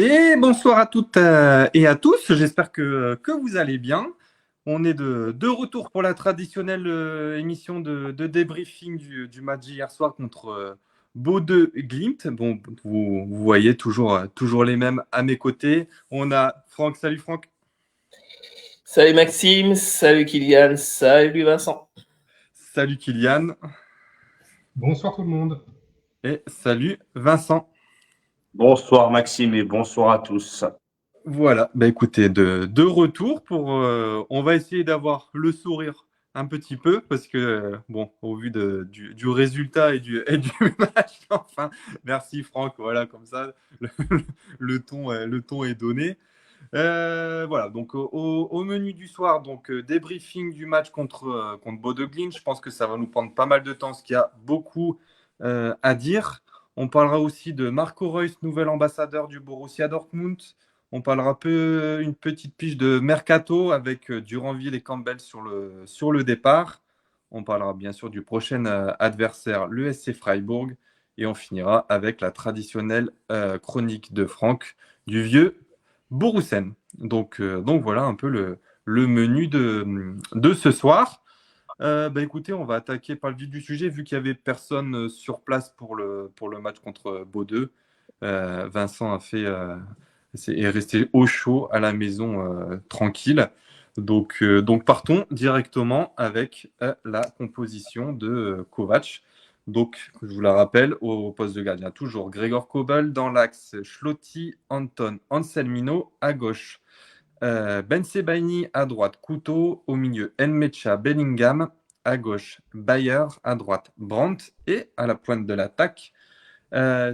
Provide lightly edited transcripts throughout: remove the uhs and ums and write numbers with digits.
Et bonsoir à toutes et à tous, j'espère que vous allez bien. On est de retour pour la traditionnelle émission de débriefing du match hier soir contre Bodø Glimt. Bon, vous voyez toujours les mêmes à mes côtés. On a Franck, salut Franck. Salut Maxime, salut Kylian, salut Vincent. Salut Kylian Bonsoir tout le monde. et salut Vincent. Bonsoir Maxime et bonsoir à tous. Voilà, bah écoutez, de retour on va essayer d'avoir le sourire un petit peu parce que, bon, au vu du résultat et du match, enfin, merci Franck, voilà, comme ça, le, le ton est donné. Voilà, donc au menu du soir, donc débriefing du match contre Bodø Glimt. Je pense que ça va nous prendre pas mal de temps, parce qu'il y a beaucoup à dire. On parlera aussi de Marco Reus, nouvel ambassadeur du Borussia Dortmund. On parlera une petite pige de Mercato avec Duranville et Campbell sur le départ. On parlera bien sûr du prochain adversaire, le SC Freiburg. Et on finira avec la traditionnelle chronique de Franck du vieux Borussen. Donc voilà un peu le menu de ce soir. Bah écoutez, on va attaquer par le vif du sujet, vu qu'il n'y avait personne sur place pour le match contre Bodø. Vincent est resté au chaud à la maison, tranquille. Donc partons directement avec la composition de Kovac. Donc, je vous la rappelle, au poste de gardien, toujours Gregor Kobel dans l'axe, Schlotti, Anton, Anselmino à gauche, Ben Sebaini à droite, Couteau au milieu, Nmecha, Bellingham à gauche, Bayer à droite, Brandt et à la pointe de l'attaque,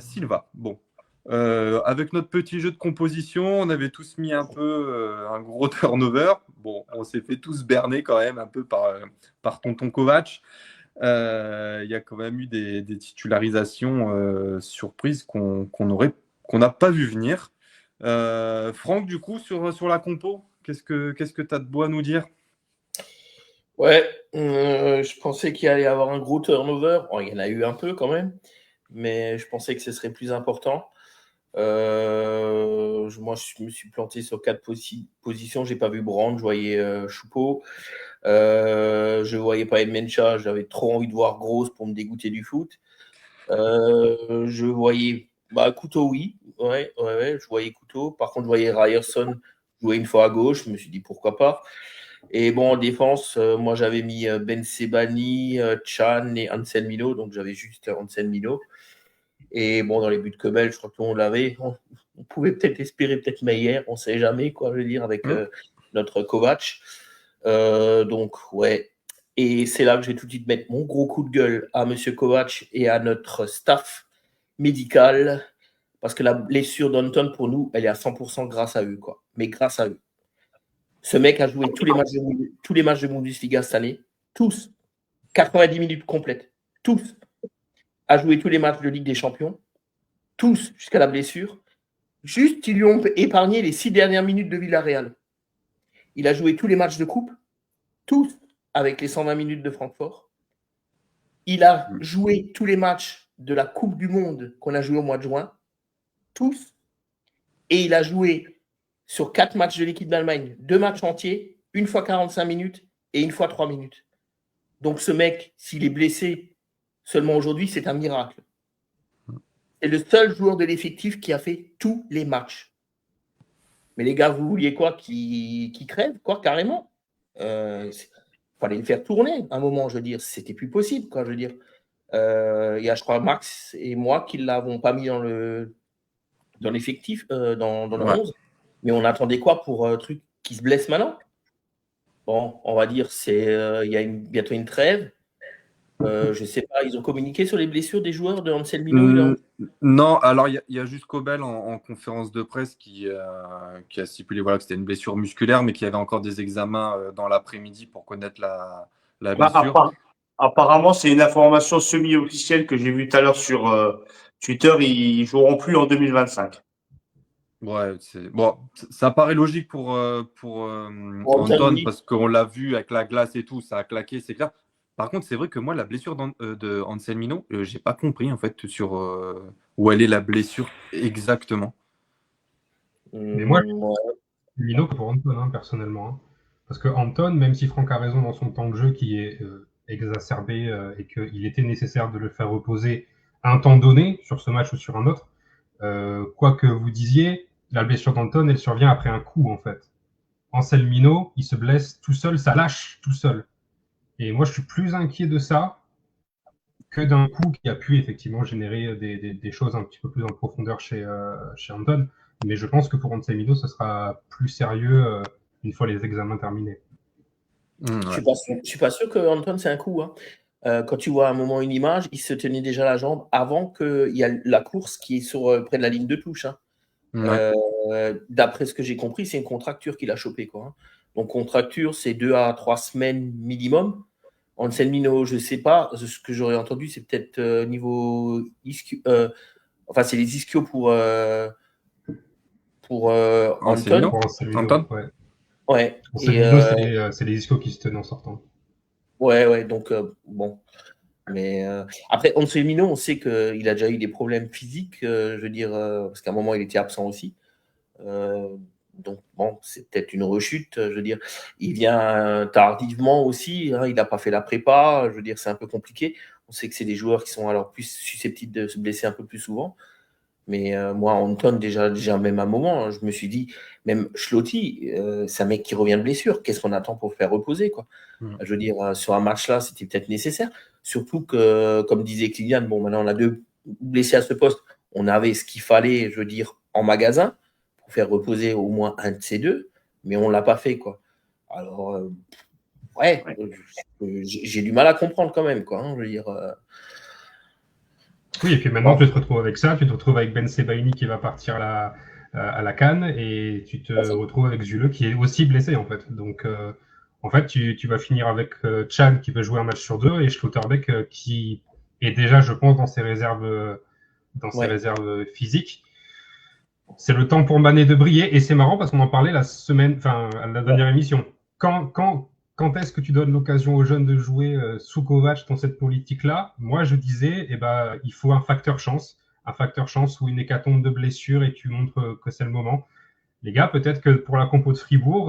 Silva. Bon, avec notre petit jeu de composition, on avait tous mis un peu un gros turnover. Bon, on s'est fait tous berner quand même un peu par Tonton Kovac. Il y a quand même eu des titularisations surprises qu'on n'a pas vu venir. Franck, du coup, sur la compo, qu'est-ce que tu as de beau à nous dire? Ouais, je pensais qu'il allait y avoir un gros turnover. Bon, il y en a eu un peu quand même, mais je pensais que ce serait plus important. Moi, je me suis planté sur 4 positions. J'ai pas vu Brand, je voyais Choupeau. Je voyais pas Mencha, j'avais trop envie de voir Grosse pour me dégoûter du foot. Je voyais Couteau, oui. Ouais, je voyais Couteau. Par contre, je voyais Ryerson jouer une fois à gauche. Je me suis dit pourquoi pas. Et bon, en défense, moi j'avais mis Ben Sebani, Chan et Anselmino, donc j'avais juste Anselmino. Et bon, dans les buts que Bell, je crois que tout le monde l'avait. On pouvait peut-être espérer peut-être Meyer, on ne sait jamais, quoi, je veux dire, avec notre Kovac. Donc, ouais. Et c'est là que je vais tout de suite mettre mon gros coup de gueule à M. Kovac et à notre staff médical, parce que la blessure d'Anton, pour nous, elle est à 100% grâce à eux, quoi. Mais grâce à eux. Ce mec a joué tous les matchs de Bundesliga cette année, tous, 90 minutes complètes, tous. A joué tous les matchs de Ligue des Champions, tous jusqu'à la blessure. Juste, ils lui ont épargné les 6 dernières minutes de Villarreal. Il a joué tous les matchs de coupe, tous avec les 120 minutes de Francfort. Il a joué tous les matchs de la Coupe du Monde qu'on a joué au mois de juin, tous. Et il a joué sur 4 matchs de l'équipe d'Allemagne, 2 matchs entiers, une fois 45 minutes et une fois 3 minutes. Donc ce mec, s'il est blessé seulement aujourd'hui, c'est un miracle. C'est le seul joueur de l'effectif qui a fait tous les matchs. Mais les gars, vous vouliez quoi qui crève, quoi, carrément. Fallait le faire tourner à un moment, je veux dire. C'était plus possible, quoi, je veux dire. Il y a, je crois, Max et moi qui ne l'avons pas mis dans l'effectif, dans le 11. Mais on attendait quoi pour un truc qui se blesse maintenant? Bon, on va dire, il y a bientôt une trêve. Je ne sais pas, ils ont communiqué sur les blessures des joueurs de Anselmino Non, alors il y a juste Kobel en conférence de presse qui a stipulé voilà, que c'était une blessure musculaire, mais qu'il y avait encore des examens dans l'après-midi pour connaître la blessure. Apparemment, c'est une information semi-officielle que j'ai vue tout à l'heure sur Twitter. Ils joueront plus en 2025. Ouais, bon, ça paraît logique pour Anton, oui. parce qu'on l'a vu avec la glace et tout, ça a claqué, c'est clair. Par contre, c'est vrai que moi, la blessure de Anselmino, j'ai pas compris en fait sur où elle est la blessure exactement. Mais moi, Ouais. Mino que pour Anton, hein, personnellement. Hein. Parce que Anton, même si Franck a raison dans son temps de jeu qui est exacerbé et qu'il était nécessaire de le faire reposer à un temps donné, sur ce match ou sur un autre, quoi que vous disiez, la blessure d'Anton, elle survient après un coup, en fait. Anselmino, il se blesse tout seul, ça lâche tout seul. Et moi, je suis plus inquiet de ça que d'un coup qui a pu effectivement générer des choses un petit peu plus en profondeur chez Anton. Mais je pense que pour Anselmino, ce sera plus sérieux une fois les examens terminés. Je Ouais. suis pas sûr que Anton c'est un coup. Hein. Quand tu vois à un moment une image, il se tenait déjà la jambe avant qu'il y a la course qui est sur près de la ligne de touche. Hein. Ouais. D'après ce que j'ai compris, c'est une contracture qu'il a chopée. Quoi, hein. Donc contracture, c'est 2 à 3 semaines minimum. Anselmino, je sais pas. Ce que j'aurais entendu, c'est peut-être niveau ischio. Enfin, c'est les ischios pour Anton. Anselmino, Pour Anselmino, Anton. ouais. Ouais. Et Anselmino, c'est les ischios qui se tenaient en sortant. ouais. Donc bon. Mais après, Anselmino, on sait qu'il a déjà eu des problèmes physiques, je veux dire, parce qu'à un moment, il était absent aussi. Euh, donc, bon, c'est peut-être une rechute, je veux dire. Il vient tardivement aussi, hein, il n'a pas fait la prépa, je veux dire, c'est un peu compliqué. On sait que c'est des joueurs qui sont alors plus susceptibles de se blesser un peu plus souvent. Mais moi, Anton, déjà même à un moment, hein, je me suis dit, même Schlotti, c'est un mec qui revient de blessure. Qu'est-ce qu'on attend pour le faire reposer, quoi? Je veux dire, sur un match-là, c'était peut-être nécessaire. Surtout que, comme disait Kylian, bon, maintenant on a 2 blessés à ce poste. On avait ce qu'il fallait, je veux dire, en magasin pour faire reposer au moins un de ces deux, mais on ne l'a pas fait, quoi. Alors, ouais, Ouais. j'ai du mal à comprendre quand même, quoi. Hein, je veux dire, Oui, et puis maintenant, bon, tu te retrouves avec ça, tu te retrouves avec Ben Sebaini qui va partir à la Cannes, et tu te retrouves avec Zuleux qui est aussi blessé, en fait. Donc, en fait, tu vas finir avec Chan qui veut jouer un match sur deux, et Schlotterbeck qui est déjà, je pense, dans ses ouais. réserves physiques. C'est le temps pour Mané de briller, et c'est marrant parce qu'on en parlait la semaine, enfin, à la dernière émission. Quand est-ce que tu donnes l'occasion aux jeunes de jouer sous Kovac dans cette politique-là? Moi, je disais, eh ben, il faut un facteur chance ou une hécatombe de blessures et tu montres que c'est le moment. Les gars, peut-être que pour la compo de Fribourg,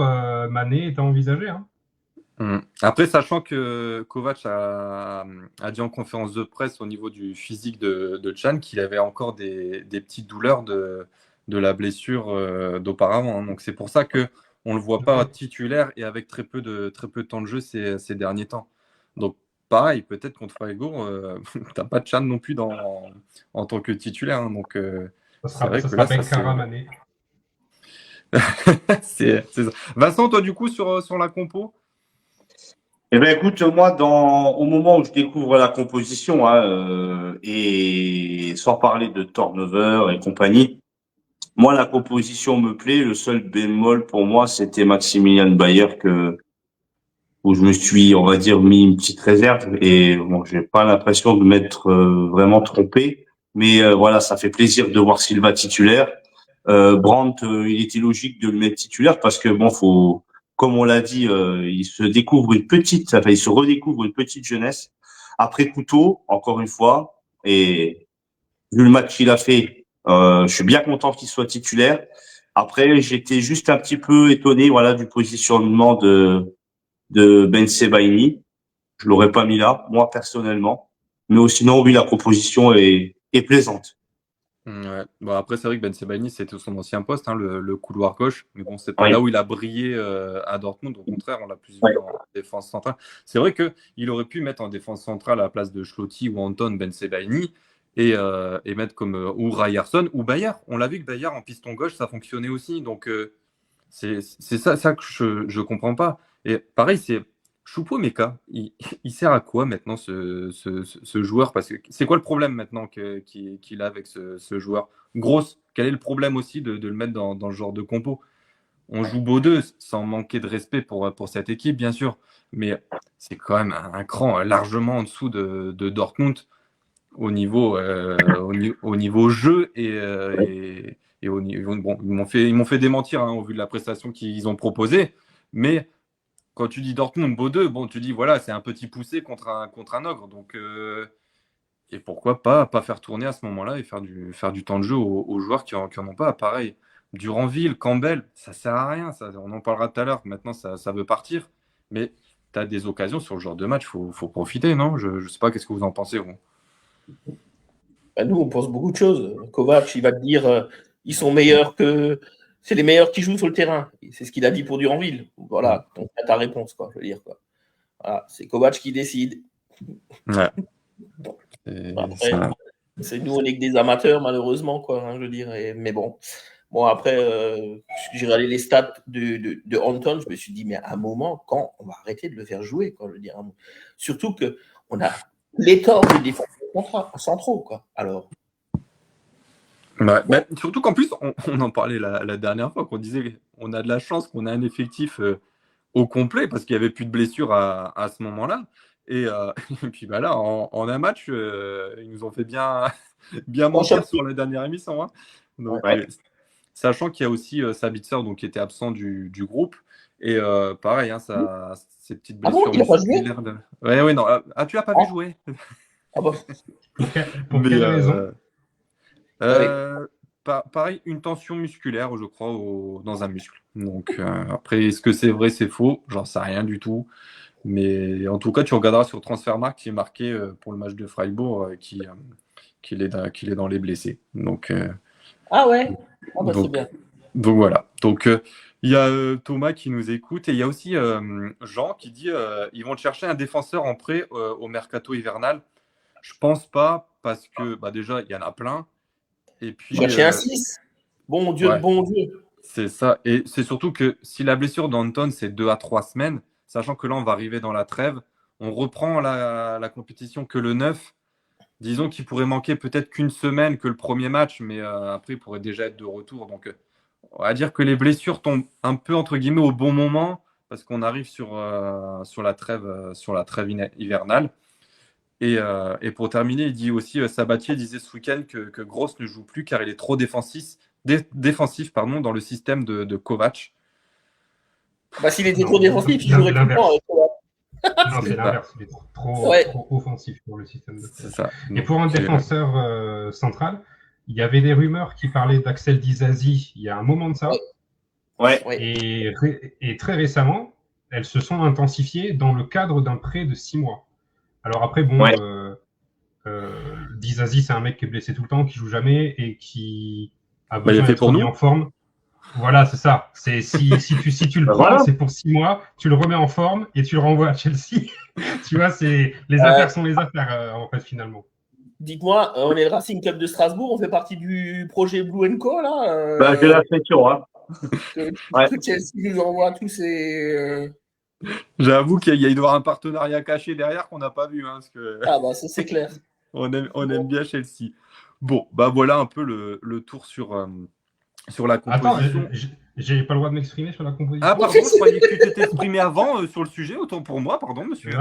Mané est à envisager. Hein. Après, sachant que Kovac a dit en conférence de presse au niveau du physique de Chan qu'il avait encore des petites douleurs de la blessure d'auparavant. Hein. Donc c'est pour ça que on le voit pas titulaire et avec très peu de temps de jeu ces derniers temps. Donc pareil, peut-être contre Freiburg, t'as pas de Chan non plus en tant que titulaire. Hein. Donc c'est vrai Ça que sera là, ça c'est Benkara Mané. c'est ça. Vincent, toi du coup sur la compo. Eh ben écoute, moi, au moment où je découvre la composition, hein, et sans parler de turnover et compagnie, moi, la composition me plaît. Le seul bémol pour moi, c'était Maximilian Bayer où je me suis, on va dire, mis une petite réserve. Et bon, j'ai pas l'impression de m'être vraiment trompé. Mais voilà, ça fait plaisir de voir Silva titulaire. Brandt, il était logique de le mettre titulaire parce que bon, comme on l'a dit, il se il se redécouvre une petite jeunesse. Après Couteau, encore une fois, et vu le match qu'il a fait, je suis bien content qu'il soit titulaire. Après, j'étais juste un petit peu étonné, voilà, du positionnement de Ben Sebaini. Je l'aurais pas mis là, moi personnellement. Mais sinon, oui, la proposition est plaisante. Ouais. Bon, après, c'est vrai que Ben Sebaini, c'était son ancien poste, hein, le couloir gauche. Mais bon, c'est pas Oui, là où il a brillé à Dortmund. Au contraire, on l'a plus oui, vu en défense centrale. C'est vrai qu'il aurait pu mettre en défense centrale à la place de Schlotti ou Anton Ben Sebaini et mettre comme ou Ryerson ou Bayer. On l'a vu que Bayer en piston gauche, ça fonctionnait aussi. Donc, c'est ça que je comprends pas. Et pareil, c'est Choupo-Meka. Il sert à quoi maintenant ce joueur? Parce que c'est quoi le problème maintenant qu'il a avec ce joueur? Grosse, quel est le problème aussi de le mettre dans le genre de compo? On joue beau deux sans manquer de respect pour cette équipe, bien sûr. Mais c'est quand même un cran largement en dessous de Dortmund au niveau jeu et au niveau. Bon, ils m'ont fait démentir hein, au vu de la prestation qu'ils ont proposée. Mais quand tu dis Dortmund, Bodø, bon, tu dis voilà, c'est un petit poussé contre un ogre. Donc, et pourquoi pas faire tourner à ce moment-là et faire du temps de jeu aux joueurs qui en ont pas. Pareil. Duranville, Campbell, ça sert à rien. Ça, on en parlera tout à l'heure. Maintenant, ça veut partir. Mais tu as des occasions sur le genre de match, faut profiter, non? Je sais pas, qu'est-ce que vous en pensez, vous? Bah, nous, on pense beaucoup de choses. Kovac, il va te dire ils sont meilleurs que. C'est les meilleurs qui jouent sur le terrain. C'est ce qu'il a dit pour Duranville. Voilà, donc tu as ta réponse, quoi, je veux dire. Quoi. Voilà, c'est Kovac qui décide. Ouais. Bon. Et Après, ça- c'est nous, on est que des amateurs, malheureusement, quoi, hein, je veux dire. Mais bon. Bon, après, j'ai regardé les stats de Anton, je me suis dit, mais à un moment, quand on va arrêter de le faire jouer, quoi, je veux dire. Surtout qu'on a pléthore de défenseurs centraux, quoi. Alors. Ouais, bah, surtout qu'en plus, on en parlait la dernière fois, qu'on disait on a de la chance qu'on a un effectif au complet parce qu'il n'y avait plus de blessures à ce moment-là. Et puis bah là, en un match, ils nous ont fait bien, bien mentir sur la dernière émission. Hein. Donc, sachant qu'il y a aussi Sabitzer donc, qui était absent du groupe. Et pareil, hein, ces petites blessures. Ah bon, il n'a pas joué Ouais, non. Ah, tu l'as pas vu jouer? Ah bon. Pour quelle raison? Pareil, une tension musculaire, je crois, dans un muscle. Donc après, est-ce que c'est vrai, c'est faux? J'en sais rien du tout. Mais en tout cas, tu regarderas sur Transfermarkt, qui est marqué pour le match de Freiburg qu'il est dans les blessés. Donc, ah ouais, c'est bien. Donc voilà. Donc il y a Thomas qui nous écoute et il y a aussi Jean qui dit ils vont chercher un défenseur en prêt au mercato hivernal. Je pense pas parce que déjà il y en a plein. Et puis, chercher un 6. Bon Dieu, ouais, bon Dieu. C'est ça. Et c'est surtout que si la blessure d'Anton, c'est 2 à 3 semaines, sachant que là, on va arriver dans la trêve, on reprend la compétition que le 9. Disons qu'il pourrait manquer peut-être qu'une semaine que le premier match, mais après, il pourrait déjà être de retour. Donc, on va dire que les blessures tombent un peu, entre guillemets, au bon moment, parce qu'on arrive sur la trêve hivernale. Et pour terminer, il dit aussi, Sabatier disait ce week-end que Gross ne joue plus car il est trop défensif dans le système de Kovac. S'il était trop défensif, il jouerait tout le temps. Non, c'est l'inverse. Il est trop offensif pour le système de Kovac. C'est ça. Et pour un défenseur central, il y avait des rumeurs qui parlaient d'Axel Disasi il y a un moment de ça. Ouais. Et très récemment, elles se sont intensifiées dans le cadre d'un prêt de 6 mois. Alors après, bon, Disasi, c'est un mec qui est blessé tout le temps, qui joue jamais et qui a besoin d'être remis en forme. Voilà, c'est ça. C'est si tu le prends, c'est pour 6 mois, tu le remets en forme et tu le renvoies à Chelsea. Tu vois, les affaires sont les affaires en fait finalement. Dites-moi, on est le Racing Club de Strasbourg, on fait partie du projet Blue & Co là. J'ai l'impression, hein. Que Chelsea nous envoie tous ces. J'avoue qu'il doit y avoir un partenariat caché derrière qu'on n'a pas vu. Hein, parce que... ça c'est clair. on aime bien Chelsea. Bon, voilà un peu le tour sur la composition. Attends, j'ai pas le droit de m'exprimer sur la composition. Ah pardon, je croyais que tu t'étais exprimé avant sur le sujet, autant pour moi, pardon monsieur.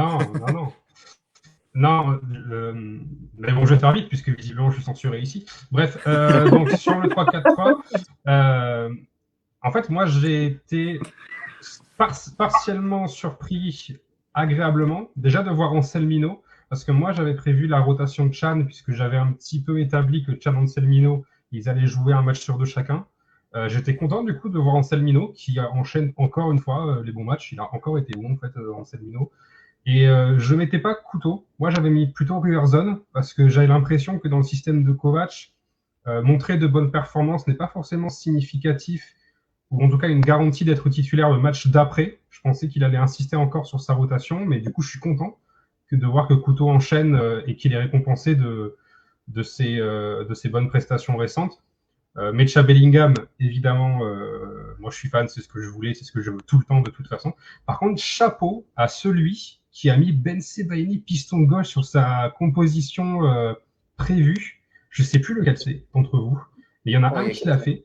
Non, mais bon, je vais faire vite puisque visiblement je suis censuré ici. Bref, donc sur le 3-4-3, en fait, moi j'ai été partiellement surpris agréablement déjà de voir Anselmino parce que moi j'avais prévu la rotation de Chan puisque j'avais un petit peu établi que Chan et Anselmino ils allaient jouer un match sur deux chacun. J'étais content du coup de voir Anselmino qui enchaîne encore une fois les bons matchs. Il a encore été bon en fait Anselmino. Et je ne mettais pas couteau. Moi j'avais mis plutôt Riverzone parce que j'avais l'impression que dans le système de Kovac, montrer de bonnes performances n'est pas forcément significatif ou en tout cas une garantie d'être titulaire le match d'après. Je pensais qu'il allait insister encore sur sa rotation, mais du coup je suis content de voir que Couteau enchaîne et qu'il est récompensé de ses bonnes prestations récentes. Mecha Bellingham, évidemment, moi je suis fan, c'est ce que je voulais, c'est ce que je veux tout le temps de toute façon. Par contre, chapeau à celui qui a mis Ben Sebaini piston gauche sur sa composition prévue. Je ne sais plus lequel c'est d'entre vous, mais il y en a un qui l'a fait.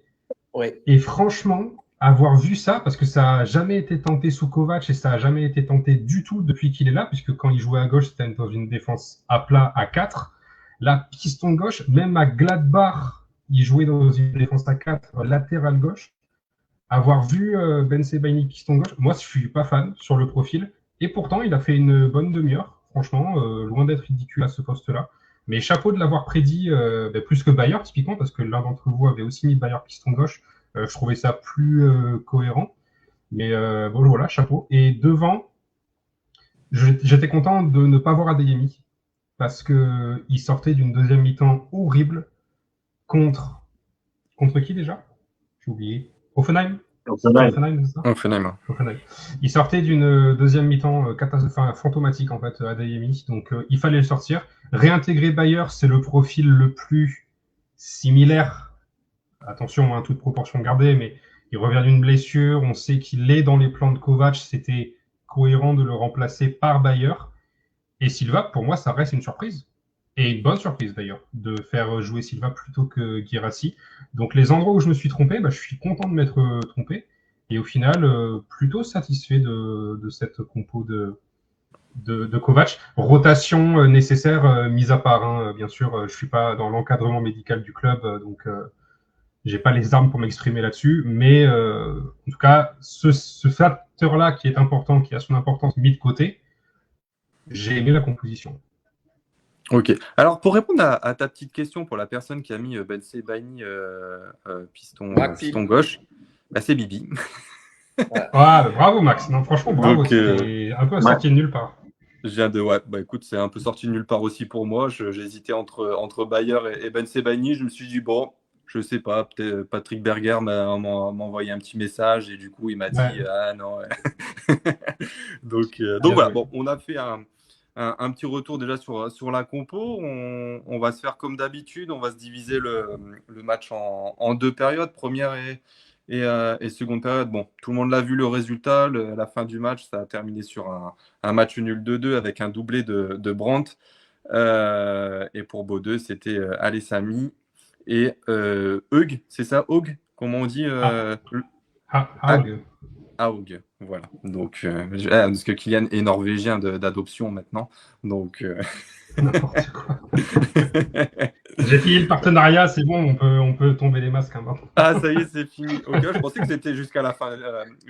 Ouais. Et franchement, avoir vu ça, parce que ça n'a jamais été tenté sous Kovac et ça n'a jamais été tenté du tout depuis qu'il est là, puisque quand il jouait à gauche, c'était dans une défense à plat à 4. La piston gauche, même à Gladbach, il jouait dans une défense à 4, latéral gauche. Avoir vu Ben Sebaini piston gauche, moi je ne suis pas fan sur le profil. Et pourtant, il a fait une bonne demi-heure, franchement, loin d'être ridicule à ce poste-là. Mais chapeau de l'avoir prédit plus que Bayer, typiquement, parce que l'un d'entre vous avait aussi mis Bayer piston gauche. Je trouvais ça plus cohérent. Mais bon, voilà, chapeau. Et devant, j'étais content de ne pas voir Adeyemi parce que il sortait d'une deuxième mi-temps horrible contre qui déjà? J'ai oublié. Offenheim. C'était Offenheim, c'est ça? Offenheim. Offenheim. Il sortait d'une deuxième mi-temps fantomatique en fait, Adeyemi. Donc il fallait le sortir. Réintégrer Bayer, c'est le profil le plus similaire. Attention, hein, toute proportion gardée, mais il revient d'une blessure. On sait qu'il est dans les plans de Kovac. C'était cohérent de le remplacer par Bayer. Et Silva, pour moi, ça reste une surprise. Et une bonne surprise d'ailleurs, de faire jouer Silva plutôt que Guirassy. Donc les endroits où je me suis trompé, je suis content de m'être trompé. Et au final, plutôt satisfait de cette compo de Kovac. Rotation nécessaire, mise à part. Hein, bien sûr, je suis pas dans l'encadrement médical du club, donc j'ai pas les armes pour m'exprimer là-dessus. Mais en tout cas, ce facteur-là qui est important, qui a son importance mis de côté, j'ai aimé la composition. Ok. Alors, pour répondre à ta petite question pour la personne qui a mis Ben Sebaini piston gauche, c'est Bibi. Bravo Max. Non, franchement, bravo. Donc, c'était un peu sorti de nulle part. Je viens de, écoute, c'est un peu sorti de nulle part aussi pour moi. J'hésitais entre Bayer et Ben Sebaini. Je me suis dit, bon, je sais pas, peut-être Patrick Berger m'a envoyé un petit message et du coup, il m'a dit, ah non. donc voilà, bon, on a fait un petit retour déjà sur la compo. On va se faire comme d'habitude. On va se diviser le match en deux périodes, première et seconde période. Bon, tout le monde l'a vu, le résultat. La fin du match, ça a terminé sur un match nul 2-2 avec un doublé de Brandt. Et pour Bodø, c'était Alessami et Hug. C'est ça, Hug? Comment on dit Haug, voilà. Donc, parce que Kylian est norvégien d'adoption maintenant. Donc, n'importe quoi. J'ai fini le partenariat, c'est bon, on peut tomber les masques. Hein, ah, ça y est, c'est fini. Ok, je pensais que c'était jusqu'à la fin,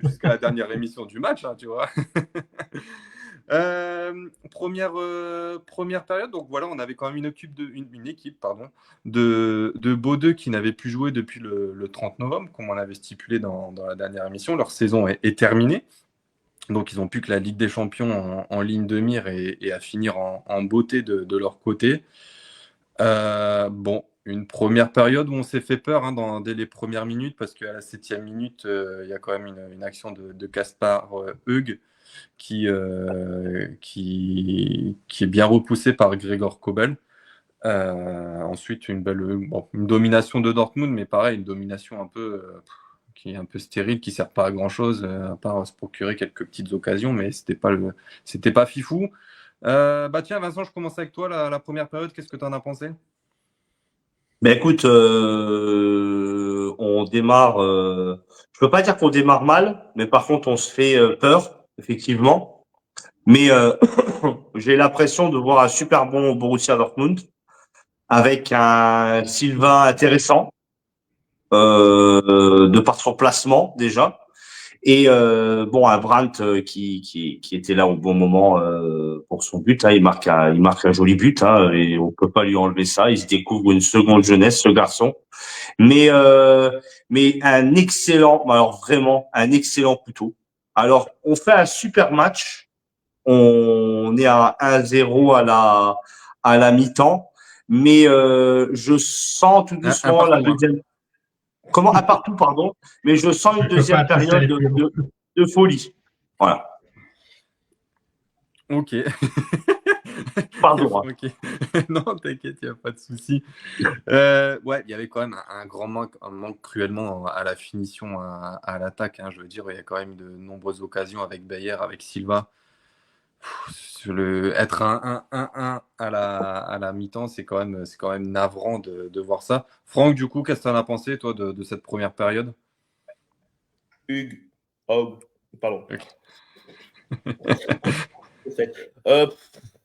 jusqu'à la dernière émission du match, hein, tu vois. Première période, donc voilà, on avait quand même une équipe de Bodø qui n'avait plus joué depuis le 30 novembre, comme on avait stipulé dans la dernière émission. Leur saison est terminée. Donc, ils n'ont plus que la Ligue des Champions en ligne de mire et à finir en beauté de leur côté. Bon, une première période où on s'est fait peur dès les premières minutes, parce qu'à la 7e minute, il y a quand même une action de Kaspar Hug qui est bien repoussé par Gregor Kobel. Ensuite, une domination de Dortmund, mais pareil, une domination qui est un peu stérile, qui ne sert pas à grand chose, à part se procurer quelques petites occasions, mais c'était pas fifou. Tiens, Vincent, je commence avec toi, la première période, qu'est-ce que tu en as pensé? Écoute, on démarre. Je peux pas dire qu'on démarre mal, mais par contre, on se fait peur, effectivement. Mais j'ai l'impression de voir un super bon Borussia Dortmund avec un Silva intéressant de par son placement déjà. Et un Brandt qui était là au bon moment pour son but. Hein, il marque un joli but et on peut pas lui enlever ça. Il se découvre une seconde jeunesse, ce garçon. Mais un excellent, alors vraiment un excellent couteau. Alors on fait un super match. On est à 1-0 à la mi-temps, mais je sens tout doucement la deuxième. Comment un partout, pardon, mais je sens une deuxième période de folie. Voilà. Ok. Pardon. Ok. Non, t'inquiète, il n'y a pas de souci. Il y avait quand même un manque cruellement à la finition, à l'attaque. Hein, je veux dire, il y a quand même de nombreuses occasions avec Bayer, avec Silva. Être un 1-1 à la mi-temps, c'est quand même navrant de voir ça. Franck, du coup, qu'est-ce que tu en as pensé, toi, de cette première période? Hugues, pardon.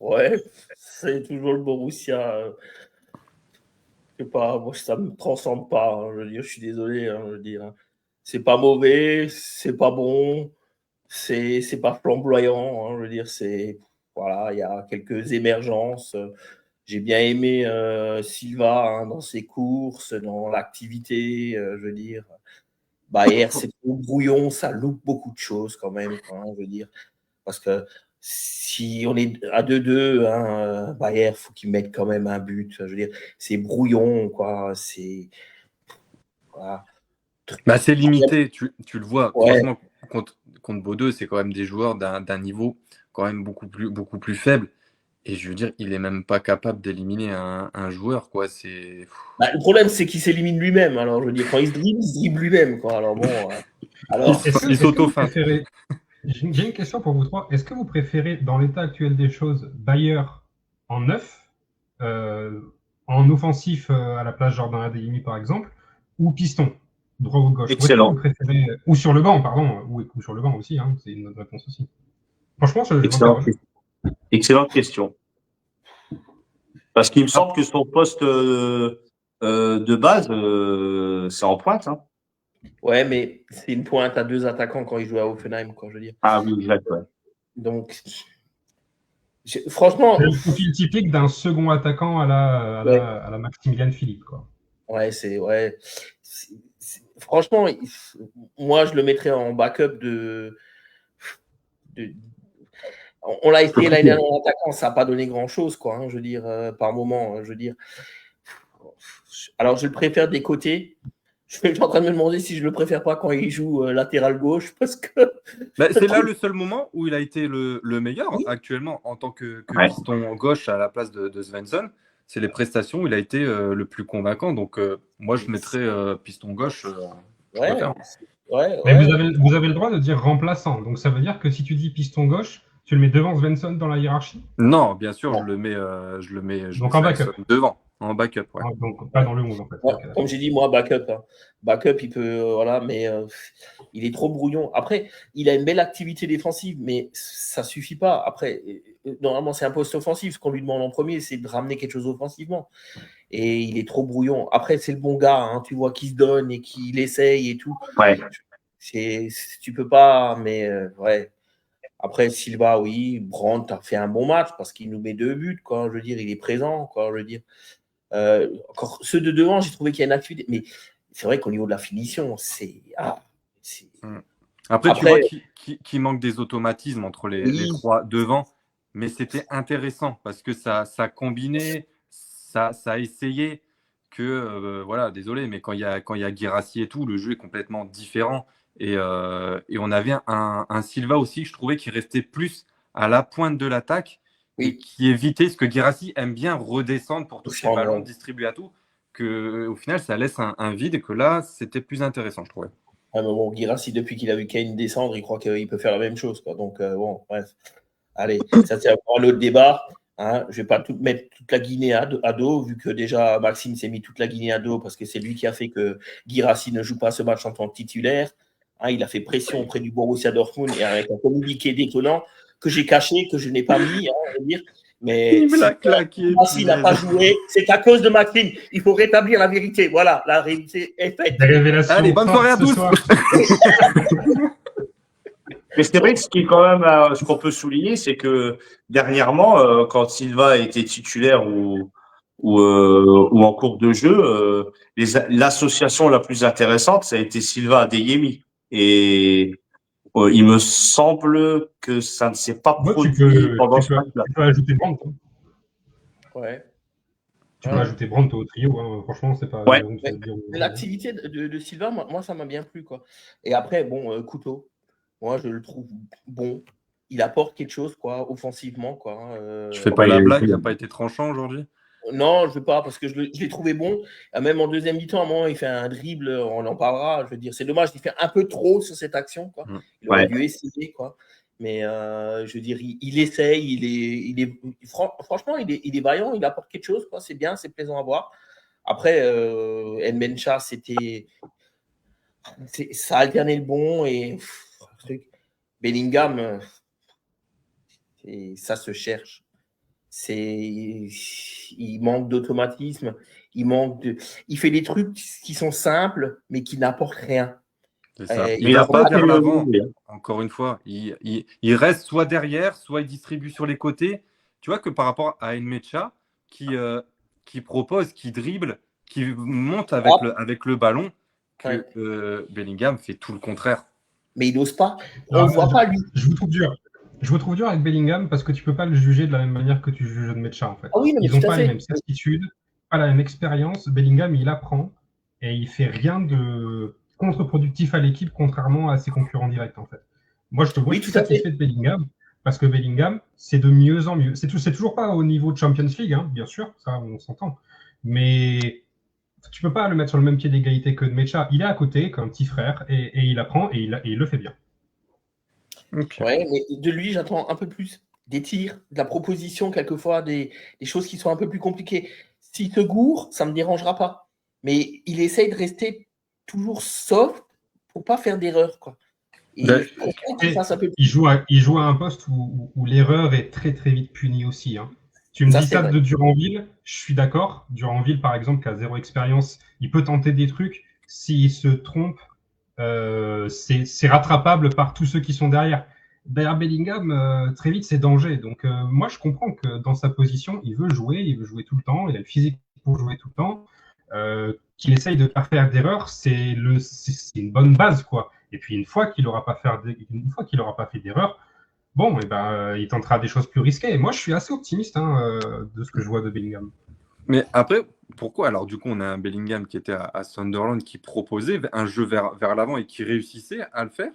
Ouais, c'est toujours le Borussia. Je sais pas, moi ça me transcende pas. Hein, je veux dire, je suis désolé. Hein, je veux dire, c'est pas mauvais, c'est pas bon, c'est pas flamboyant. Hein, je veux dire, voilà, il y a quelques émergences. J'ai bien aimé Silva dans ses courses, dans l'activité. Je veux dire, Bayer, c'est trop brouillon, ça loupe beaucoup de choses quand même, hein, je veux dire. Parce que si on est à 2-2, hein, Bayer, faut qu'il mette quand même un but. Je veux dire, c'est brouillon, quoi. C'est. Voilà. Bah, c'est limité, tu le vois. Ouais. Franchement, contre Bordeaux, c'est quand même des joueurs d'un niveau quand même beaucoup plus faible. Et je veux dire, il est même pas capable d'éliminer un joueur, quoi. C'est. Bah, le problème, c'est qu'il s'élimine lui-même. Alors, je veux dire, quand il se dribble lui-même, quoi. Alors, bon. Alors, Il Est-ce que vous s'auto-feinte. préférez... J'ai une question pour vous trois. Est-ce que vous préférez, dans l'état actuel des choses, Bayer en neuf, en offensif à la place Jordan Adeyemi par exemple, ou piston, droit ou gauche? Ou est-ce que vous Excellent. préférez, ou sur le banc, pardon, ou sur le banc aussi, hein, c'est une autre réponse aussi. Franchement, je Excellente, m'interroge. excellente question. Parce qu'il me semble que son poste de base, c'est en pointe. Hein. ouais, mais c'est une pointe à 2 attaquants quand il joue à Offenheim, quoi, je veux dire. Ah oui, exact. Ouais. Donc, franchement, C'est le profil typique d'un second attaquant à la Maximilian Philippe, quoi. ouais, franchement, moi, je le mettrais en backup de- on l'a essayé l'année dernière en attaquant, ça n'a pas donné grand-chose, quoi, hein, je veux dire, par moment, je veux dire. Alors, je le préfère des côtés. Je suis en train de me demander si je le préfère pas quand il joue latéral gauche, parce que Bah, c'est là le seul moment où il a été le meilleur Oui. actuellement en tant que Ouais. piston gauche à la place de Svensson. C'est les prestations où il a été le plus convaincant. Donc, moi, je mettrais piston gauche. Je ouais, préfère. ouais, Mais ouais. vous avez le droit de dire remplaçant. Donc ça veut dire que si tu dis piston gauche, tu le mets devant Svensson dans la hiérarchie? Non, bien sûr, Non. je mets Donc en backup. Svensson devant, en backup. Ouais. Donc pas dans le 11 en fait. Ouais, Ok, d'accord. comme j'ai dit, moi, backup. Hein. Backup, il peut. Voilà, mais il est trop brouillon. Après, il a une belle activité défensive, mais ça suffit pas. Après, normalement, c'est un poste offensif. Ce qu'on lui demande en premier, c'est de ramener quelque chose offensivement. Et il est trop brouillon. Après, c'est le bon gars, hein, tu vois, qui se donne et qui essaye et tout. Ouais. Tu peux pas, mais ouais. Après, Silva, oui, Brandt a fait un bon match parce qu'il nous met 2 buts, quoi. Je veux dire, il est présent, quoi. Je veux dire. Encore ceux de devant, j'ai trouvé qu'il y a une activité, mais c'est vrai qu'au niveau de la finition, c'est. Après, tu vois qu'il manque des automatismes entre les Oui, trois devant, mais c'était intéressant parce que ça combinait, ça essayait que, voilà, désolé, mais quand il y a Guirassy et tout, le jeu est complètement différent. Et on avait un Silva aussi, je trouvais, qui restait plus à la pointe de l'attaque et oui, qui évitait ce que Guirassy aime bien redescendre pour toucher le prendre, ballon, distribuer à tout, que au final, ça laisse un vide et que là, c'était plus intéressant, je trouvais. mais bon, Guirassy, depuis qu'il a vu Kane descendre, il croit qu'il peut faire la même chose, quoi. Donc, bon, bref. Allez, ça c'est encore un autre débat. Hein. Je ne vais pas mettre toute la Guinée à dos, vu que déjà Maxime s'est mis toute la Guinée à dos parce que c'est lui qui a fait que Guirassy ne joue pas ce match en tant que titulaire. Hein, il a fait pression auprès du Borussia Dortmund et avec un communiqué détonnant que j'ai caché, que je n'ai pas mis, hein, on va dire. Mais Il me si l'a claqué, Guirassy n'a pas joué, c'est à cause de Maxime. Il faut rétablir la vérité. Voilà, la réalité est faite. Des révélations Allez, bonne soirée à ce tous. soir. Mais c'est vrai que ce qui est quand même, ce qu'on peut souligner, c'est que dernièrement, quand Silva était titulaire ou en cours de jeu, l'association la plus intéressante, ça a été Silva Adeyemi. Et il me semble que ça ne s'est pas Moi, produit pendant ce match-là. tu peux ajouter Brandt. Hein. Ouais. Tu peux ajouter Brandt au trio. Hein. Franchement, c'est pas. Ouais. L'activité de Silva, moi, ça m'a bien plu, quoi. Et après, bon, Couteau, moi, je le trouve bon. Il apporte quelque chose, quoi, offensivement, quoi. Je fais pas la blague, il n'a pas été tranchant aujourd'hui. Non, je ne veux pas, parce que je l'ai trouvé bon. Même en deuxième mi-temps, à un moment, il fait un dribble, on en parlera. Je veux dire, c'est dommage, il fait un peu trop sur cette action, quoi. Il aurait dû essayer, quoi. Mais je veux dire, il essaye, franchement, il est vaillant, il apporte quelque chose, quoi. C'est bien, c'est plaisant à voir. Après, Nmencha, ça a alterné le bon et Bellingham, ça se cherche. Il manque d'automatisme, il fait des trucs qui sont simples mais qui n'apportent rien. C'est ça. Il va a pas pas vers fait l'avant. le- Encore une fois, il reste soit derrière, soit il distribue sur les côtés. Tu vois que par rapport à Nmecha qui propose, qui dribble, qui monte avec le ballon, que Bellingham fait tout le contraire. Mais il n'ose pas. On Alors, ne voit pas lui. Je vous trouve dur. Je vous trouve dur avec Bellingham parce que tu peux pas le juger de la même manière que tu juges Nmecha, en fait. Ah oui, non, mais Ils n'ont tout à pas les fait. mêmes certitudes, pas la même expérience. Bellingham, il apprend et il fait rien de contre-productif à l'équipe, contrairement à ses concurrents directs, en fait. Moi, je Oui, suis tout à fait. satisfait de Bellingham parce que Bellingham, c'est de mieux en mieux. C'est toujours pas au niveau de Champions League, hein, bien sûr, ça, on s'entend. Mais tu peux pas le mettre sur le même pied d'égalité que Nmecha. Il est à côté, comme petit frère, et il apprend et il le fait bien. Ok. Ouais, mais de lui, j'attends un peu plus des tirs, de la proposition, quelquefois, des choses qui sont un peu plus compliquées. S'il te gourre, ça ne me dérangera pas. Mais il essaye de rester toujours soft pour pas faire d'erreur, quoi. Et Ben, je préfère qu'il fasse un peu plus. Il joue à un poste où l'erreur est très très vite punie aussi. Hein. Tu me Ça, dis c'est ça vrai. de Duranville, je suis d'accord. Duranville, par exemple, qui a zéro expérience, il peut tenter des trucs. S'il se trompe, c'est rattrapable par tous ceux qui sont derrière. Derrière Bellingham, très vite, c'est danger. Donc, moi, je comprends que dans sa position, il veut jouer tout le temps. Il a le physique pour jouer tout le temps. Qu'il essaye de ne pas faire d'erreur, c'est une bonne base, quoi. Et puis, une fois qu'il n'aura pas fait d'erreur, bon, et ben, il tentera des choses plus risquées. Et moi, je suis assez optimiste de ce que je vois de Bellingham. Mais après, pourquoi? Alors, du coup, on a un Bellingham qui était à Sunderland qui proposait un jeu vers l'avant et qui réussissait à le faire.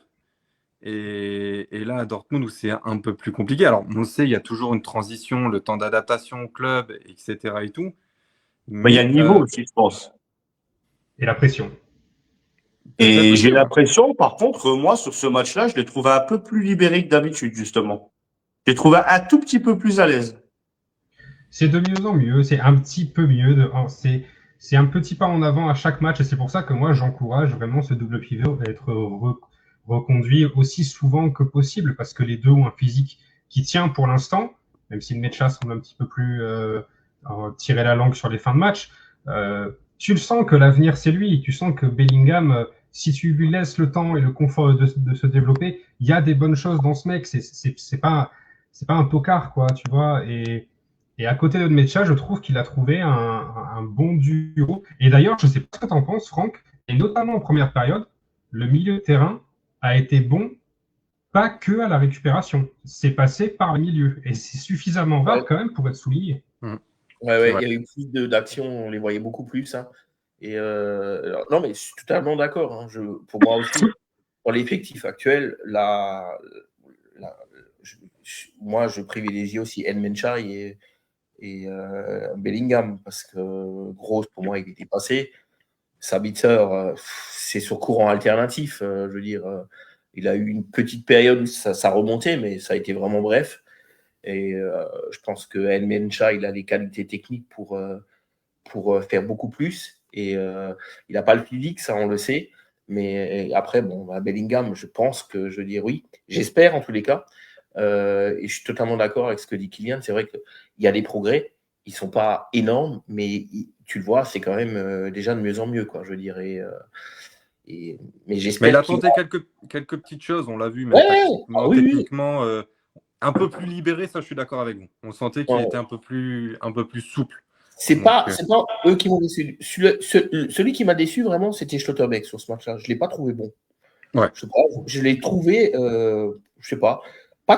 Et là, à Dortmund, où c'est un peu plus compliqué. Alors, on sait, il y a toujours une transition, le temps d'adaptation au club, etc. et tout. Mais il y a Mais le niveau aussi, je pense. Et la pression. peut-être Et aussi, j'ai ouais. l'impression, par contre, moi, sur ce match-là, je l'ai trouvé un peu plus libéré que d'habitude, justement. Je l'ai trouvé un tout petit peu plus à l'aise. C'est de mieux en mieux, c'est un petit peu mieux. C'est un petit pas en avant à chaque match. Et c'est pour ça que moi, j'encourage vraiment ce double pivot à être reconduit aussi souvent que possible, parce que les deux ont un physique qui tient pour l'instant, même si le Mecha semble un petit peu plus tirer la langue sur les fins de match. Tu le sens que l'avenir, c'est lui. Tu sens que Bellingham, si tu lui laisses le temps et le confort de se développer, il y a des bonnes choses dans ce mec. C'est pas un tocard, quoi, tu vois. Et à côté de Mecha, je trouve qu'il a trouvé un bon duo. Et d'ailleurs, je ne sais pas ce que tu en penses, Franck, et notamment en première période, le milieu de terrain a été bon, pas que à la récupération. C'est passé par le milieu. Et c'est suffisamment rare Ouais. quand même pour être souligné. Ouais, il y a eu plus d'actions, on les voyait beaucoup plus. Hein. Et non, mais je suis totalement d'accord. Hein. Pour moi aussi, dans l'effectif actuel, moi, je privilégie aussi Nmecha et Bellingham parce que Gross, pour moi, il était passé. Sabitzer, c'est sur courant alternatif. Je veux dire, il a eu une petite période où ça remontait, mais ça a été vraiment bref. Et je pense que Nmecha, il a les qualités techniques pour faire beaucoup plus. Et il n'a pas le physique, ça, on le sait. Mais après, bon, Bellingham, je pense que je veux dire oui. J'espère, en tous les cas. Et je suis totalement d'accord avec ce que dit Kylian. C'est vrai qu'il y a des progrès. Ils ne sont pas énormes, mais tu le vois, c'est quand même déjà de mieux en mieux, quoi, je dirais. Mais Mais j'espère il a qu'il tenté quelques petites choses, on l'a vu, va. même Ouais, tactiquement, oui, techniquement, un peu plus libéré, ça je suis d'accord avec vous. On sentait qu'il ouais. était un peu plus souple. C'est Donc, pas eux qui m'ont déçu. Celui qui m'a déçu vraiment, c'était Schlotterbeck sur ce match-là. Je ne l'ai pas trouvé bon. ouais. Je l'ai trouvé, je sais pas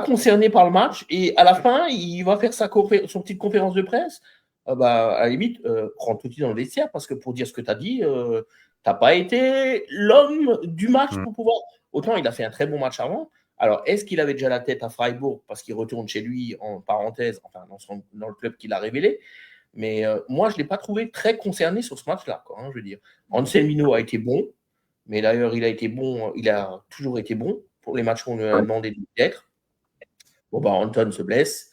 concerné par le match. Et à la fin, il va faire son petite conférence de presse. À la limite, prends tout de suite dans le vestiaire parce que pour dire ce que tu as dit, tu n'as pas été l'homme du match pour pouvoir. Autant il a fait un très bon match avant. Alors, est-ce qu'il avait déjà la tête à Freiburg parce qu'il retourne chez lui en parenthèse, enfin dans le club qu'il a révélé. Mais moi, je ne l'ai pas trouvé très concerné sur ce match-là. Quoi, hein, je veux dire, Anselmino a été bon, mais d'ailleurs, il a toujours été bon pour les matchs qu'on lui a demandé d'être. Bon, Anton se blesse.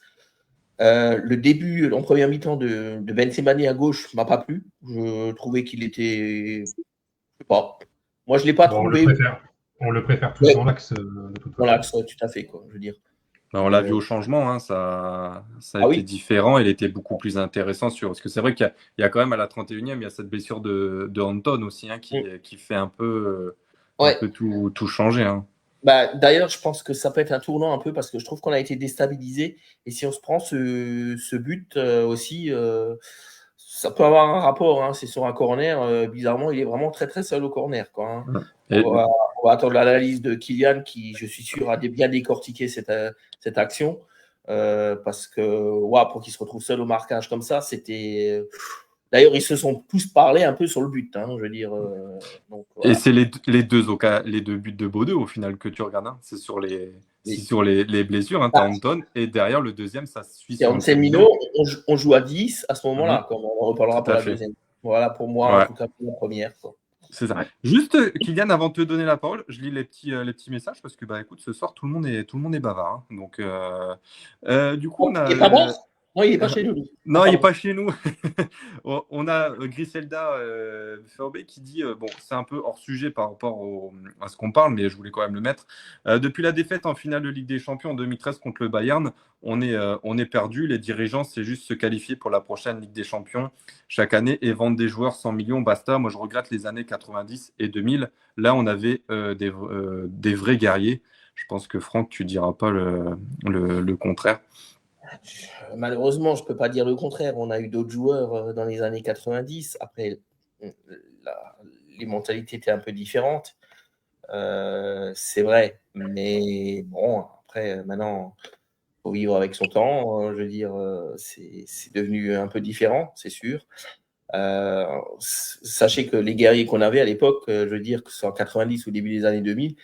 Le début, en première mi-temps de Ben Sebaini à gauche, m'a pas plu. Je trouvais qu'il était. Je sais pas. Moi, je ne l'ai pas trouvé. On le préfère tous dans l'axe, de toute façon. Dans l'axe, tout à fait, quoi, je veux dire. On l'a vu au changement, hein, ça a été différent. Il était beaucoup plus intéressant parce que c'est vrai qu'il y a quand même à la 31e, il y a cette blessure de Anton aussi hein, qui fait un peu tout changer. Hein. D'ailleurs, je pense que ça peut être un tournant un peu parce que je trouve qu'on a été déstabilisé. Et si on se prend ce but aussi, ça peut avoir un rapport. Hein. C'est sur un corner. Bizarrement, il est vraiment très, très seul au corner. Quoi, hein. Et- On va attendre l'analyse de Kylian qui, je suis sûr, a bien décortiqué cette action. Parce que pour qu'il se retrouve seul au marquage comme ça, c'était. D'ailleurs, ils se sont tous parlé un peu sur le but. Hein, je veux dire. Donc, voilà. Et c'est les deux buts de Bordeaux au final que tu regardes. Hein. C'est sur les blessures. Hein. Tu as Anton et derrière le deuxième, ça suit Et sur Anselmino, on joue à 10 à ce moment-là. Comme on en reparlera Tout pour à la fait. deuxième. Voilà pour moi, Ouais. en tout cas pour la première. Quoi. C'est ça. Juste, Kylian, avant de te donner la parole, je lis les petits messages parce que, écoute, ce soir, tout le monde est bavard. Hein. Donc, du coup, on a. Il n'est pas bon. Non, il n'est pas chez nous. Non, il n'est pas chez nous. On a Griselda Ferbé qui dit bon, c'est un peu hors sujet par rapport à ce qu'on parle, mais je voulais quand même le mettre. Depuis la défaite en finale de Ligue des Champions en 2013 contre le Bayern, on est perdu. Les dirigeants, c'est juste se qualifier pour la prochaine Ligue des Champions chaque année et vendre des joueurs 100 millions, basta. Moi, je regrette les années 90 et 2000. Là, on avait des vrais guerriers. Je pense que Franck, tu ne diras pas le contraire. Malheureusement, je ne peux pas dire le contraire. On a eu d'autres joueurs dans les années 90. Après, les mentalités étaient un peu différentes. C'est vrai. Mais bon, après, maintenant, il faut vivre avec son temps. Je veux dire, c'est devenu un peu différent, c'est sûr. Sachez que les guerriers qu'on avait à l'époque, je veux dire, que ce soit en 90 ou au début des années 2000,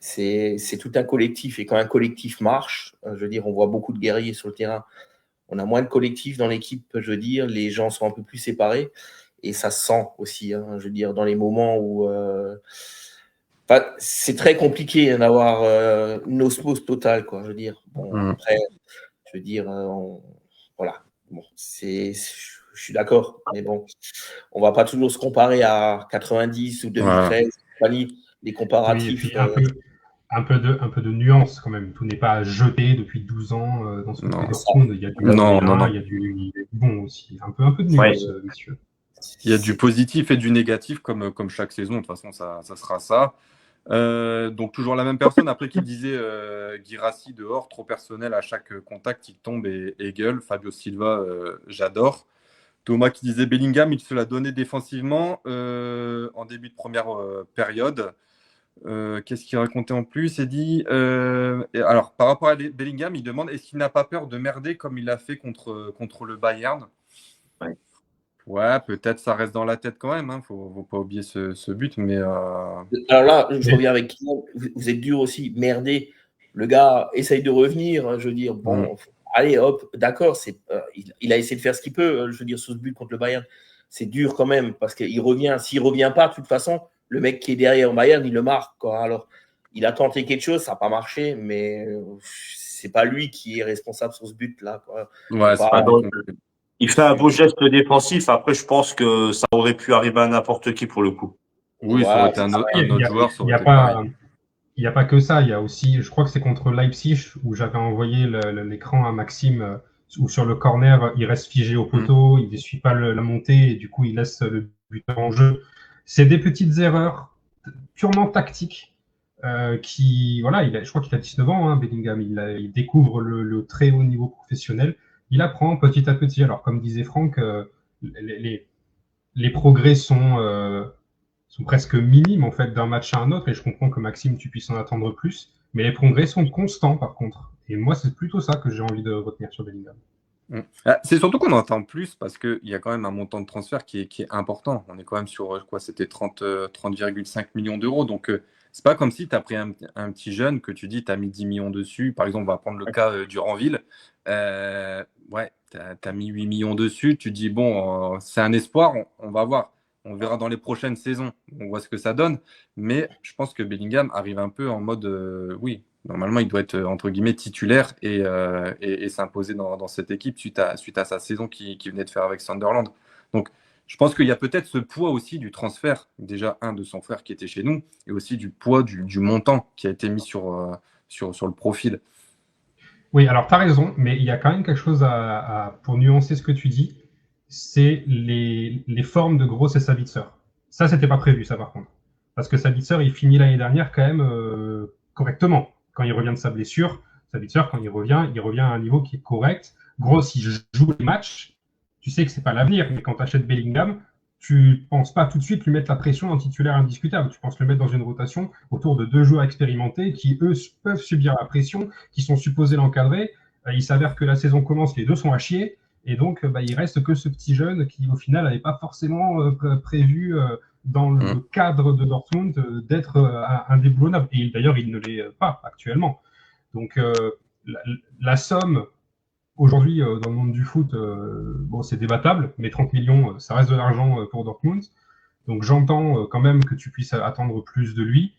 c'est tout un collectif. Et quand un collectif marche, je veux dire, on voit beaucoup de guerriers sur le terrain. On a moins de collectif dans l'équipe, je veux dire. Les gens sont un peu plus séparés. Et ça se sent aussi, hein, je veux dire, dans les moments où... c'est très compliqué d'avoir une osmose totale, quoi, je veux dire. Bon, après, je veux dire, voilà. Bon, je suis d'accord, mais bon, on ne va pas toujours se comparer à 90 ou 2013, les comparatifs. Oui, et puis un peu de nuance quand même. Tout n'est pas jeté depuis 12 ans dans ce côté Dortmund. Il y a du moyen, il y a du bon aussi. Un peu de nuance, messieurs. Il y a du positif et du négatif comme chaque saison. De toute façon, ça sera ça. Donc toujours la même personne après qui disait Guirassy dehors, trop personnel à chaque contact, il tombe et gueule. Fabio Silva, j'adore. Thomas qui disait Bellingham, il se l'a donné défensivement en début de première période. Qu'est-ce qu'il racontait en plus? Il dit alors par rapport à Bellingham, il demande est-ce qu'il n'a pas peur de merder comme il l'a fait contre le Bayern? Ouais, peut-être ça reste dans la tête quand même. Hein. Faut pas oublier ce but, mais. Alors là, je reviens avec qui vous êtes dur aussi, merdé. Le gars essaye de revenir. Je veux dire, bon, allez, hop, d'accord. Il a essayé de faire ce qu'il peut. Je veux dire, sur ce but contre le Bayern, c'est dur quand même parce qu'il revient. S'il revient pas, de toute façon, le mec qui est derrière au Bayern, il le marque. Quoi. Alors, il a tenté quelque chose, ça n'a pas marché, mais c'est pas lui qui est responsable sur ce but-là. Quoi. Ouais, c'est pas il fait un beau geste défensif. Après, je pense que ça aurait pu arriver à n'importe qui pour le coup. Oui, ça aurait été un autre joueur. Il n'y a pas que ça. Il y a aussi, je crois que c'est contre Leipzig où j'avais envoyé l'écran à Maxime où sur le corner, il reste figé au poteau, il ne suit pas la montée et du coup, il laisse le but en jeu. C'est des petites erreurs purement tactiques qui, voilà, je crois qu'il a 19 ans, hein, Bellingham. Il découvre le très haut niveau professionnel. Il apprend petit à petit. Alors, comme disait Franck, les progrès sont presque minimes en fait d'un match à un autre. Et je comprends que Maxime, tu puisses en attendre plus. Mais les progrès sont constants par contre. Et moi, c'est plutôt ça que j'ai envie de retenir sur Bellingham. C'est surtout qu'on en attend plus parce qu'il y a quand même un montant de transfert qui est important. On est quand même sur quoi? C'était 30,5 millions d'euros. Donc, c'est pas comme si tu as pris un petit jeune que tu dis tu as mis 10 millions dessus. Par exemple, on va prendre le cas du Ranville. Ouais, tu as mis 8 millions dessus. Tu dis, bon, c'est un espoir, on va voir. On verra dans les prochaines saisons. On voit ce que ça donne. Mais je pense que Bellingham arrive un peu en mode, oui, normalement, il doit être, entre guillemets, titulaire et s'imposer dans cette équipe suite à sa saison qu'il venait de faire avec Sunderland. Donc, je pense qu'il y a peut-être ce poids aussi du transfert, déjà, de son frère qui était chez nous, et aussi du poids du montant qui a été mis sur le profil. Oui, alors tu as raison, mais il y a quand même quelque chose pour nuancer ce que tu dis, c'est les formes de Gross et Sabitzer. Ça, c'était pas prévu, ça, par contre. Parce que Sabitzer, il finit l'année dernière quand même correctement. Quand il revient de sa blessure, Sabitzer, quand il revient à un niveau qui est correct. Gross, il joue les matchs, tu sais que c'est pas l'avenir, mais quand tu achètes Bellingham, tu penses pas tout de suite lui mettre la pression en titulaire indiscutable. Tu penses le mettre dans une rotation autour de 2 joueurs expérimentés qui, eux, peuvent subir la pression, qui sont supposés l'encadrer. Il s'avère que la saison commence, les deux sont à chier, et donc il reste que ce petit jeune qui, au final, n'avait pas forcément prévu dans le cadre de Dortmund d'être indéboulonnable. Et d'ailleurs, il ne l'est pas actuellement. Donc, la somme aujourd'hui, dans le monde du foot, c'est débattable, mais 30 millions, ça reste de l'argent pour Dortmund. Donc j'entends quand même que tu puisses attendre plus de lui.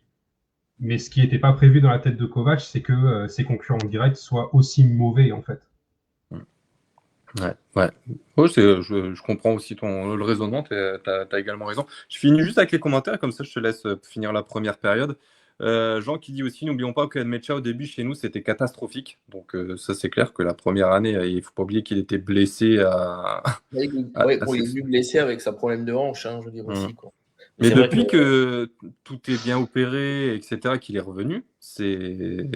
Mais ce qui n'était pas prévu dans la tête de Kovac, c'est que ses concurrents directs soient aussi mauvais, en fait. Ouais. Je comprends aussi le raisonnement, tu as également raison. Je finis juste avec les commentaires, comme ça je te laisse finir la première période. Jean qui dit aussi, n'oublions pas que Nmecha au début chez nous c'était catastrophique, donc ça c'est clair que la première année il ne faut pas oublier qu'il était blessé il est venu blessé avec sa problème de hanche, je veux dire aussi quoi. Mais depuis que tout est bien opéré, etc., qu'il est revenu, c'est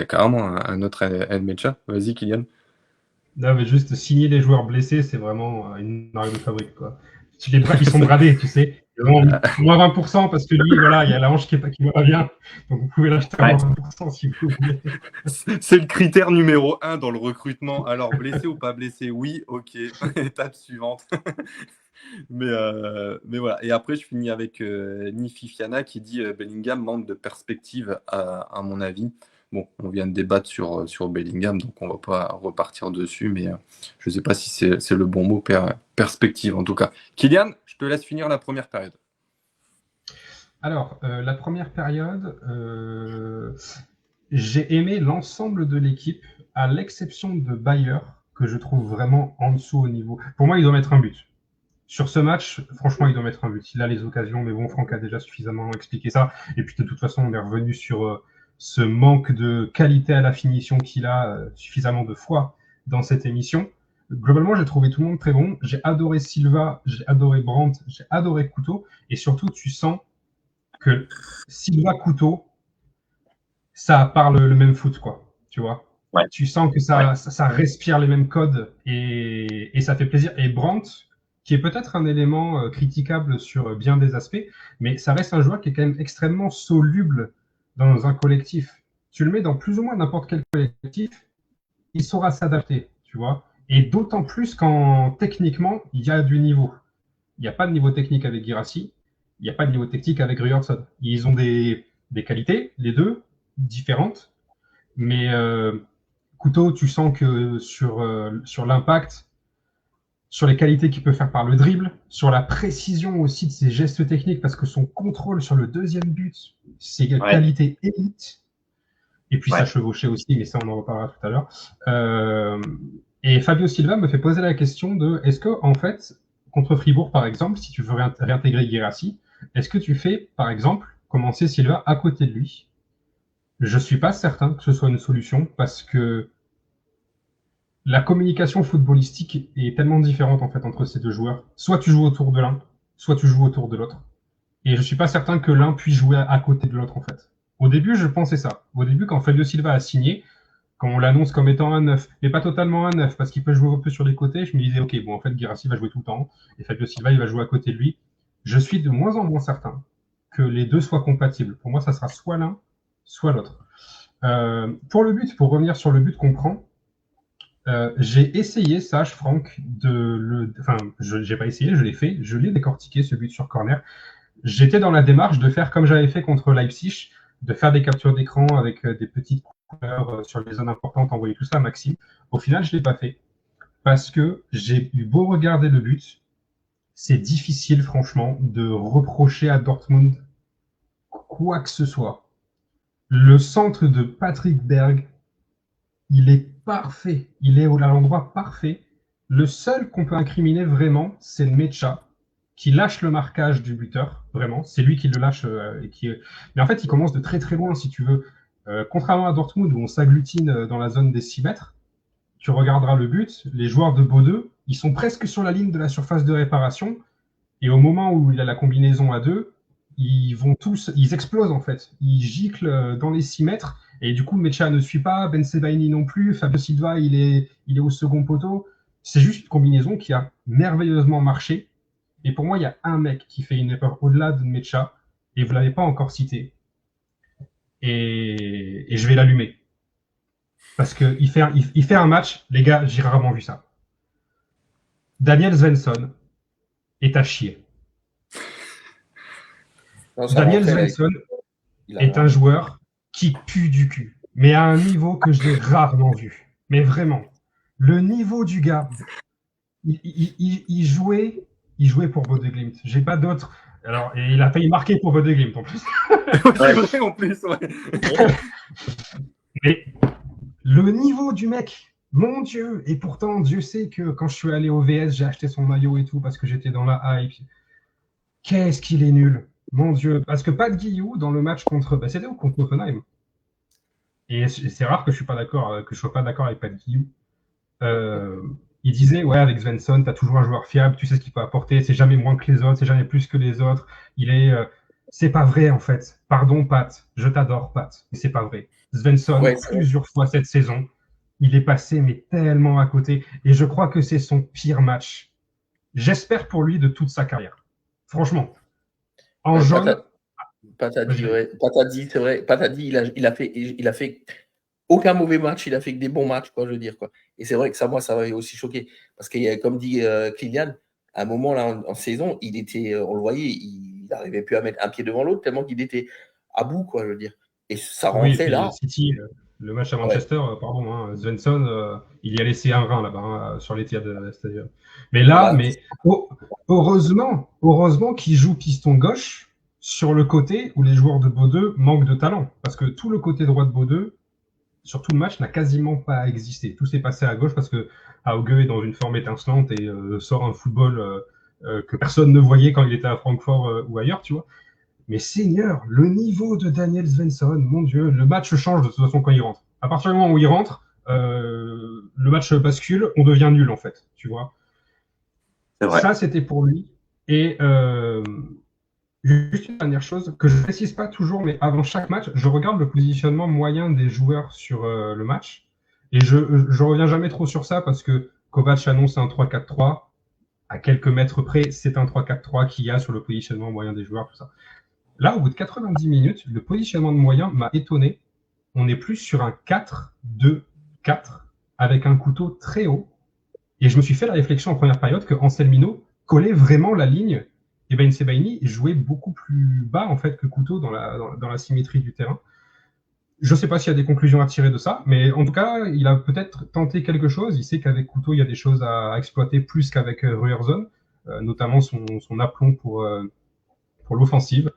carrément un autre Nmecha. Vas-y Kylian. Non, mais juste signer les joueurs blessés, c'est vraiment une marque de fabrique, quoi. Ils sont bradés, tu sais. Moins 20% parce que lui, voilà, il y a la hanche qui va bien. Donc vous pouvez l'acheter à moins 20% si vous voulez. C'est le critère numéro 1 dans le recrutement. Alors, blessé ou pas blessé? Oui, ok. Étape suivante. mais voilà. Et après, je finis avec Nififiana qui dit Bellingham manque de perspective à mon avis. Bon, on vient de débattre sur Bellingham, donc on ne va pas repartir dessus, mais je ne sais pas si c'est le bon mot, perspective en tout cas. Kylian, je te laisse finir la première période. Alors, la première période, j'ai aimé l'ensemble de l'équipe, à l'exception de Bayer, que je trouve vraiment en dessous au niveau. Pour moi, il doit mettre un but. Sur ce match, franchement, il doit mettre un but. Il a les occasions, mais bon, Franck a déjà suffisamment expliqué ça. Et puis, de toute façon, on est revenu sur ce manque de qualité à la finition qu'il a suffisamment de fois dans cette émission. Globalement, j'ai trouvé tout le monde très bon. J'ai adoré Silva, j'ai adoré Brandt, j'ai adoré Couteau. Et surtout, tu sens que Silva, Couteau, ça parle le même foot, quoi. Tu vois? Ouais. Tu sens que ça respire les mêmes codes et ça fait plaisir. Et Brandt, qui est peut-être un élément critiquable sur bien des aspects, mais ça reste un joueur qui est quand même extrêmement soluble dans un collectif. Tu le mets dans plus ou moins n'importe quel collectif, il saura s'adapter, tu vois. Et d'autant plus quand techniquement, il y a du niveau. Il n'y a pas de niveau technique avec Guirassy, il n'y a pas de niveau technique avec Ryerson. Ils ont des qualités, les deux, différentes, mais Couteau, tu sens que sur l'impact, sur les qualités qu'il peut faire par le dribble, sur la précision aussi de ses gestes techniques, parce que son contrôle sur le deuxième but, c'est qualité élite. Et puis sa chevauchée aussi, mais ça on en reparlera tout à l'heure. Et Fabio Silva me fait poser la question de est-ce que, en fait, contre Fribourg par exemple, si tu veux réintégrer Guirassy, est-ce que tu fais, par exemple, commencer Silva à côté de lui? Je ne suis pas certain que ce soit une solution parce que la communication footballistique est tellement différente en fait entre ces deux joueurs. Soit tu joues autour de l'un, soit tu joues autour de l'autre. Et je suis pas certain que l'un puisse jouer à côté de l'autre en fait. Au début, je pensais ça. Au début, quand Fabio Silva a signé, quand on l'annonce comme étant un 9, mais pas totalement un 9, parce qu'il peut jouer un peu sur les côtés, je me disais, ok, bon, en fait, Guirassy va jouer tout le temps, et Fabio Silva, il va jouer à côté de lui. Je suis de moins en moins certain que les deux soient compatibles. Pour moi, ça sera soit l'un, soit l'autre. Pour le but, pour revenir sur le but qu'on prend, j'ai essayé, sache Franck, j'ai pas essayé, je l'ai fait, je l'ai décortiqué ce but sur corner. J'étais dans la démarche de faire comme j'avais fait contre Leipzig, de faire des captures d'écran avec des petites couleurs sur les zones importantes, envoyer tout ça à Maxime. Au final, je l'ai pas fait parce que j'ai eu beau regarder le but, c'est difficile franchement de reprocher à Dortmund quoi que ce soit. Le centre de Patrick Berg, il est parfait. Il est à l'endroit parfait. Le seul qu'on peut incriminer vraiment, c'est Nmecha, qui lâche le marquage du buteur. Vraiment, c'est lui qui le lâche. Mais en fait, il commence de très très loin, si tu veux. Contrairement à Dortmund, où on s'agglutine dans la zone des 6 mètres, tu regarderas le but. Les joueurs de Bodø, ils sont presque sur la ligne de la surface de réparation. Et au moment où il a la combinaison à 2, ils explosent en fait. Ils giclent dans les 6 mètres. Et du coup, Mecha ne suit pas, Ben Sebaini non plus, Fabio Silva, il est au second poteau. c'est juste une combinaison qui a merveilleusement marché. Et pour moi, il y a un mec qui fait une erreur au-delà de Mecha, et vous ne l'avez pas encore cité. Et je vais l'allumer. Parce qu'il fait un match, les gars, j'ai rarement vu ça. Daniel Svensson est à chier. Non, ça Daniel rentrait, là, Svensson il a est un joueur qui pue du cul, mais à un niveau que j'ai rarement vu. Mais vraiment, le niveau du gars, il jouait pour Bodø/Glimt. J'ai pas d'autres. Alors, et il a failli marquer pour Bodø/Glimt en plus. C'est vrai en plus, ouais. Mais le niveau du mec, mon Dieu. Et pourtant, Dieu sait que quand je suis allé au VS, j'ai acheté son maillot et tout parce que j'étais dans la hype. Qu'est-ce qu'il est nul. Mon Dieu. Parce que Pat Guillou, dans le match contre. C'était contre Hoffenheim. Et c'est rare que je sois pas d'accord avec Pat Guillou. Il disait, ouais, avec Svensson, tu as toujours un joueur fiable, tu sais ce qu'il peut apporter, c'est jamais moins que les autres, c'est jamais plus que les autres. C'est pas vrai, en fait. Pardon, Pat. Je t'adore, Pat. Mais c'est pas vrai. Svensson, plusieurs fois cette saison, il est passé, mais tellement à côté. Et je crois que c'est son pire match. J'espère pour lui de toute sa carrière. Franchement. En jaune. Patadi, c'est vrai. Patadi, il a fait aucun mauvais match, il a fait que des bons matchs, quoi, je veux dire, quoi. Et c'est vrai que ça, moi, ça m'avait aussi choqué. Parce que, comme dit Kylian, à un moment, là, en saison, il était, on le voyait, il n'arrivait plus à mettre un pied devant l'autre, tellement qu'il était à bout, quoi, je veux dire. Et ça rentrait oui, là. City, le match à Manchester, pardon, hein, Svensson, il y a laissé un rein là-bas, sur l'Etihad Stadium. Mais là, heureusement qu'il joue piston gauche sur le côté où les joueurs de Bodø manquent de talent. Parce que tout le côté droit de Bodø, sur tout le match, n'a quasiment pas existé. Tout s'est passé à gauche parce que Hauge est dans une forme étincelante et sort un football que personne ne voyait quand il était à Francfort ou ailleurs, tu vois. Mais Seigneur, le niveau de Daniel Svensson, mon Dieu, le match change de toute façon quand il rentre. À partir du moment où il rentre, le match bascule, on devient nul en fait, tu vois. Ça, c'était pour lui. Et juste une dernière chose que je ne précise pas toujours, mais avant chaque match, je regarde le positionnement moyen des joueurs sur le match. Et je reviens jamais trop sur ça parce que Kovac annonce un 3-4-3. À quelques mètres près, c'est un 3-4-3 qu'il y a sur le positionnement moyen des joueurs, tout ça. Là, au bout de 90 minutes, le positionnement de moyen m'a étonné. On est plus sur un 4-2-4 avec un couteau très haut. Et je me suis fait la réflexion en première période que Anselmino collait vraiment la ligne. Et Ben Sebaini jouait beaucoup plus bas en fait que Couteau dans la symétrie du terrain. Je ne sais pas s'il y a des conclusions à tirer de ça, mais en tout cas, il a peut-être tenté quelque chose. Il sait qu'avec Couteau, il y a des choses à exploiter plus qu'avec Ruerzon, notamment son aplomb pour l'offensive.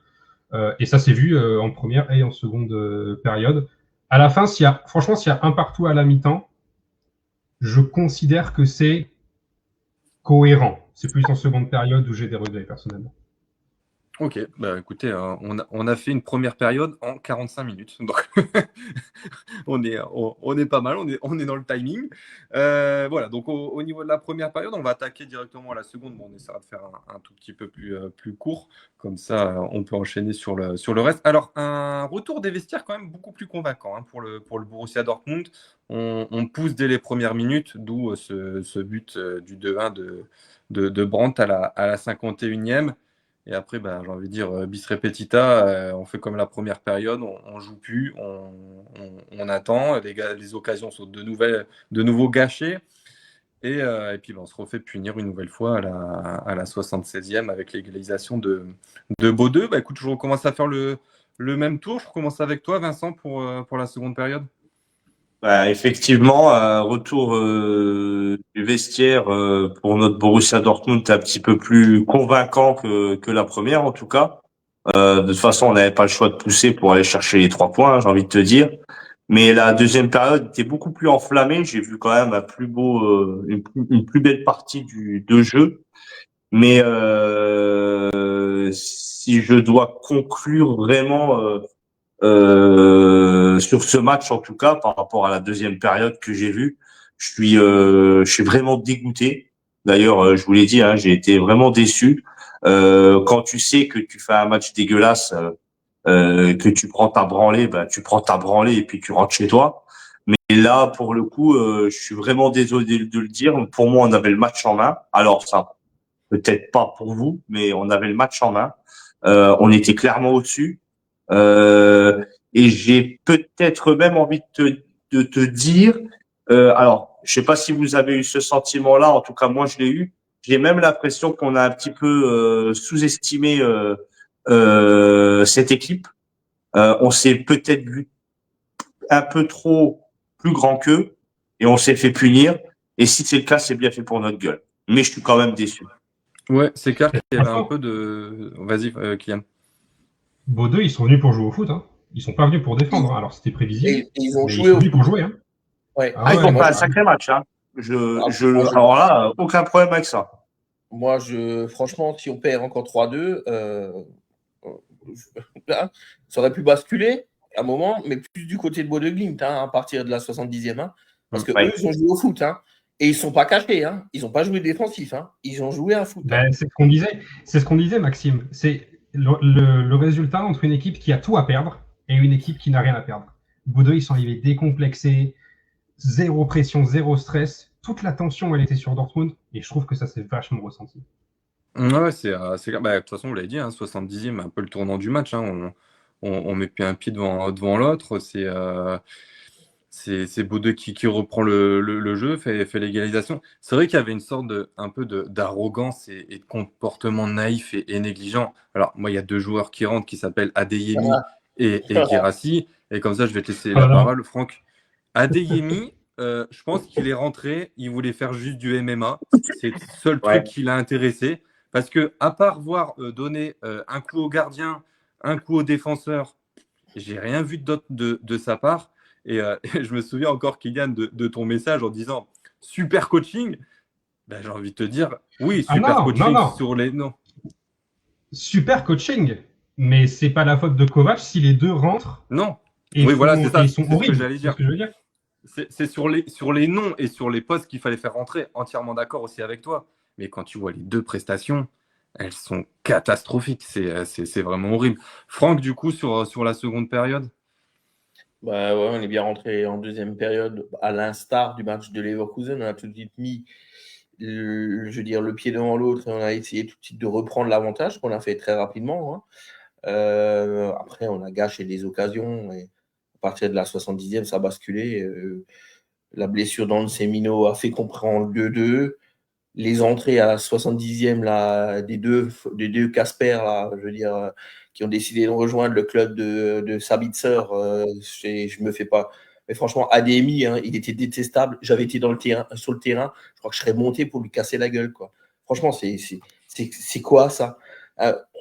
Et ça s'est vu en première et en seconde période. À la fin, franchement, s'il y a un partout à la mi-temps, je considère que c'est cohérent. C'est plus en seconde période où j'ai des regrets personnellement. Ok, bah écoutez, on a fait une première période en 45 minutes. Donc on est pas mal, on est dans le timing. Voilà, donc au niveau de la première période, on va attaquer directement à la seconde. Bon, on essaiera de faire un tout petit peu plus court. Comme ça, on peut enchaîner sur le reste. Alors, un retour des vestiaires quand même beaucoup plus convaincant pour le Borussia Dortmund. On pousse dès les premières minutes, d'où ce but du 2-1 de Brandt à la 51e. Et après, j'ai envie de dire, bis repetita, on fait comme la première période, on joue plus, on attend, les occasions sont de nouveau gâchées. Et puis, on se refait punir une nouvelle fois à la 76e avec l'égalisation de Bodø. Écoute, je recommence à faire le même tour. Je recommence avec toi, Vincent, pour la seconde période. Effectivement, retour du vestiaire pour notre Borussia Dortmund un petit peu plus convaincant que la première en tout cas. De toute façon, on n'avait pas le choix de pousser pour aller chercher les 3 points, j'ai envie de te dire. Mais la deuxième période était beaucoup plus enflammée. J'ai vu quand même un plus beau, une plus belle partie de jeu. Mais si je dois conclure vraiment sur ce match en tout cas par rapport à la deuxième période que j'ai vue, je suis vraiment dégoûté. D'ailleurs, je vous l'ai dit, j'ai été vraiment déçu. Quand tu sais que tu fais un match dégueulasse, que tu prends ta branlée, tu prends ta branlée et puis tu rentres chez toi. Mais là, pour le coup, je suis vraiment désolé de le dire. Pour moi, on avait le match en main. Alors ça, peut-être pas pour vous, mais on avait le match en main. On était clairement au-dessus. Et j'ai peut-être même envie de te dire, alors, je sais pas si vous avez eu ce sentiment-là, en tout cas moi je l'ai eu. J'ai même l'impression qu'on a un petit peu sous-estimé cette équipe. On s'est peut-être vu un peu trop plus grand qu'eux et on s'est fait punir. Et si c'est le cas, c'est bien fait pour notre gueule. Mais je suis quand même déçu. Ouais, c'est clair De qu'il y toute avait un façon, peu de. Vas-y, Kylian. Bodø, ils sont venus pour jouer au foot. Hein. Ils sont pas venus pour défendre. Hein. Alors c'était prévisible, Et ils ont mais ils joué sont au venus pour foot. jouer. Hein. Ouais. Ah Ah, ils ouais, ont fait Moi, un bah, sacré match. Hein. Alors là, aucun problème avec ça. moi, franchement, si on perd encore 3-2, là, ça aurait pu basculer à un moment, mais plus du côté de Bodø/Glimt, hein, à partir de la 70e. Hein, parce que Ouais. eux, ils ont joué au foot. Hein, et ils ne sont pas cachés. Hein, ils n'ont pas joué défensif. Hein, ils ont joué à foot. Hein. ben, c'est ce qu'on disait, Maxime. C'est le résultat entre une équipe qui a tout à perdre et une équipe qui n'a rien à perdre. Bodø, ils sont arrivés décomplexés, zéro pression, zéro stress. Toute la tension, elle était sur Dortmund, et je trouve que ça s'est vachement ressenti. Ouais, c'est clair. Bah, de toute façon, vous l'avez dit, hein, 70e, un peu le tournant du match. Hein, on met plus un pied devant l'autre. C'est Bodø qui reprend le jeu, fait l'égalisation. C'est vrai qu'il y avait une sorte un peu d'arrogance et de comportement naïf et négligent. Alors, moi, il y a deux joueurs qui rentrent qui s'appellent Adeyemi et Guirassy. Et comme ça, je vais te laisser la Voilà. parole, Franck. Adeyemi, je pense qu'il est rentré, il voulait faire juste du MMA. C'est le seul truc Ouais. qui l'a intéressé. Parce que, à part voir donner un coup au gardien, un coup au défenseur, j'ai rien vu d'autre de sa part. Et je me souviens encore, Kylian, de ton message en disant super coaching. Ben, j'ai envie de te dire, oui, Ah super non, non, coaching non. sur les. Non, Super coaching, mais c'est pas la faute de Kovac si les deux rentrent non. et Oui, voilà, c'est ça. sont C'est ce que horribles. j'allais C'est ce dire. que je veux dire. C'est sur les noms et sur les postes qu'il fallait faire rentrer. Entièrement d'accord aussi avec toi. Mais quand tu vois les deux prestations, elles sont catastrophiques. C'est vraiment horrible. Franck, du coup, sur la seconde période. Bah ouais, on est bien rentré en deuxième période, à l'instar du match de Leverkusen. On a tout de suite mis je veux dire, le pied devant l'autre et on a essayé tout de suite de reprendre l'avantage qu'on a fait très rapidement. Hein. Après, on a gâché des occasions et à partir de la 70e, ça a basculé. La blessure dans le Semino a fait qu'on prend le 2-2. Les entrées à la 70e là, des deux Casper, là, je veux dire, qui ont décidé de rejoindre le club de Sabitzer, je me fais pas. Mais franchement, ADMI, hein, il était détestable. J'avais été sur le terrain, je crois que je serais monté pour lui casser la gueule. Quoi. Franchement, c'est quoi ça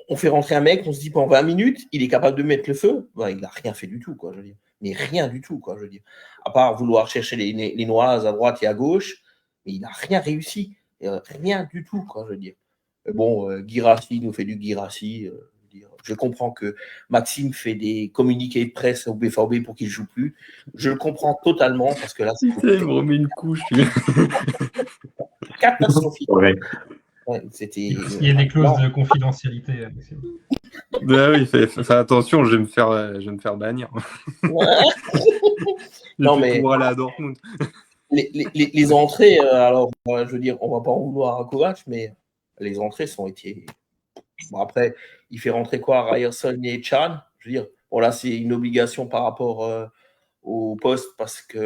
On fait rentrer un mec, on se dit pendant 20 minutes, il est capable de mettre le feu. Ouais, il n'a rien fait du tout, quoi, je veux dire. Mais rien du tout, quoi, je veux dire. À part vouloir chercher les noises à droite et à gauche, mais il n'a rien réussi. Rien du tout, quoi, je veux dire. Bon, Guirassy nous fait du Guirassy. Je comprends que Maxime fait des communiqués de presse au BVB pour qu'il ne joue plus. Je le comprends totalement parce que là, Il me remet une couche. catastrophique. Ouais. Ouais, c'était. Il y a des clauses de confidentialité, Maxime. Ben oui, fais attention, je vais me faire bannir. Non, Plus mais pouvoir aller à Dortmund. les entrées, alors, je veux dire, on va pas en vouloir à Kovac, mais les entrées sont été. Bon, après, il fait rentrer quoi, Ryerson et Chan. Je veux dire, bon, là, c'est une obligation par rapport au poste parce que,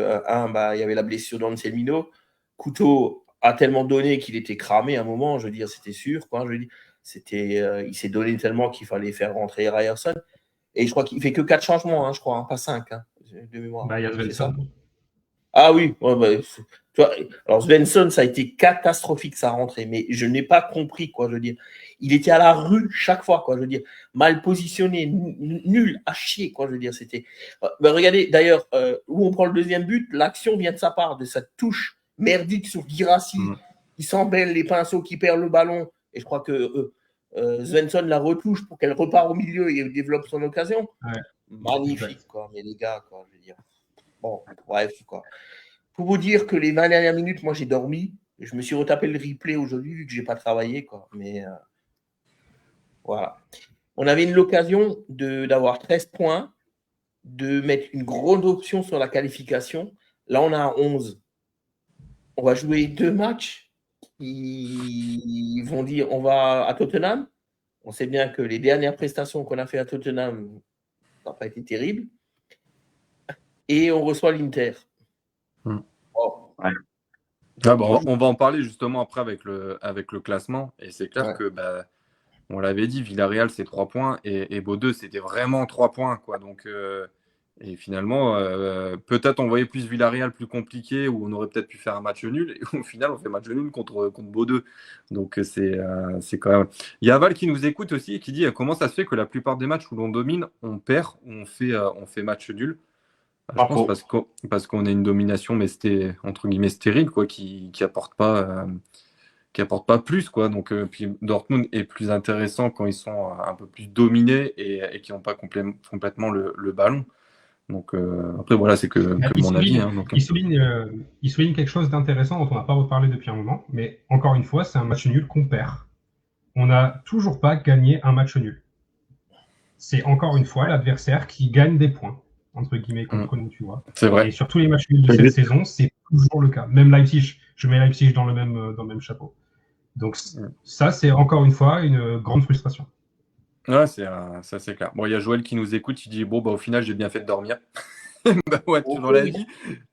il y avait la blessure d'Anselmino. Couteau a tellement donné qu'il était cramé à un moment, je veux dire, c'était sûr. Quoi, je veux dire, il s'est donné tellement qu'il fallait faire rentrer Ryerson. Et je crois qu'il fait que 4 changements, je crois, pas 5, de mémoire. Bah, il y a C'est ça. Svensson. Ah oui, ouais, tu vois, alors Svensson, ça a été catastrophique sa rentrée, mais je n'ai pas compris, quoi, je veux dire. Il était à la rue chaque fois, quoi, je veux dire, mal positionné, nul, à chier, quoi, je veux dire, c'était. Regardez, d'ailleurs, où on prend le deuxième but, l'action vient de sa part, de sa touche merdique sur Guirassy, qui s'embelle les pinceaux, qui perd le ballon, et je crois que Svensson la retouche pour qu'elle repart au milieu et développe son occasion. Ouais. Magnifique, Exact. quoi, mais les gars, quoi, je veux dire. Bon, bref, quoi. Pour vous dire que les 20 dernières minutes, moi, j'ai dormi. Je me suis retapé le replay aujourd'hui, vu que je n'ai pas travaillé, quoi. Mais voilà. On avait l'occasion d'avoir 13 points, de mettre une grande option sur la qualification. Là, on a un 11. On va jouer 2 matchs. Ils vont dire on va à Tottenham. On sait bien que les dernières prestations qu'on a fait à Tottenham n'ont pas été terribles. Et on reçoit l'Inter. Oh. Ouais. Ah bon, on va en parler justement après avec le classement. Et c'est clair que on l'avait dit, Villarreal c'est 3 points et Bordeaux c'était vraiment 3 points, quoi. Donc et finalement peut-être on voyait plus Villarreal plus compliqué où on aurait peut-être pu faire un match nul et au final on fait match nul contre Bordeaux. Donc c'est quand même. Il y a Val qui nous écoute aussi et qui dit comment ça se fait que la plupart des matchs où l'on domine on perd ou on fait match nul. Je pense parce qu'on a une domination mais c'était entre guillemets stérile, quoi, qui apporte pas plus, quoi. Donc puis Dortmund est plus intéressant quand ils sont un peu plus dominés et qui n'ont pas complètement le ballon. Donc après voilà, c'est que mon avis. Donc... il souligne quelque chose d'intéressant dont on n'a pas reparlé depuis un moment, mais encore une fois, c'est un match nul qu'on perd. On n'a toujours pas gagné un match nul. C'est encore une fois l'adversaire qui gagne des points, entre guillemets, contre nous, tu vois. C'est vrai. Et sur tous les matchs nuls de cette saison, c'est toujours le cas. Même Leipzig, je mets Leipzig dans le même chapeau. Donc ça, c'est encore une fois une grande frustration. Ouais, ça c'est clair. Bon, il y a Joël qui nous écoute, il dit bon au final j'ai bien fait de dormir. Ouais, tu l'as dit,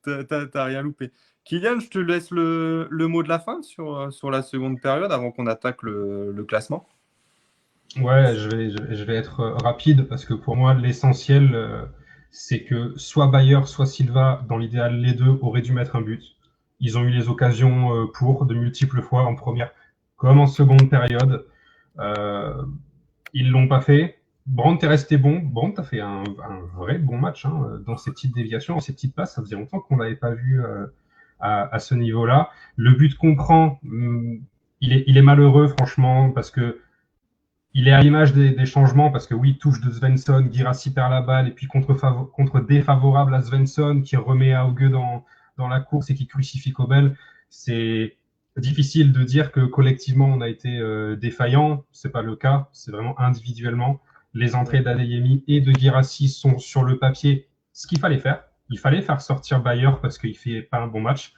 t'as rien loupé. Kylian, je te laisse le mot de la fin sur la seconde période avant qu'on attaque le classement. Ouais, je vais être rapide parce que pour moi l'essentiel c'est que soit Bayer, soit Silva, dans l'idéal les deux auraient dû mettre un but. Ils ont eu les occasions pour de multiples fois en première comme en seconde période. Ils l'ont pas fait. Brandt est resté bon. Brandt a fait un vrai bon match dans ces petites déviations, ces petites passes. Ça faisait longtemps qu'on l'avait pas vu à ce niveau-là. Le but qu'on prend, il est malheureux franchement parce que il est à l'image des changements parce que oui, touche de Svensson, Guirassy perd la balle et puis contre défavorable à Svensson qui remet Hauge dans la course et qui crucifie Kobel. C'est difficile de dire que collectivement on a été défaillant. C'est pas le cas. C'est vraiment individuellement. Les entrées d'Adeyemi et de Guirassy sont sur le papier ce qu'il fallait faire. Il fallait faire sortir Bayer parce qu'il fait pas un bon match.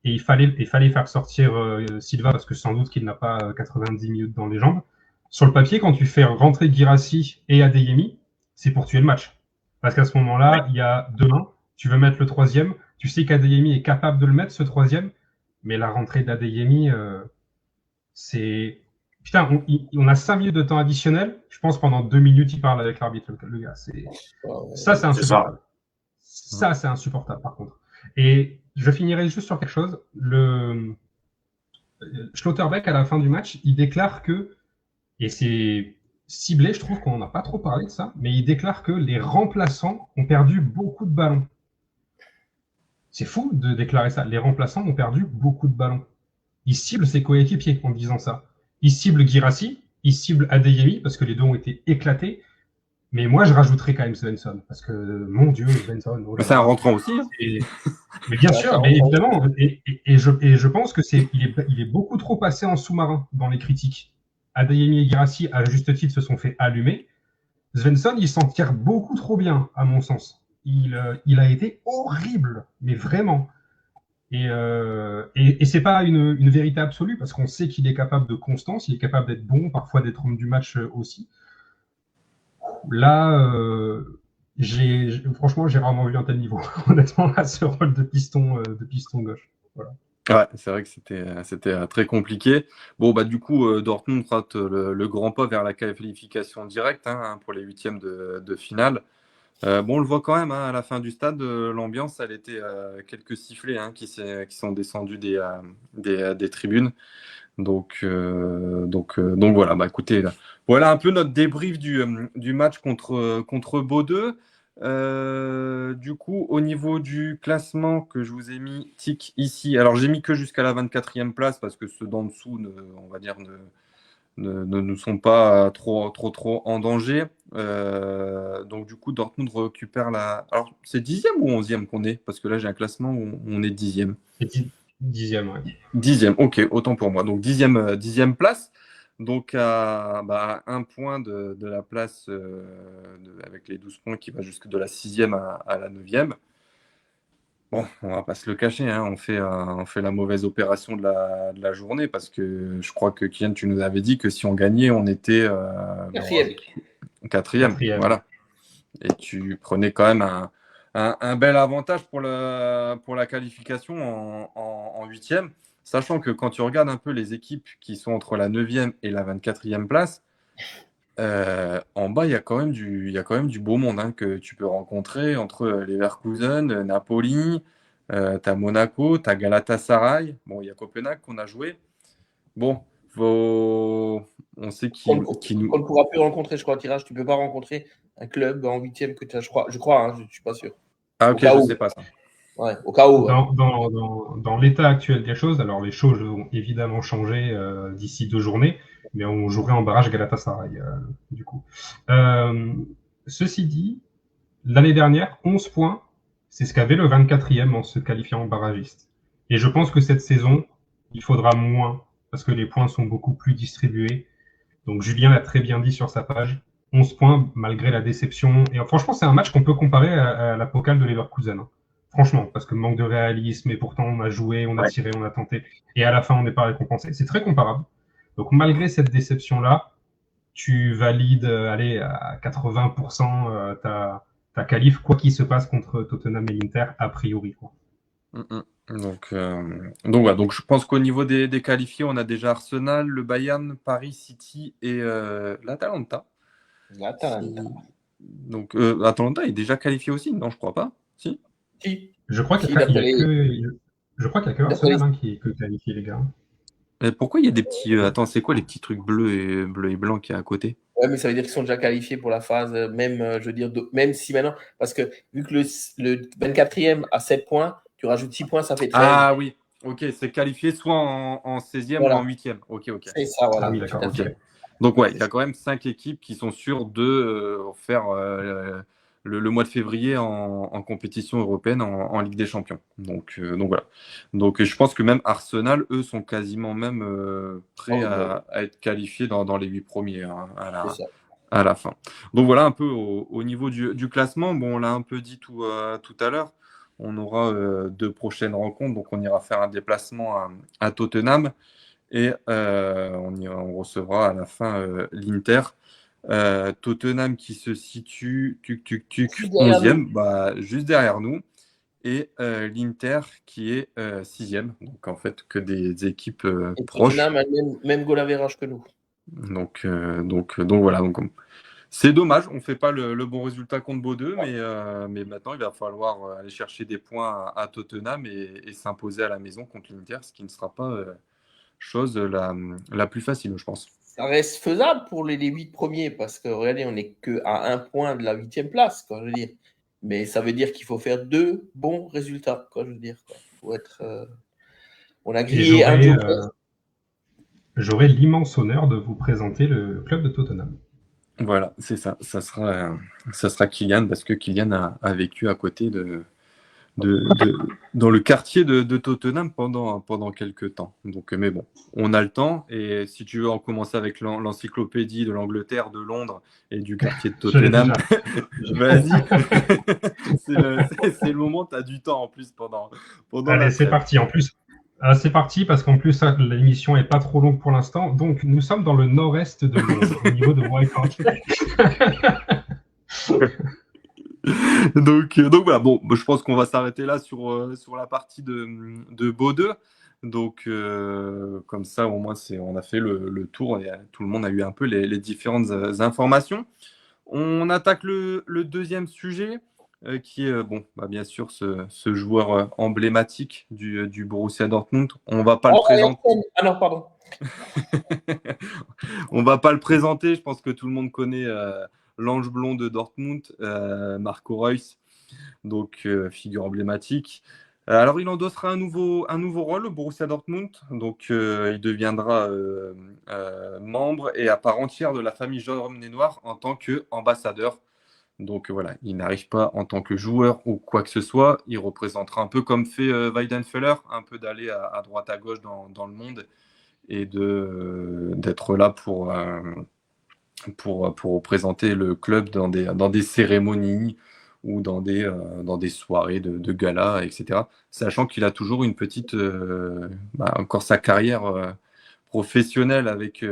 Et il fallait faire sortir Silva parce que sans doute qu'il n'a pas 90 minutes dans les jambes. Sur le papier, quand tu fais rentrer Guirassy et Adeyemi, c'est pour tuer le match. Parce qu'à ce moment-là, il y a 2-1, tu veux mettre le troisième, tu sais qu'Adeyemi est capable de le mettre, ce troisième, mais la rentrée d'Adeyemi, c'est... Putain, on a 5 minutes de temps additionnel, je pense pendant 2 minutes, il parle avec l'arbitre, le gars. Ça, c'est insupportable. Ça, c'est insupportable, par contre. Et je finirai juste sur quelque chose. Schlotterbeck, à la fin du match, il déclare que et c'est ciblé, je trouve qu'on n'a pas trop parlé de ça, mais il déclare que les remplaçants ont perdu beaucoup de ballons. C'est fou de déclarer ça. Les remplaçants ont perdu beaucoup de ballons. Il cible ses coéquipiers en disant ça. Il cible Guirassy, il cible Adeyemi parce que les deux ont été éclatés. Mais moi, je rajouterais quand même Svensson parce que, mon Dieu, Svensson. Oh, c'est un rentrant aussi. Mais bien sûr, mais évidemment. Et je pense que il est beaucoup trop passé en sous-marin dans les critiques. Adeyemi et Guirassy, à juste titre, se sont fait allumer. Svensson, il s'en tire beaucoup trop bien, à mon sens. Il a été horrible, mais vraiment. Et c'est pas une vérité absolue, parce qu'on sait qu'il est capable de constance, il est capable d'être bon, parfois d'être homme du match aussi. Là, franchement, j'ai rarement vu un tel niveau, honnêtement, à ce rôle de piston gauche. Voilà. Ouais, c'est vrai que c'était très compliqué. Bon, du coup, Dortmund rate le grand pas vers la qualification directe pour les huitièmes de finale. On le voit quand même à la fin du stade, l'ambiance, elle était quelques sifflets qui sont descendus des tribunes. Donc voilà, écoutez, voilà un peu notre débrief du match contre Bordeaux. Du coup, au niveau du classement que je vous ai mis tic ici, alors j'ai mis que jusqu'à la 24e place parce que ceux d'en dessous, on va dire, ne sont pas trop en danger. Donc du coup, Dortmund récupère la... Alors, c'est 10e ou 11e qu'on est? Parce que là, j'ai un classement où on est 10e. 10e, ouais. 10e, ok, autant pour moi. Donc 10e place. Donc à un point de la place avec les 12 points qui va jusque de la 6e à la 9e. Bon, on va pas se le cacher, hein, on fait la mauvaise opération de la journée parce que je crois que Kylian, tu nous avais dit que si on gagnait, on était Quatrième. quatrième. Voilà. Et tu prenais quand même un bel avantage pour la qualification en huitième, sachant que quand tu regardes un peu les équipes qui sont entre la 9e et la 24e place, en bas, il y a quand même du beau monde hein, que tu peux rencontrer entre Leverkusen, Napoli, tu as Monaco, tu as Galatasaray. Bon, il y a Copenhague qu'on a joué. Bon, on sait On qui nous. ne pourra plus rencontrer, je crois, au tirage. Tu ne peux pas rencontrer un club en huitième que tu as, je crois, hein, je ne suis pas sûr. Ah, ok, je ne sais pas ça. Ouais, au cas où. Dans l'état actuel des choses, alors les choses vont évidemment changer d'ici 2 journées, mais on jouerait en barrage Galatasaray, du coup. Ceci dit, l'année dernière, 11 points, c'est ce qu'avait le 24e en se qualifiant en barragiste. Et je pense que cette saison, il faudra moins, parce que les points sont beaucoup plus distribués. Donc Julien l'a très bien dit sur sa page, 11 points malgré la déception. Et franchement, c'est un match qu'on peut comparer à la Pokal de Leverkusen. Hein. Franchement, parce que manque de réalisme, et pourtant on a joué, on a tiré, on a tenté, et à la fin on n'est pas récompensé. C'est très comparable. Donc malgré cette déception-là, tu valides allez, à 80% ta qualif, quoi qu'il se passe contre Tottenham et l'Inter, a priori. Quoi. Donc voilà. Donc je pense qu'au niveau des qualifiés, on a déjà Arsenal, le Bayern, Paris, City et l'Atalanta. L'Atalanta. Donc Atalanta est déjà qualifié aussi, non, je crois pas. Si. Je crois qu'il y a que Arsenal hein, qui est qualifié, les gars. Mais pourquoi il y a des petits. Attends, c'est quoi les petits trucs bleus et blancs qui est à côté? Ouais, mais ça veut dire qu'ils sont déjà qualifiés pour la phase, même, je veux dire, même si maintenant, parce que vu que le 24e a 7 points, tu rajoutes 6 points, ça fait 13. Ah oui, ok, c'est qualifié soit en 16e voilà. ou en 8e. Ok. C'est ça, voilà. Ah oui, d'accord. Okay. Donc ouais, il y a quand même 5 équipes qui sont sûres de faire le mois de février en compétition européenne en Ligue des Champions. Donc voilà. Donc je pense que même Arsenal, eux, sont quasiment même prêts à être qualifiés dans les 8 premiers hein, à la fin. Donc voilà un peu au niveau du classement. Bon, on l'a un peu dit tout à l'heure. On aura 2 prochaines rencontres. Donc on ira faire un déplacement à Tottenham. Et on recevra à la fin l'Inter. Tottenham qui se situe 11e, juste derrière nous. Et l'Inter qui est 6e. Donc en fait que des équipes proches. Tottenham a le même goal average que nous. Donc voilà. Donc, c'est dommage, on ne fait pas le bon résultat contre Bordeaux, mais maintenant il va falloir aller chercher des points à Tottenham et s'imposer à la maison contre l'Inter, ce qui ne sera pas chose la plus facile, je pense. Ça reste faisable pour les 8 premiers, parce que regardez, on n'est qu'à 1 point de la 8e place, quoi, je veux dire. Mais ça veut dire qu'il faut faire 2 bons résultats, quoi, je veux dire. Quoi. Faut être, on a grillé un joker. J'aurai l'immense honneur de vous présenter le club de Tottenham. Voilà, c'est ça. Ça sera Kylian, parce que Kylian a vécu à côté dans le quartier de Tottenham pendant quelques temps. Donc, mais bon, on a le temps. Et si tu veux en commencer avec l'encyclopédie de l'Angleterre, de Londres et du quartier de Tottenham, vas-y. c'est le moment, tu as du temps en plus pendant Allez, c'est parti. En plus, c'est parti parce qu'en plus, l'émission n'est pas trop longue pour l'instant. Donc, nous sommes dans le nord-est de Londres, au niveau de Whitehall. Donc voilà, bon, je pense qu'on va s'arrêter là sur la partie de Bordeaux. Donc comme ça, au moins, on a fait le tour et tout le monde a eu un peu les différentes informations. On attaque le deuxième sujet qui est, bien sûr, ce joueur emblématique du Borussia Dortmund. On va pas le présenter. Ah non, pardon. On va pas le présenter, je pense que tout le monde connaît l'ange blond de Dortmund, Marco Reus, donc figure emblématique. Alors il endossera un nouveau rôle au Borussia Dortmund, donc il deviendra membre et à part entière de la famille jaune et noire en tant qu'ambassadeur. Donc voilà, il n'arrive pas en tant que joueur ou quoi que ce soit, il représentera un peu comme fait Weidenfeller, un peu d'aller à droite à gauche dans le monde et d'être là pour représenter le club dans des cérémonies ou dans des soirées de gala, etc. Sachant qu'il a toujours une petite, encore sa carrière professionnelle avec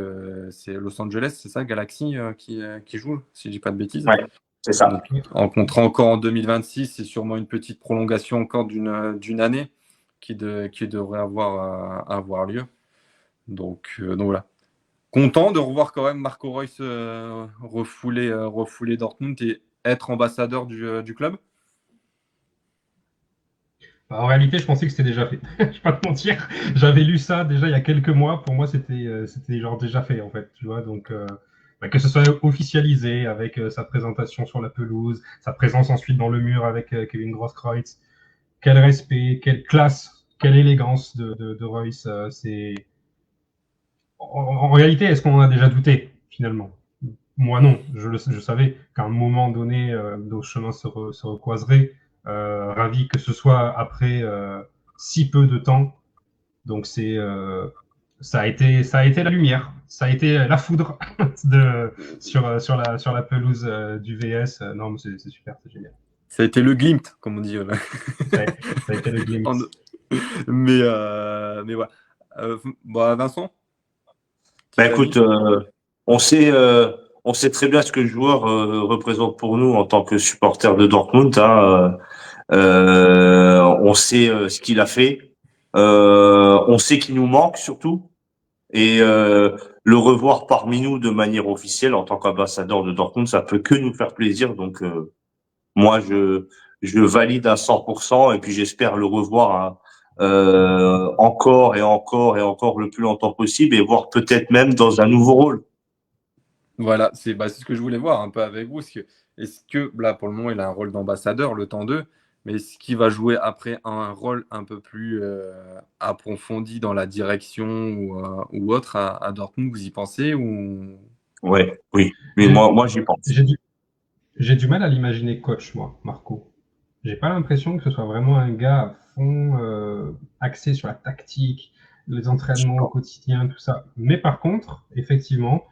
c'est Los Angeles, c'est ça, Galaxy qui joue, si je dis pas de bêtises. Ouais, c'est ça. Donc, en contrat encore en 2026, c'est sûrement une petite prolongation encore d'une année qui devrait avoir lieu. Donc voilà. Content de revoir quand même Marco Reus refouler Dortmund et être ambassadeur du club. En réalité, je pensais que c'était déjà fait. Je vais pas te mentir. J'avais lu ça déjà il y a quelques mois. Pour moi, c'était genre déjà fait en fait. Tu vois, donc que ce soit officialisé avec sa présentation sur la pelouse, sa présence ensuite dans le mur avec Kevin Grosskreutz. Quel respect, quelle classe, quelle élégance de Reus. C'est en réalité, est-ce qu'on en a déjà douté finalement? Moi non. Je savais qu'à un moment donné, nos chemins se recroiseraient. Ravi que ce soit après si peu de temps. Donc ça a été la lumière, ça a été la foudre sur la pelouse du VS. Non, mais c'est super, c'est génial. Ça a été le glimt, comme on dit. Ça a été le glimt. Mais voilà. Vincent, Écoute, on sait très bien ce que le joueur représente pour nous en tant que supporter de Dortmund. Hein. On sait ce qu'il a fait. On sait qu'il nous manque surtout. Et le revoir parmi nous de manière officielle en tant qu'ambassadeur de Dortmund, ça peut que nous faire plaisir. Donc moi, je valide à 100% et puis j'espère le revoir encore et encore et encore le plus longtemps possible et voir peut-être même dans un nouveau rôle. Voilà, c'est ce que je voulais voir un peu avec vous. Est-ce que là, pour le moment, il a un rôle d'ambassadeur, le temps 2, mais est-ce qu'il va jouer après un rôle un peu plus approfondi dans la direction ou autre à Dortmund, vous y pensez ou... Oui. Mais moi j'y pense. J'ai du mal à l'imaginer coach, moi, Marco. J'ai pas l'impression que ce soit vraiment un gars à fond axé sur la tactique, les entraînements au quotidien, tout ça. Mais par contre, effectivement,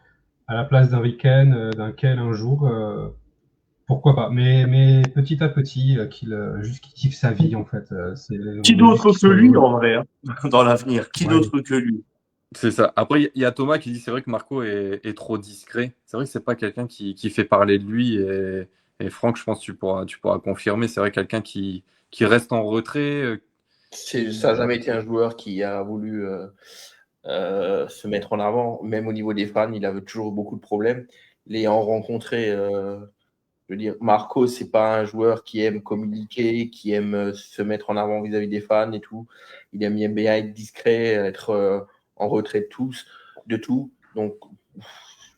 à la place d'un week-end, d'un quel un jour, pourquoi pas. Mais petit à petit, qu'il kiffe sa vie, en fait. Qui d'autre que lui, en vrai, hein, dans l'avenir? Qui d'autre que lui? C'est ça. Après, il y a Thomas qui dit c'est vrai que Marco est trop discret. C'est vrai que c'est pas quelqu'un qui fait parler de lui. Et Franck, je pense que tu pourras confirmer. C'est vrai quelqu'un qui reste en retrait. Ça n'a jamais été un joueur qui a voulu se mettre en avant. Même au niveau des fans, il avait toujours beaucoup de problèmes. L'ayant rencontré, je veux dire, Marco, c'est pas un joueur qui aime communiquer, qui aime se mettre en avant vis-à-vis des fans et tout. Il aime bien être discret, être en retrait de tout. Donc, je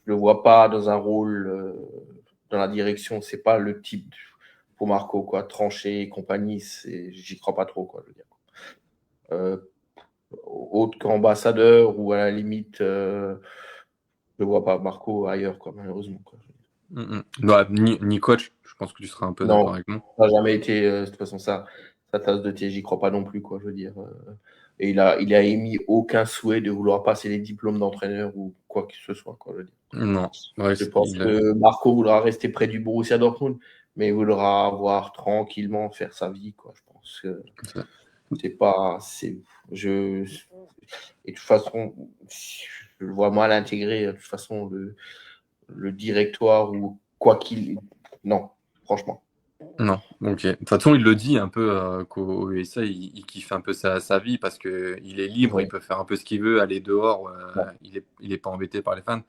le vois pas dans un rôle dans la direction. C'est pas le type pour Marco, quoi. Trancher et compagnie, j'y crois pas trop, quoi. Je veux dire. Autre qu'ambassadeur ou à la limite, je ne vois pas Marco ailleurs, quoi, malheureusement. Quoi. Ni coach, je pense que tu seras un peu d'accord avec moi. Ça n'a jamais été, de toute façon, sa tasse de thé, j'y crois pas non plus, quoi, je veux dire. Et il a émis aucun souhait de vouloir passer les diplômes d'entraîneur ou quoi que ce soit, quoi, je veux dire. Non. Ouais, je pense que Marco voudra rester près du Borussia Dortmund, mais il voudra voir tranquillement faire sa vie, quoi. Je pense que c'est pas... Et de toute façon, je le vois mal intégrer de toute façon le directoire ou quoi qu'il... Non, franchement. Non, ok. De toute façon, il le dit un peu qu'au USA, il kiffe un peu sa vie parce qu'il est libre, il peut faire un peu ce qu'il veut, aller dehors, il est pas embêté par les fans.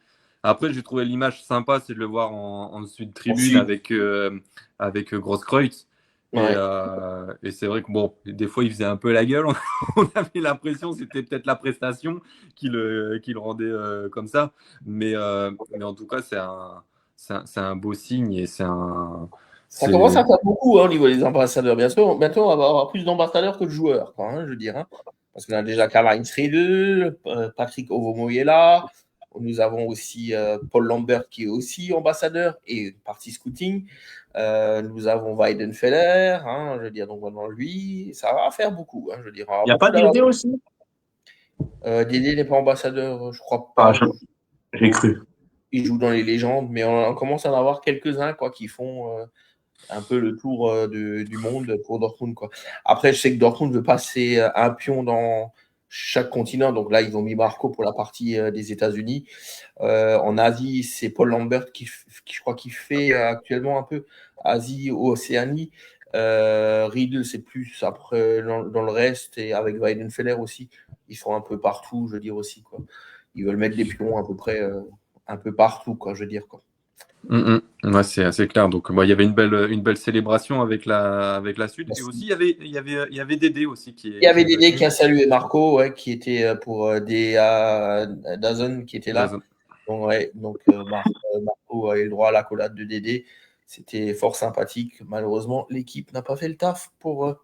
Après, j'ai trouvé l'image sympa, c'est de le voir en sud-tribune avec Grosskreutz. Et c'est vrai que bon, des fois, il faisait un peu la gueule. On avait l'impression que c'était peut-être la prestation qui le rendait comme ça. Mais en tout cas, c'est un beau signe et c'est un... Ça commence à faire beaucoup au niveau des ambassadeurs. Bien sûr, bientôt, on va avoir plus d'ambassadeurs que de joueurs, quoi, je veux dire. Parce qu'on a déjà Karl-Heinz Riedel, Patrick Ovomoyela. Nous avons aussi Paul Lambert qui est aussi ambassadeur et partie scouting. Nous avons Weidenfeller, je veux dire, donc maintenant lui, ça va faire beaucoup. Je veux dire, il n'y a pas Dédé aussi? Dédé n'est pas ambassadeur, je crois pas. J'ai cru. Il joue dans les légendes, mais on commence à en avoir quelques-uns quoi, qui font un peu le tour du monde pour Dortmund, quoi. Après, je sais que Dortmund veut passer un pion dans chaque continent. Donc là, ils ont mis Marco pour la partie des États-Unis. En Asie, c'est Paul Lambert qui je crois, qui fait actuellement un peu Asie, Océanie. Riedel, c'est plus après dans le reste, et avec Weidenfeller aussi. Ils sont un peu partout, je veux dire aussi, quoi. Ils veulent mettre des pions à peu près un peu partout, quoi, je veux dire, quoi. Ouais, c'est clair. Donc, il y avait une belle célébration avec la Sud. Et aussi, il y avait Dédé aussi Il y avait Dédé qui a salué Marco, ouais, qui était pour Dazn, qui était là. Donc Marco a eu le droit à l'accolade de Dédé. C'était fort sympathique. Malheureusement, l'équipe n'a pas fait le taf pour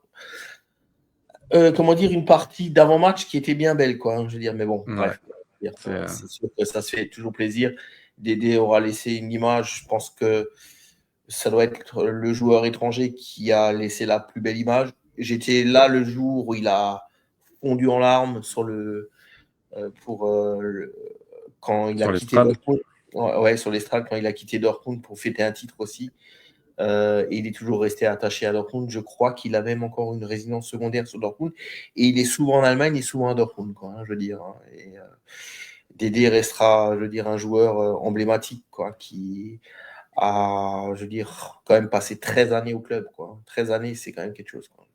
comment dire, une partie d'avant-match qui était bien belle, quoi. Je veux dire, mais bon, bref, c'est sûr que ça se fait toujours plaisir. Dédé aura laissé une image. Je pense que ça doit être le joueur étranger qui a laissé la plus belle image. J'étais là le jour où il a fondu en larmes sur quand il a quitté Dortmund. Ouais, sur l'estrade, quand il a quitté Dortmund pour fêter un titre aussi. Et il est toujours resté attaché à Dortmund. Je crois qu'il a même encore une résidence secondaire sur Dortmund. Et il est souvent en Allemagne et souvent à Dortmund, quoi, je veux dire. Et Dédé restera, je veux dire, un joueur emblématique, quoi, qui a, je veux dire, quand même passé 13 années au club, quoi. 13 années, c'est quand même quelque chose, quoi.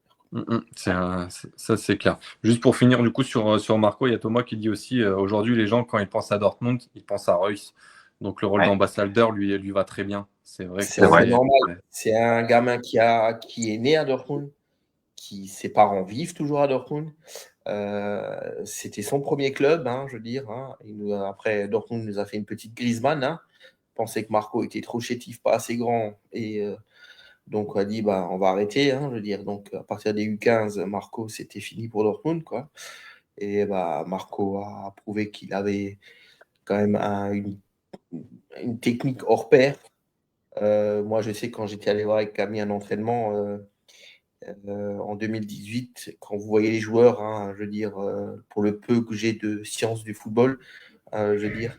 Ça, c'est clair. Juste pour finir, du coup, sur Marco, il y a Thomas qui dit aussi aujourd'hui, les gens, quand ils pensent à Dortmund, ils pensent à Reus. Donc, le rôle d'ambassadeur lui va très bien. C'est vrai. C'est normal. C'est un gamin qui est né à Dortmund, ses parents vivent toujours à Dortmund. C'était son premier club, hein, je veux dire. Hein. Après, Dortmund nous a fait une petite Griezmann. Hein. Pensait que Marco était trop chétif, pas assez grand. Et donc, on a dit, on va arrêter. Hein, je veux dire. Donc, à partir des U15, Marco, c'était fini pour Dortmund, quoi. Et Marco a prouvé qu'il avait quand même une technique hors pair. Moi, je sais, quand j'étais allé voir avec Camille un entraînement en 2018, quand vous voyez les joueurs, hein, je veux dire, pour le peu que j'ai de sciences du football, je veux dire,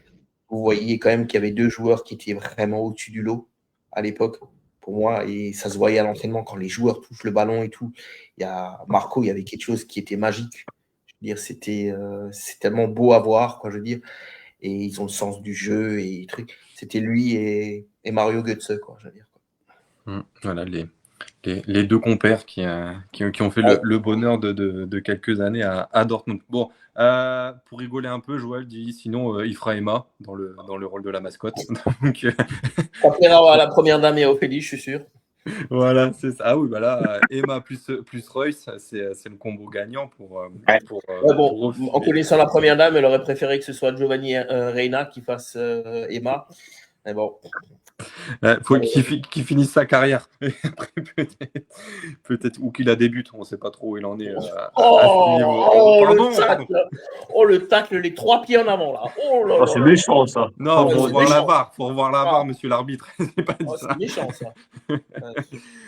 vous voyez quand même qu'il y avait 2 joueurs qui étaient vraiment au-dessus du lot à l'époque, pour moi, et ça se voyait à l'entraînement quand les joueurs touchent le ballon et tout. Marco, il y avait quelque chose qui était magique. Je veux dire, c'est tellement beau à voir, quoi, je veux dire. Et ils ont le sens du jeu et trucs. C'était lui et Mario Götze, quoi, je veux dire. Voilà, les 2 compères qui ont fait le bonheur de quelques années à Dortmund. Bon, pour rigoler un peu, Joël dit sinon il fera Emma dans le rôle de la mascotte. Donc, ça plaira à la première dame et à Ophélie, je suis sûr. Voilà, c'est ça. Ah oui, là, Emma plus Reus, c'est le combo gagnant pour en connaissant la première dame, elle aurait préféré que ce soit Giovanni Reina qui fasse Emma. Mais bon. Faut qu'il finisse sa carrière. Après, peut-être où qu'il la débute, on ne sait pas trop où il en est à ce niveau. Le tacle, les 3 pieds en avant là. C'est méchant ça. Non, faut revoir la barre, monsieur l'arbitre. C'est méchant ça.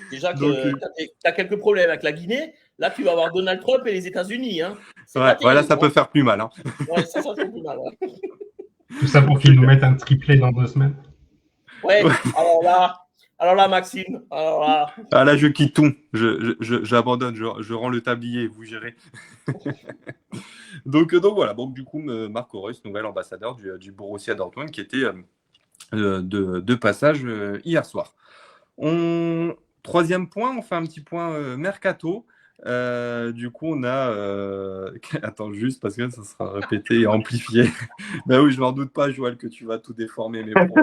Déjà que tu as quelques problèmes avec la Guinée, là tu vas avoir Donald Trump et les États-Unis. Hein. Là ça peut faire plus mal. Hein. Ouais, ça fait plus mal. Ouais. Tout ça pour qu'ils nous mettent un triplé dans 2 semaines. Ouais, alors là, Maxime, là, je quitte tout. J'abandonne, je rends le tablier, vous gérez. donc voilà. Donc du coup, Marco Reus, nouvel ambassadeur du Borussia Dortmund, qui était de passage hier soir. Troisième point, on fait un petit point mercato. Du coup, on a. Attends, juste parce que ça sera répété et amplifié. Ben oui, je m'en doute pas, Joël, que tu vas tout déformer mes propos.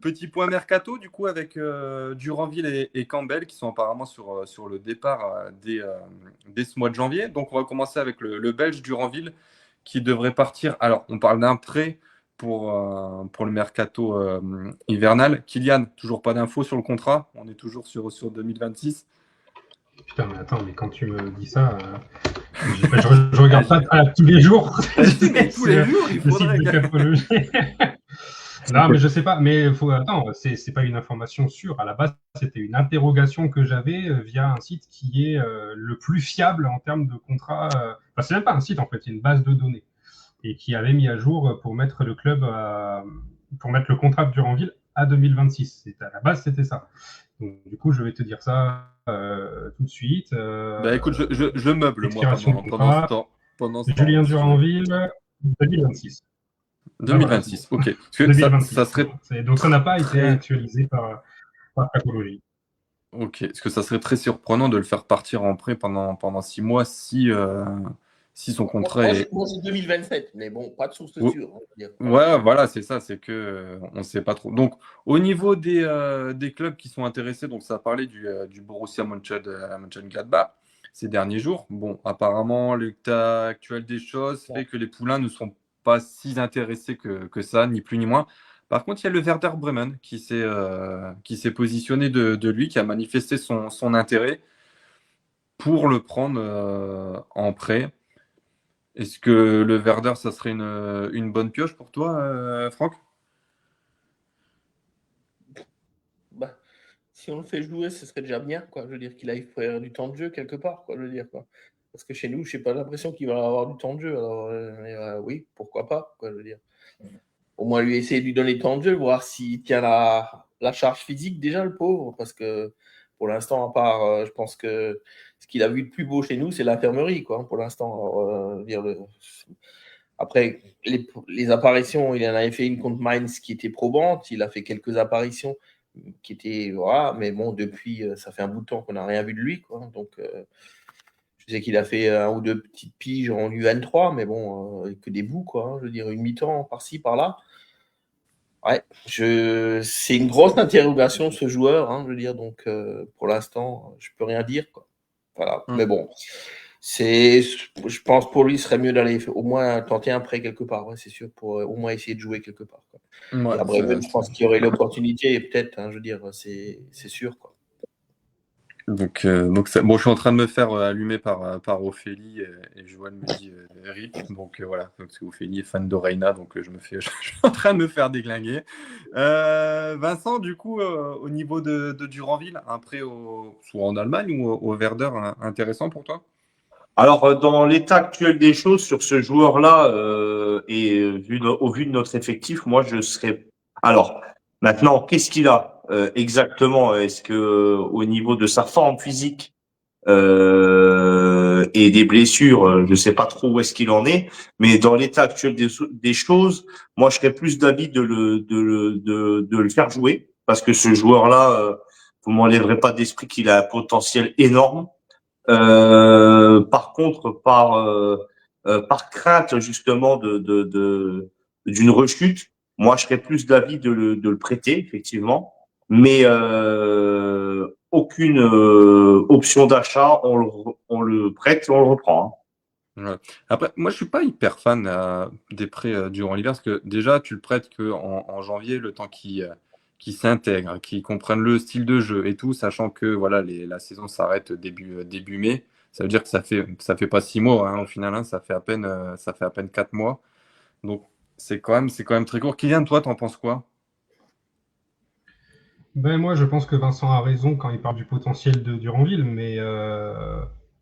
Petit point mercato, du coup, avec Duranville et Campbell qui sont apparemment sur le départ dès ce mois de janvier. Donc, on va commencer avec le Belge Duranville qui devrait partir. Alors, on parle d'un prêt pour le mercato hivernal. Kylian, toujours pas d'infos sur le contrat. On est toujours sur 2026. Putain, mais attends, mais quand tu me dis ça, je regarde pas tous les jours. Tous les jours, il faudrait. Non, mais je sais pas. Mais attends, c'est pas une information sûre. À la base, c'était une interrogation que j'avais via un site qui est le plus fiable en termes de contrat. Enfin, c'est même pas un site en fait, c'est une base de données. Et qui avait mis à jour pour mettre le club, pour mettre le contrat de Duranville à 2026. À la base, c'était ça. Donc, du coup, je vais te dire ça tout de suite. Écoute, je meuble, moi, expiration de pendant ce contrat. temps. Julien Si tu veux. Duranville, 2026. 2026, voilà, ok. Parce que 2026. ça serait... Donc, ça n'a pas été très- actualisé par Capology. Ok, parce que ça serait très surprenant de le faire partir en prêt pendant 6 mois si son contrat est... Moi, c'est 2027, mais bon, pas de source Oh. sûre. On va dire. Ouais, voilà, c'est ça, c'est que on ne sait pas trop. Donc, au niveau des clubs qui sont intéressés, donc ça a parlé du Borussia Mönchengladbach ces derniers jours. Bon, apparemment, l'état actuel des choses fait que les poulains ne sont pas si intéressés que ça, ni plus ni moins. Par contre, il y a le Werder Bremen qui s'est positionné de lui, qui a manifesté son intérêt pour le prendre en prêt. Est-ce que le Werder, ça serait une bonne pioche pour toi, Franck? Bah, si on le fait jouer, ce serait déjà bien, quoi. Je veux dire qu'il aille faire du temps de jeu quelque part, quoi. Je veux dire, quoi. Parce que chez nous, je n'ai pas l'impression qu'il va avoir du temps de jeu. Alors, oui, pourquoi pas, quoi. Je veux dire. Au moins lui essayer de lui donner le temps de jeu, voir s'il tient la charge physique déjà, le pauvre, parce que pour l'instant, à part, je pense que ce qu'il a vu de plus beau chez nous, c'est l'infirmerie, quoi, pour l'instant. Après, les apparitions, il en avait fait une contre Mainz qui était probante, il a fait quelques apparitions qui étaient, voilà, mais bon, depuis, ça fait un bout de temps qu'on n'a rien vu de lui, quoi, donc je sais qu'il a fait un ou deux petites piges en U23, mais bon, que des bouts, quoi, je veux dire, une mi-temps par-ci, par-là. Ouais, c'est une grosse interrogation ce joueur, je veux dire, donc pour l'instant, je peux rien dire, quoi. Voilà, mais bon, je pense pour lui, ce serait mieux d'aller au moins tenter un prêt quelque part, ouais, c'est sûr, pour au moins essayer de jouer quelque part, quoi. Ouais, Et à Bremen, je pense qu'il y aurait l'opportunité, peut-être, je veux dire, c'est sûr, quoi. Donc bon, je suis en train de me faire allumer par Ophélie et Joël me dit Eric. Donc voilà, parce que Ophélie est fan de Reina, donc je suis en train de me faire déglinguer. Vincent, du coup, au niveau de Duranville, un prêt soit en Allemagne ou au Werder, intéressant pour toi? Alors, dans l'état actuel des choses sur ce joueur-là, et au vu de notre effectif, moi, je serais. Alors, maintenant, qu'est-ce qu'il a exactement? Est-ce que au niveau de sa forme physique et des blessures, je sais pas trop où est-ce qu'il en est, mais dans l'état actuel des choses, moi, je serais plus d'avis de le faire jouer, parce que ce joueur-là, vous m'enlèverez pas d'esprit qu'il a un potentiel énorme. Par contre, par crainte justement d'une rechute, moi je serais plus d'avis de le prêter effectivement, mais aucune option d'achat, on le prête et on le reprend. Ouais. Après, moi, je suis pas hyper fan des prêts durant l'hiver, parce que déjà, tu le prêtes en janvier, le temps qu'il s'intègre, qu'il comprenne le style de jeu et tout, sachant que voilà, la saison s'arrête début mai. Ça veut dire que ça fait pas 6 mois, au final, ça fait à peine 4 mois. Donc, c'est quand même très court. Kylian, toi, t'en penses quoi? Ben, moi, je pense que Vincent a raison quand il parle du potentiel de Duranville, mais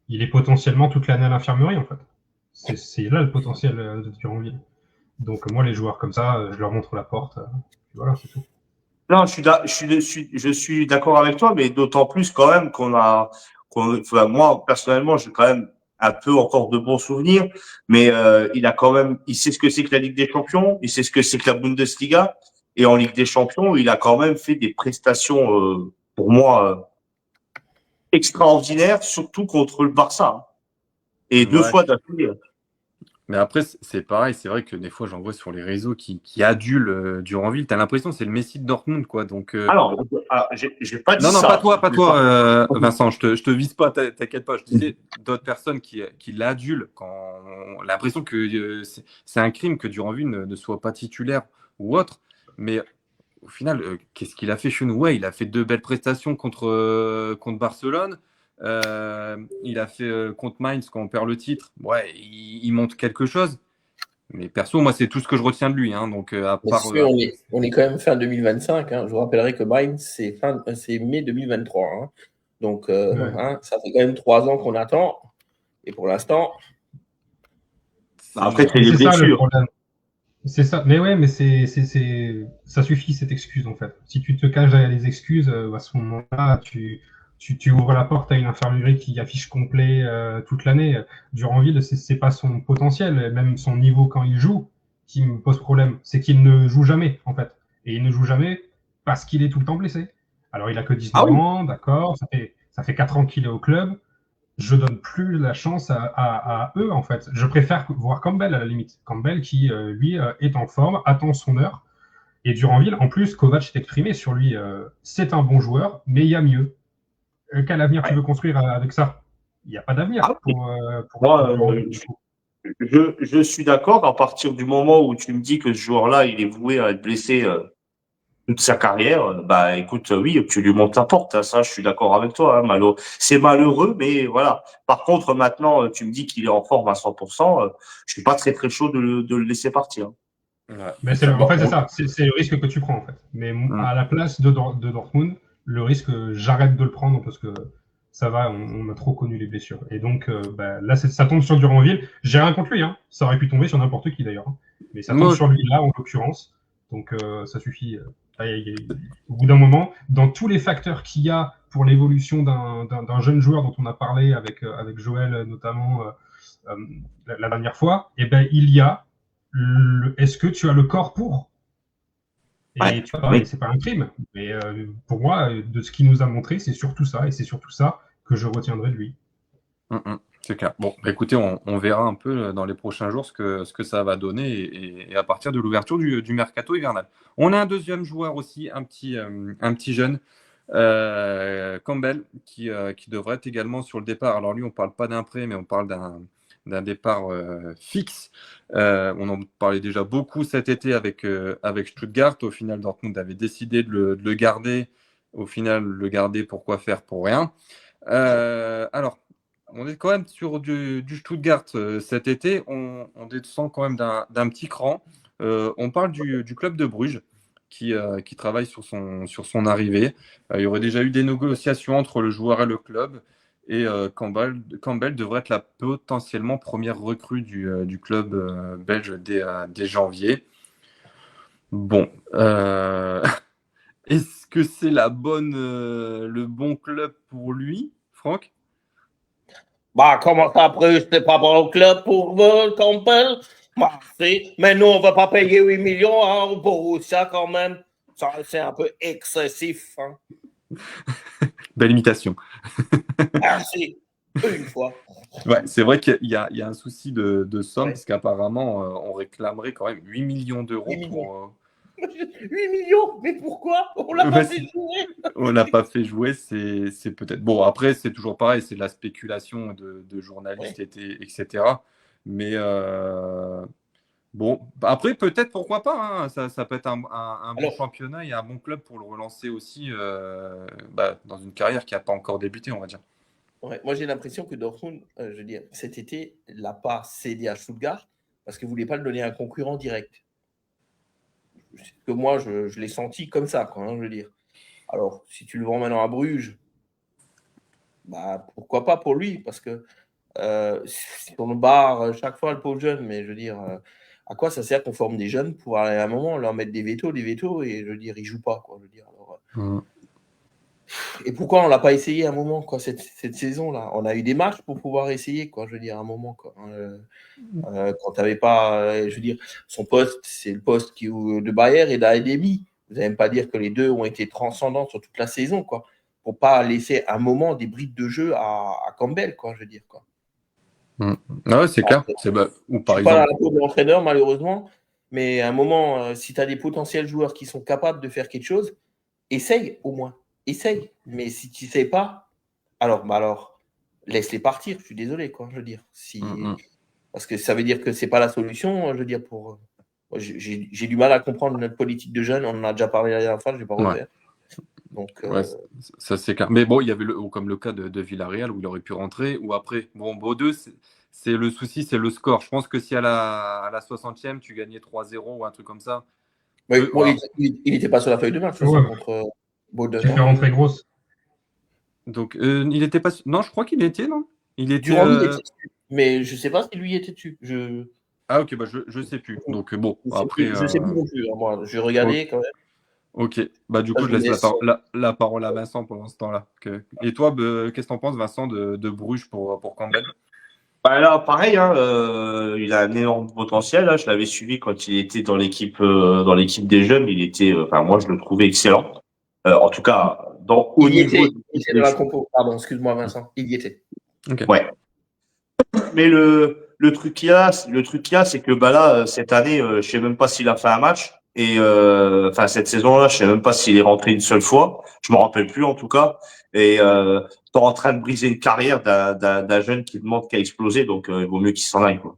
il est potentiellement toute l'année à l'infirmerie, en fait. C'est là le potentiel de Duranville. Donc, moi, les joueurs comme ça, je leur montre la porte. Voilà, c'est tout. Non, je suis d'accord avec toi, mais d'autant plus quand même enfin, moi personnellement, j'ai quand même un peu encore de bons souvenirs, mais il sait ce que c'est que la Ligue des Champions, il sait ce que c'est que la Bundesliga, et en Ligue des Champions, il a quand même fait des prestations pour moi extraordinaires, surtout contre le Barça, hein. Et deux Ouais. fois d'affilée. Mais après, c'est pareil, c'est vrai que des fois, j'en vois sur les réseaux qui adulent Duranville. T'as l'impression que c'est le Messi de Dortmund, quoi. Donc, Alors, j'ai pas dit non, ça. pas toi, Vincent, je te vise pas, t'inquiète pas. Je disais d'autres personnes qui l'adulent quand on a l'impression que c'est un crime que Duranville ne soit pas titulaire ou autre. Mais au final, qu'est-ce qu'il a fait chez nous? Ouais, il a fait 2 belles prestations contre Barcelone. Il a fait contre Mainz quand on perd le titre. Ouais, il montre quelque chose. Mais perso, moi, c'est tout ce que je retiens de lui. Donc, à Mais part. sûr, on est quand même fin 2025. Je vous rappellerai que Mainz, c'est mai 2023. Donc, Ouais. ça fait quand même 3 ans qu'on attend. Et pour l'instant, Après, c'est Et les c'est ça le blessures. problème. C'est ça. Mais ouais, mais ça suffit cette excuse en fait. Si tu te caches derrière les excuses, à ce moment-là, tu ouvres la porte à une infirmerie qui affiche complet toute l'année. Duranville, c'est pas son potentiel, même son niveau quand il joue, qui me pose problème. C'est qu'il ne joue jamais en fait. Et il ne joue jamais parce qu'il est tout le temps blessé. Alors il a que 19 Ah oui. ans, d'accord. Ça fait 4 ans qu'il est au club. Je donne plus la chance à eux, en fait. Je préfère voir Campbell, à la limite. Campbell qui, lui, est en forme, attend son heure. Et Duranville, en plus, Kovac s'est exprimé sur lui. C'est un bon joueur, mais il y a mieux. Quel avenir tu Ouais. veux construire avec ça? Il n'y a pas d'avenir Ah oui. pour Moi, Duranville, du coup. je suis d'accord à partir du moment où tu me dis que ce joueur-là, il est voué à être blessé toute sa carrière. Bah, écoute, oui, tu lui montes la porte. Hein, ça, je suis d'accord avec toi. Hein, c'est malheureux, mais voilà. Par contre, maintenant, tu me dis qu'il est en forme à 100%. Je suis pas très très chaud de le laisser partir. Ouais. Mais en fait, c'est ça. C'est le risque que tu prends, en fait. Mais à la place de Dortmund, le risque, j'arrête de le prendre parce que ça va, on a trop connu les blessures. Et donc, là, ça tombe sur Duranville. J'ai rien contre lui, hein. Ça aurait pu tomber sur n'importe qui, d'ailleurs. Hein. Mais ça tombe Moi, sur lui, là, en l'occurrence. Donc, ça suffit. Au bout d'un moment, dans tous les facteurs qu'il y a pour l'évolution d'un jeune joueur dont on a parlé avec Joël, notamment, la dernière fois, eh ben, il y a est-ce que tu as le corps pour? Et Ouais, tu vois, pareil, oui. c'est pas un crime. Mais pour moi, de ce qu'il nous a montré, c'est surtout ça. Et c'est surtout ça que je retiendrai de lui. C'est clair. Bon, bah, écoutez, on verra un peu dans les prochains jours ce que ça va donner et à partir de l'ouverture du mercato hivernal. On a un deuxième joueur aussi, un petit jeune, Campbell, qui devrait être également sur le départ. Alors lui, on ne parle pas d'un prêt, mais on parle d'un départ fixe. On en parlait déjà beaucoup cet été avec Stuttgart. Au final, Dortmund avait décidé de le garder. Au final, le garder, pourquoi faire pour rien. Alors, on est quand même sur du Stuttgart cet été. On descend quand même d'un petit cran. On parle du club de Bruges qui travaille sur son arrivée. Il y aurait déjà eu des négociations entre le joueur et le club. Et Campbell devrait être la potentiellement première recrue du club belge dès janvier. Bon, est-ce que c'est le bon club pour lui, Franck? Bah, comment ça, après, c'était pas bon au club pour Campbell? Bah, mais nous, on va pas payer 8 millions hein, au Borussia quand même. Ça, c'est un peu excessif. Hein. Belle imitation. Merci. Une fois. Ouais, c'est vrai qu'il y a un souci de somme, Ouais. parce qu'apparemment, on réclamerait quand même 8 millions d'euros 8 millions. pour. 8 millions? Mais pourquoi? On l'a pas fait jouer. On l'a pas fait jouer, c'est peut-être. Bon, après, c'est toujours pareil, c'est de la spéculation de journalistes, etc. Mais bon, après, peut-être, pourquoi pas. Hein, ça peut être un bon championnat et un bon club pour le relancer aussi dans une carrière qui n'a pas encore débuté, on va dire. Ouais, moi, j'ai l'impression que Dortmund, je veux dire, cet été, l'a pas cédé à Stuttgart parce qu'il ne voulait pas le donner à un concurrent direct. Que moi, je l'ai senti comme ça, quoi, hein, je veux dire. Alors, si tu le vends maintenant à Bruges, bah, pourquoi pas pour lui, parce que si on le barre chaque fois, le pauvre jeune, mais je veux dire, à quoi ça sert qu'on forme des jeunes pour à un moment leur mettre des vétos, et je veux dire, ils jouent pas, quoi, je veux dire. Alors, et pourquoi on l'a pas essayé à un moment, quoi, cette saison-là? On a eu des matchs pour pouvoir essayer, quoi, je veux dire, à un moment, quoi. Quand tu n'avais pas, je veux dire, son poste, c'est le poste de Bayer et d'Ademi. Vous n'allez même pas dire que les deux ont été transcendants sur toute la saison, quoi, pour pas laisser un moment des brides de jeu à Campbell, quoi, je veux dire, quoi. Ouais, c'est clair. Ou par je suis exemple. pas dans la peau de l'entraîneur, malheureusement, mais à un moment, si tu as des potentiels joueurs qui sont capables de faire quelque chose, essaye au moins. Essaye. Mais si tu ne sais pas, alors laisse-les partir. Je suis désolé, quoi, je veux dire. Parce que ça veut dire que c'est pas la solution, je veux dire, pour. J'ai du mal à comprendre notre politique de jeunes. On en a déjà parlé la dernière fois, je ne vais pas refaire. Donc, ouais, ça c'est clair. Mais bon, il y avait comme le cas de Villarreal où il aurait pu rentrer. Ou après, bon, Bordeaux, c'est le souci, c'est le score. Je pense que si à la 60e, tu gagnais 3-0 ou un truc comme ça. Oui, il n'était pas sur la feuille de match contre Bordeaux. Tu fais rentrer grosse. Donc, il n'était pas. Non, je crois qu'il était, non? Il était. Durand, il était dessus. Mais je ne sais pas si lui était dessus. Ah, ok, bah, je sais plus. Donc, bon, après. Je sais plus non plus, hein, moi. Je regardais quand même. Ok, bah, du Ça, coup, je je vous laisse laisse. la parole à Vincent pendant ce temps-là. Et toi, qu'est-ce que t'en penses, Vincent, de Bruges pour Campbell? Bah là, pareil, hein, il a un énorme potentiel. Hein. Je l'avais suivi quand il était dans l'équipe des jeunes. Il était, enfin, moi, je le trouvais excellent. En tout cas, au Il y niveau était. Il était des dans la choses. compo. Pardon, excuse-moi, Vincent. Il y était. Ok. Ouais. Mais le truc qu'il y a, c'est que bah là, cette année, je sais même pas s'il a fait un match. Et enfin, cette saison-là, je sais même pas s'il est rentré une seule fois. Je me rappelle plus en tout cas. Et t'es en train de briser une carrière d'un jeune qui demande qu'à exploser, donc il vaut mieux qu'il s'en aille, quoi.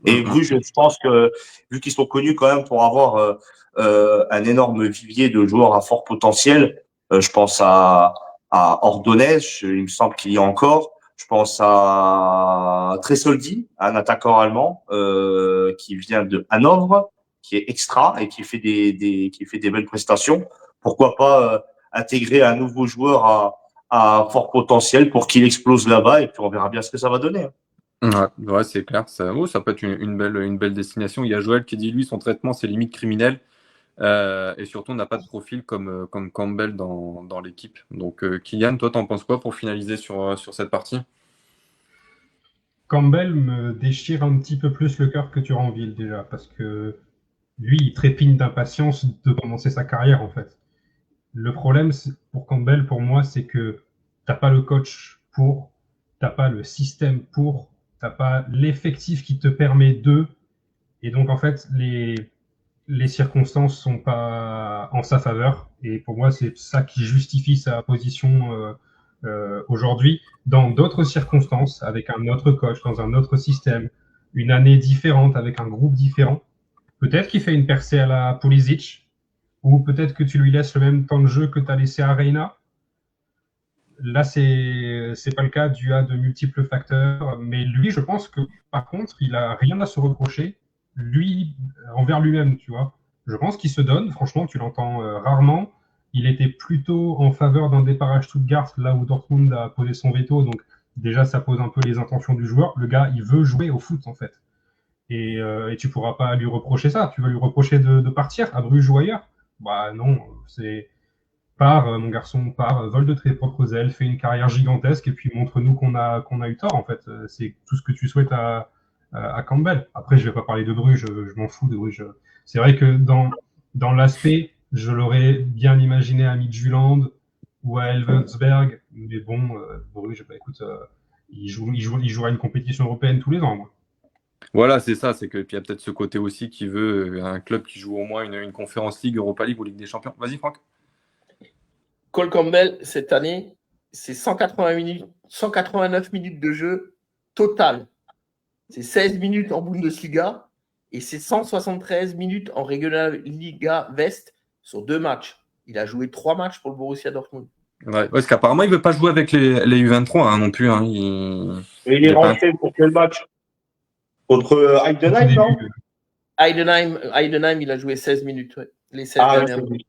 Et Bruges, je pense que vu qu'ils sont connus quand même pour avoir un énorme vivier de joueurs à fort potentiel, je pense à Ordonez, il me semble qu'il y a encore. Je pense à Tresoldi, un attaquant allemand qui vient de Hanovre, qui est extra et qui fait qui fait des belles prestations. Pourquoi pas intégrer un nouveau joueur à fort potentiel pour qu'il explose là-bas et puis on verra bien ce que ça va donner. Ouais, c'est clair. Ça peut être une belle destination. Il y a Joël qui dit, lui, son traitement, c'est limite criminel. Et surtout, on n'a pas de profil comme Campbell dans l'équipe. Donc, Kylian, toi, t'en penses quoi pour finaliser sur cette partie? Campbell me déchire un petit peu plus le cœur que Thuranville déjà, parce que lui, il trépigne d'impatience de commencer sa carrière en fait. Le problème pour Campbell, pour moi, c'est que t'as pas le coach pour, t'as pas le système pour, t'as pas l'effectif qui te permet de, et donc en fait les circonstances sont pas en sa faveur. Et pour moi, c'est ça qui justifie sa position aujourd'hui. Dans d'autres circonstances, avec un autre coach, dans un autre système, une année différente, avec un groupe différent, peut-être qu'il fait une percée à la Pulisic, ou peut-être que tu lui laisses le même temps de jeu que tu as laissé à Reina. Là, c'est pas le cas dû à de multiples facteurs. Mais lui, je pense que par contre, il a rien à se reprocher, lui, envers lui-même, tu vois. Je pense qu'il se donne. Franchement, tu l'entends rarement. Il était plutôt en faveur d'un départ à Stuttgart, là où Dortmund a posé son veto. Donc, déjà, ça pose un peu les intentions du joueur. Le gars, il veut jouer au foot, en fait. Et tu pourras pas lui reprocher ça. Tu vas lui reprocher de partir à Bruges ou ailleurs. Bah non, c'est pars, mon garçon, pars, vole de tes propres ailes, fais une carrière gigantesque et puis montre-nous qu'on a eu tort, en fait. C'est tout ce que tu souhaites à Campbell. Après, je vais pas parler de Bruges, je m'en fous de Bruges. C'est vrai que dans l'aspect, je l'aurais bien imaginé à Midtjylland ou à Elversberg, mais bon, Bruges, bah écoute, il jouera une compétition européenne tous les ans, moi. Voilà, c'est ça. C'est que puis il y a peut-être ce côté aussi qui veut un club qui joue au moins une Conference League, Europa League ou Ligue des Champions. Vas-y, Franck. Cole Campbell, cette année, c'est 189 minutes de jeu total. C'est 16 minutes en Bundesliga et c'est 173 minutes en Regionalliga West sur 2 matchs. Il a joué 3 matchs pour le Borussia Dortmund. Ouais, parce qu'apparemment, il veut pas jouer avec les U23 hein, non plus. Hein. Et il est rentré pour quel match? Contre Heidenheim, non? Heidenheim, il a joué 16 minutes. Ouais. Les 16 dernières minutes.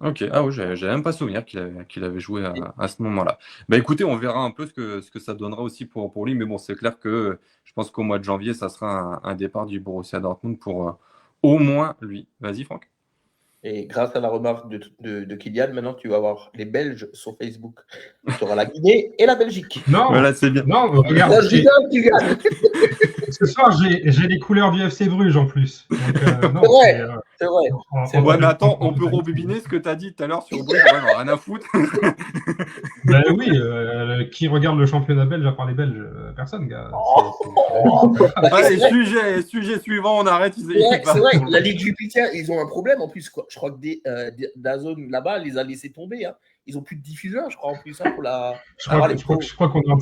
Ok, ah oui, j'avais même pas souvenir qu'il avait joué à ce moment-là. Bah écoutez, on verra un peu ce que ça donnera aussi pour lui, mais bon, c'est clair que je pense qu'au mois de janvier, ça sera un départ du Borussia Dortmund pour au moins lui. Vas-y, Franck. Et grâce à la remarque de Kylian, maintenant tu vas avoir les Belges sur Facebook. Tu auras la Guinée et la Belgique. Non, voilà, c'est bien. Non, regarde, tu gagnes. Ce soir, j'ai les couleurs du FC Bruges en plus. Donc, non, c'est vrai. Ouais, mais attends, on peut rebobiner ce que tu as dit tout à l'heure sur Bruges. Ouais, non, rien à foutre. Ben oui, qui regarde le championnat belge à part les Belges? Personne, gars. Allez, sujet suivant, on arrête. C'est vrai, la Ligue Jupiter, ils ont un problème en plus. Je crois que DAZN là-bas les a laissés tomber. Hein. Ils n'ont plus de diffuseurs, je crois, en plus, hein, pour la. Je crois qu'on est en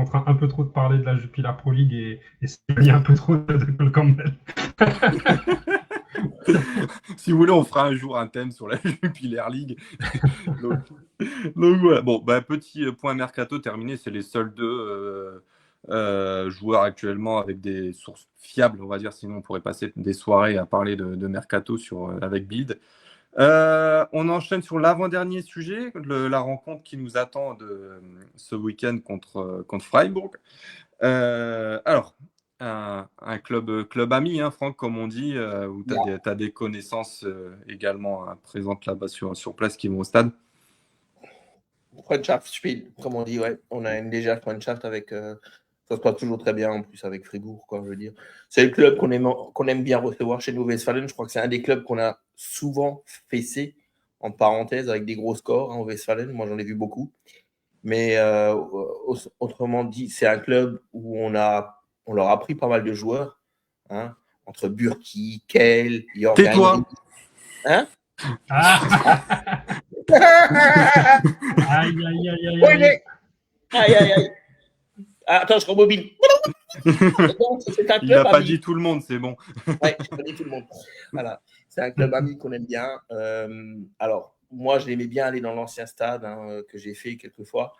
train un peu trop de parler de la Jupiler Pro League et s'éloigner un peu trop de Cole Campbell. Si vous voulez, on fera un jour un thème sur la Jupiler League. donc voilà. Bon, bah, petit point mercato terminé. C'est les seuls deux joueurs actuellement avec des sources fiables, on va dire. Sinon, on pourrait passer des soirées à parler de mercato avec Bild. On enchaîne sur l'avant-dernier sujet, la rencontre qui nous attend ce week-end contre Freiburg. Alors, un club ami, hein, Franck, comme on dit, où tu Yeah. as des connaissances également présentes là-bas sur place qui vont au stade. Freundschaftsspiel, comme on dit, ouais. On a déjà Freundschaft avec. Ça se passe toujours très bien en plus avec Fribourg, quoi, je veux dire. C'est le club qu'on aime bien recevoir chez nous, Westfalen. Je crois que c'est un des clubs qu'on a souvent fessé, en parenthèse, avec des gros scores hein, au Westfalen. Moi, j'en ai vu beaucoup. Mais autrement dit, c'est un club où on leur a pris pas mal de joueurs, hein, entre Burki, Kehl, Jörg Tais-toi. Heinrich. Hein Ah Aïe, aïe, aïe, aïe, Oui, aïe. mais- Aïe, aïe, aïe. Ah, attends, je rebobine. Donc, c'est un Il n'a club pas ami. dit tout le monde, c'est bon. Ouais, je connais tout le monde. Voilà. C'est un club ami qu'on aime bien. Alors, moi, je l'aimais bien aller dans l'ancien stade hein, que j'ai fait quelques fois.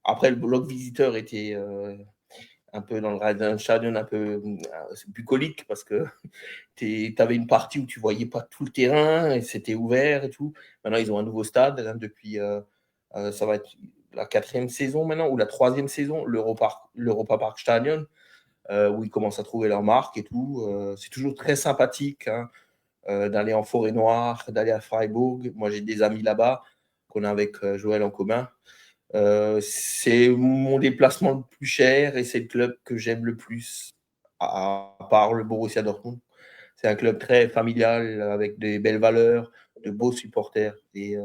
Après, le bloc visiteur était un peu dans le Rheinstadion, un peu bucolique parce que tu avais une partie où tu voyais pas tout le terrain et c'était ouvert et tout. Maintenant, ils ont un nouveau stade hein, depuis, ça va être la 4e saison maintenant ou la 3e saison, l'Europa Park Stadion, où ils commencent à trouver leur marque et tout. C'est toujours très sympathique hein, d'aller en Forêt-Noire, d'aller à Freiburg. Moi, j'ai des amis là-bas qu'on a avec Joël en commun. C'est mon déplacement le plus cher et c'est le club que j'aime le plus, à part le Borussia Dortmund. C'est un club très familial avec des belles valeurs, de beaux supporters et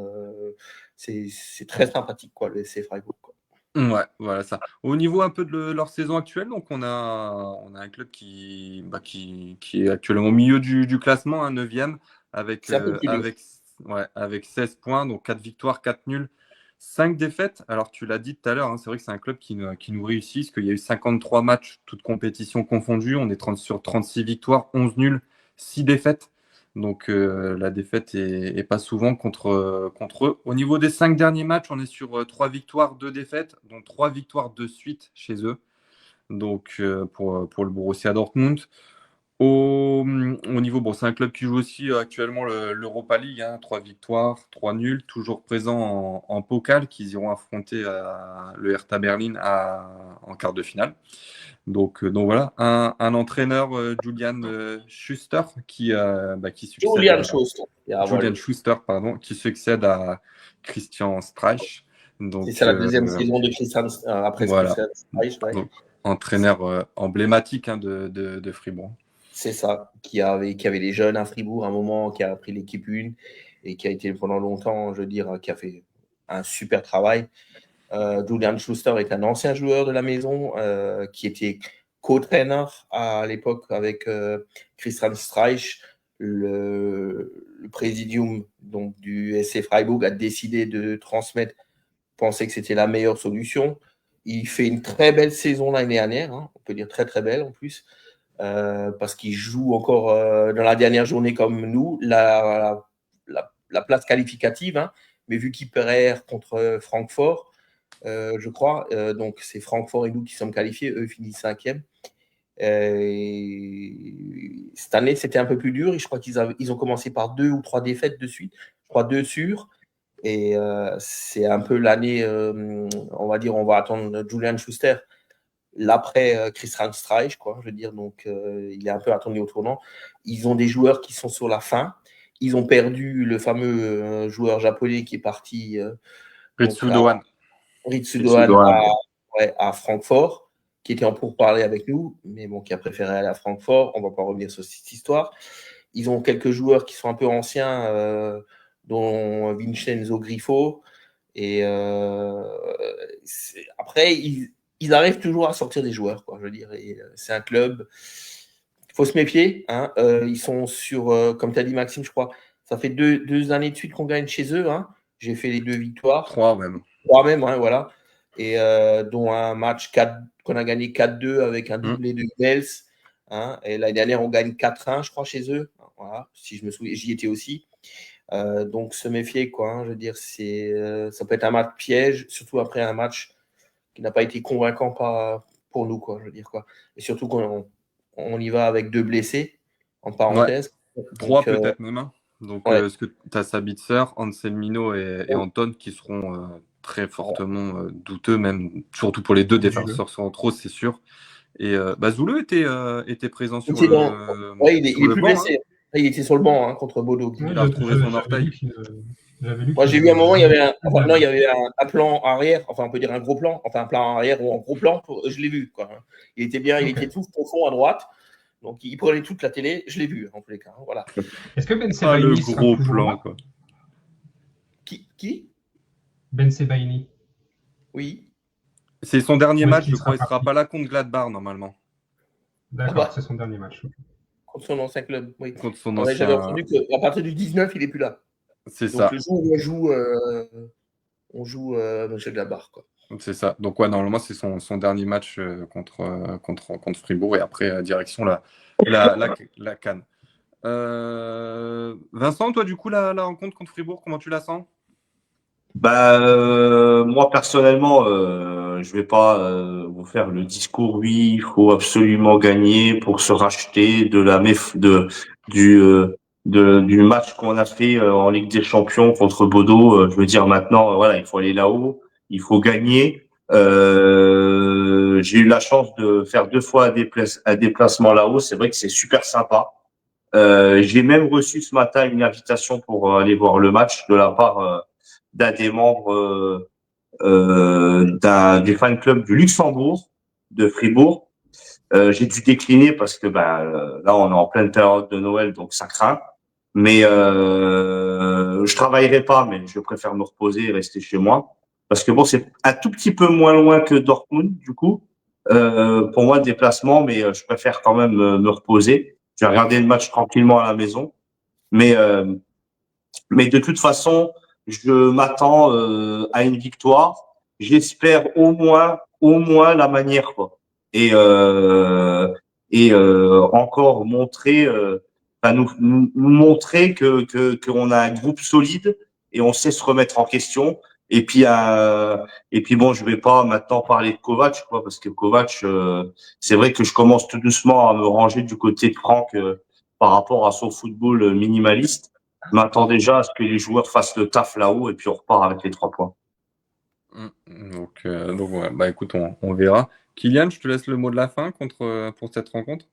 c'est très sympathique quoi, le SC Freiburg. Quoi. Ouais, voilà ça. Au niveau un peu de leur saison actuelle, donc on a un club qui est actuellement au milieu du classement, un 9e, avec, C'est un peu plus dur. avec 16 points, donc 4 victoires, 4 nuls, 5 défaites. Alors tu l'as dit tout à l'heure, hein, c'est vrai que c'est un club qui nous réussit, parce qu'il y a eu 53 matchs, toutes compétitions confondues. On est sur 36 victoires, 11 nuls, 6 défaites. Donc la défaite est pas souvent contre eux. Au niveau des 5 derniers matchs, on est sur 3 victoires, 2 défaites, dont 3 victoires de suite chez eux. Donc pour le Borussia Dortmund. Au niveau, bon, c'est un club qui joue aussi actuellement l'Europa League, hein, 3 victoires, 3 nuls, toujours présent en Pokal, qu'ils iront affronter le Hertha Berlin en quart de finale. Donc voilà, un entraîneur, Julian Schuster, qui succède Julian Schuster. Julian Schuster, pardon, qui succède à Christian Streich. Donc, c'est la 2e saison de Christian après voilà. Christian Streich. Ouais. Donc, entraîneur emblématique hein, de Fribourg. C'est ça, qui avait les jeunes à Fribourg à un moment, qui a pris l'équipe 1 et qui a été pendant longtemps, je veux dire, qui a fait un super travail. Julian Schuster est un ancien joueur de la maison qui était co-traîneur à l'époque avec Christian Streich. Le présidium donc, du SC Freiburg a décidé de transmettre, pensait que c'était la meilleure solution. Il fait une très belle saison l'année dernière, hein, on peut dire très très belle en plus. Parce qu'il joue encore dans la dernière journée comme nous, la place qualificative, hein, mais vu qu'il perd contre Francfort, je crois, donc c'est Francfort et nous qui sommes qualifiés, eux finissent 5e. Cette année, c'était un peu plus dur. Et je crois qu'ils ont commencé par 2 ou 3 défaites de suite. Je crois 2 sûrs. Et c'est un peu l'année, on va dire, on va attendre Julian Schuster l'après Christian Streich, quoi, je veux dire, donc il est un peu attendu au tournant. Ils ont des joueurs qui sont sur la fin. Ils ont perdu le fameux joueur japonais qui est parti Ritsu Doan à Francfort, qui était en pourparlers avec nous, mais bon, qui a préféré aller à Francfort. On ne va pas revenir sur cette histoire. Ils ont quelques joueurs qui sont un peu anciens, dont Vincenzo Grifo. Et après, ils arrivent toujours à sortir des joueurs, quoi, je veux dire. Et, c'est un club. Il faut se méfier. Hein. Ils sont sur, comme tu as dit, Maxime, je crois, ça fait deux années de suite qu'on gagne chez eux. Hein. J'ai fait les 2 victoires. 3 même. 3 même, hein, voilà. Et dont un match qu'on a gagné 4-2 avec un doublé de Bels. Hein. Et l'année dernière, on gagne 4-1, je crois, chez eux. Voilà, si je me souviens, j'y étais aussi. Donc, se méfier, quoi. Hein, je veux dire, ça peut être un match piège, surtout après un match qui n'a pas été convaincant pour nous, quoi, je veux dire, quoi. Et surtout qu'on y va avec 2 blessés, en parenthèse. Ouais. 3 peut-être même. Hein. Donc, ouais. parce que tu as Sabitzer, Anselmino et Anton qui seront très fortement douteux, même surtout pour les 2 défenseurs centraux, c'est sûr. Et Zouleux était présent sur Il était ouais, il sur est le plus banc. blessé. Il était sur le banc contre Bodo. Il a retrouvé son orteil. Moi, j'ai vu à un moment, il y avait un plan arrière, enfin, on peut dire un gros plan, enfin, un plan arrière ou un gros plan, je l'ai vu, quoi. Il était bien, il était tout profond à droite, donc il prenait toute la télé, je l'ai vu, en tous les cas. Voilà. Est-ce que Ben le Sebaini sera gros toujours plan, là quoi. Qui Ben Sebaini. Oui. C'est son dernier Ou est-ce match, qu'il je crois. Il sera sera parti pas là contre Gladbach, normalement. D'accord, c'est son dernier match. Contre son ancien club, oui. Contre son Ouais, ancien... j'avais entendu qu'à partir du 19, il n'est plus là. C'est Donc, ça. le jour où on joue M. Gladbach, quoi. C'est ça. Donc, ouais, normalement, c'est son dernier match contre Fribourg. Et après, direction la CAN. Vincent, toi, du coup, la rencontre contre Fribourg, comment tu la sens? Moi personnellement, je vais pas vous faire le discours. Oui, il faut absolument gagner pour se racheter de du match qu'on a fait en Ligue des Champions contre Bodo. Je veux dire maintenant, voilà, il faut aller là-haut, il faut gagner. J'ai eu la chance de faire 2 fois un déplacement là-haut. C'est vrai que c'est super sympa. J'ai même reçu ce matin une invitation pour aller voir le match de la part d'un des membres du fan club du Luxembourg, de Fribourg. J'ai dû décliner parce que là, on est en pleine période de Noël, donc ça craint. Mais je travaillerai pas, mais je préfère me reposer et rester chez moi. Parce que bon, c'est un tout petit peu moins loin que Dortmund, du coup. Pour moi, le déplacement, mais je préfère quand même me reposer. Je vais regarder le match tranquillement à la maison. Mais de toute façon, je m'attends à une victoire. J'espère au moins la manière, quoi. Et encore montrer, nous montrer que qu'on a un groupe solide et on sait se remettre en question. Et puis bon, je vais pas maintenant parler de Kovac, quoi, parce que Kovac, c'est vrai que je commence tout doucement à me ranger du côté de Franck par rapport à son football minimaliste. Je m'attends déjà à ce que les joueurs fassent le taf là-haut et puis on repart avec les 3 points. Donc ouais, écoute, on verra. Kylian, je te laisse le mot de la fin pour cette rencontre.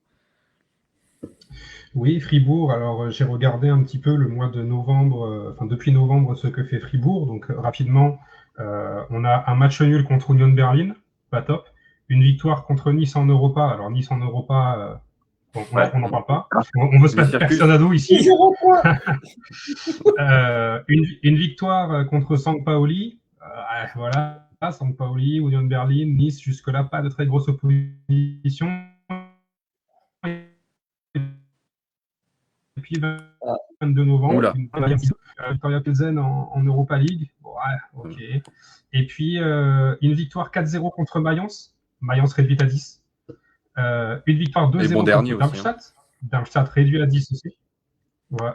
Oui, Fribourg. Alors, j'ai regardé un petit peu le mois de novembre, depuis novembre, ce que fait Fribourg. Donc, rapidement, on a un match nul contre Union Berlin, pas top. Une victoire contre Nice en Europa. Alors, Nice en Europa, on n'en parle pas. On veut se mettre personne à dos ici. Une victoire contre Sampaoli. Voilà, Sampaoli, Union Berlin, Nice, jusque-là, pas de très grosse opposition. Et puis 22 novembre, Victoria Pilsen en Europa League. Ouais, ok. Et puis une victoire 4-0 contre Mayence réduite à 10. Une victoire 2-0 contre Darmstadt. Darmstadt réduit à 10 aussi. Ouais,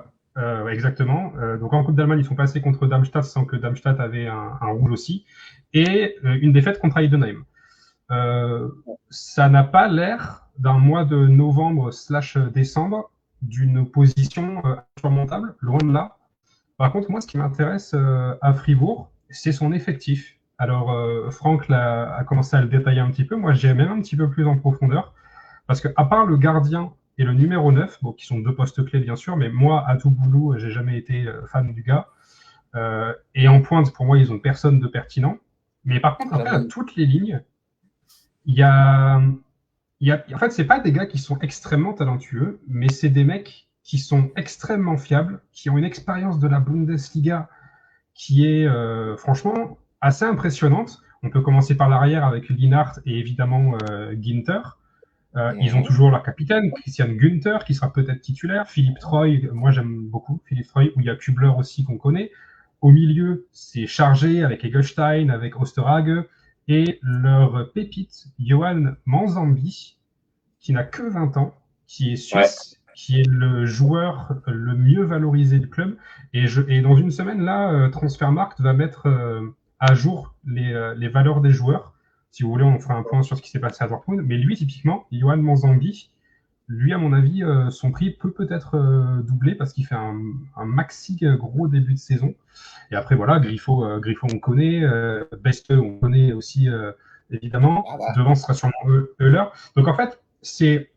exactement. Donc en Coupe d'Allemagne, ils sont passés contre Darmstadt sans que Darmstadt avait un rouge aussi. Et une défaite contre Heidenheim. Ça n'a pas l'air d'un mois de novembre/décembre d'une opposition insurmontable, loin de là. Par contre, moi, ce qui m'intéresse à Fribourg, c'est son effectif. Alors, Franck a commencé à le détailler un petit peu. Moi, j'ai même un petit peu plus en profondeur. Parce qu'à part le gardien et le numéro 9, bon, qui sont 2 postes clés, bien sûr, mais moi, à tout boulot, j'ai jamais été fan du gars. Et en pointe, pour moi, ils ont personne de pertinent. Mais par contre, après, à toutes les lignes, en fait, c'est pas des gars qui sont extrêmement talentueux, mais c'est des mecs qui sont extrêmement fiables, qui ont une expérience de la Bundesliga qui est franchement assez impressionnante. On peut commencer par l'arrière avec Lienhardt et évidemment Ginter. Ils ont toujours leur capitaine, Christian Günther, qui sera peut-être titulaire. Philippe Troy, moi j'aime beaucoup Philippe Troy, où il y a Kubler aussi qu'on connaît. Au milieu, c'est chargé avec Egelstein, avec Osterhage. Et leur pépite, Johan Manzambi, qui n'a que 20 ans, qui est suisse, qui est le joueur le mieux valorisé du club. Et dans une semaine, là, Transfermarkt va mettre à jour les valeurs des joueurs. Si vous voulez, on fera un point sur ce qui s'est passé à Dortmund. Mais lui, typiquement, Johan Manzambi, lui, à mon avis, son prix peut peut-être doubler parce qu'il fait un maxi gros début de saison. Et après, voilà, Griffo, on connaît. Beste, on connaît aussi évidemment. Ah bah. Devant, ce sera sûrement Euler. Donc en fait, c'est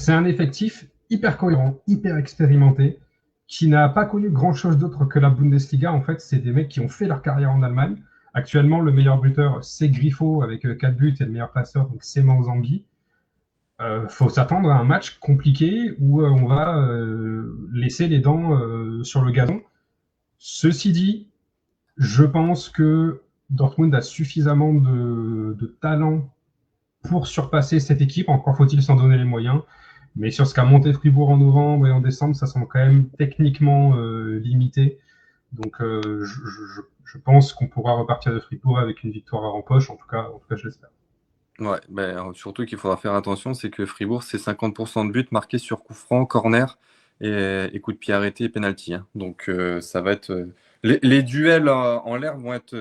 un effectif hyper cohérent, hyper expérimenté, qui n'a pas connu grand-chose d'autre que la Bundesliga. En fait, c'est des mecs qui ont fait leur carrière en Allemagne. Actuellement, le meilleur buteur, c'est Griffo avec 4 buts, et le meilleur passeur, donc c'est Manzanghi. Faut s'attendre à un match compliqué où on va laisser les dents sur le gazon. Ceci dit, je pense que Dortmund a suffisamment de talent pour surpasser cette équipe. Encore faut-il s'en donner les moyens. Mais sur ce qu'a monté Fribourg en novembre et en décembre, ça semble quand même techniquement limité. Donc je pense qu'on pourra repartir de Fribourg avec une victoire en poche. En tout cas, je l'espère. Ouais, surtout qu'il faudra faire attention, c'est que Fribourg, c'est 50% de buts marqués sur coup franc, corner et coup de pied arrêté et penalty. Hein. Donc ça va être les duels en l'air vont être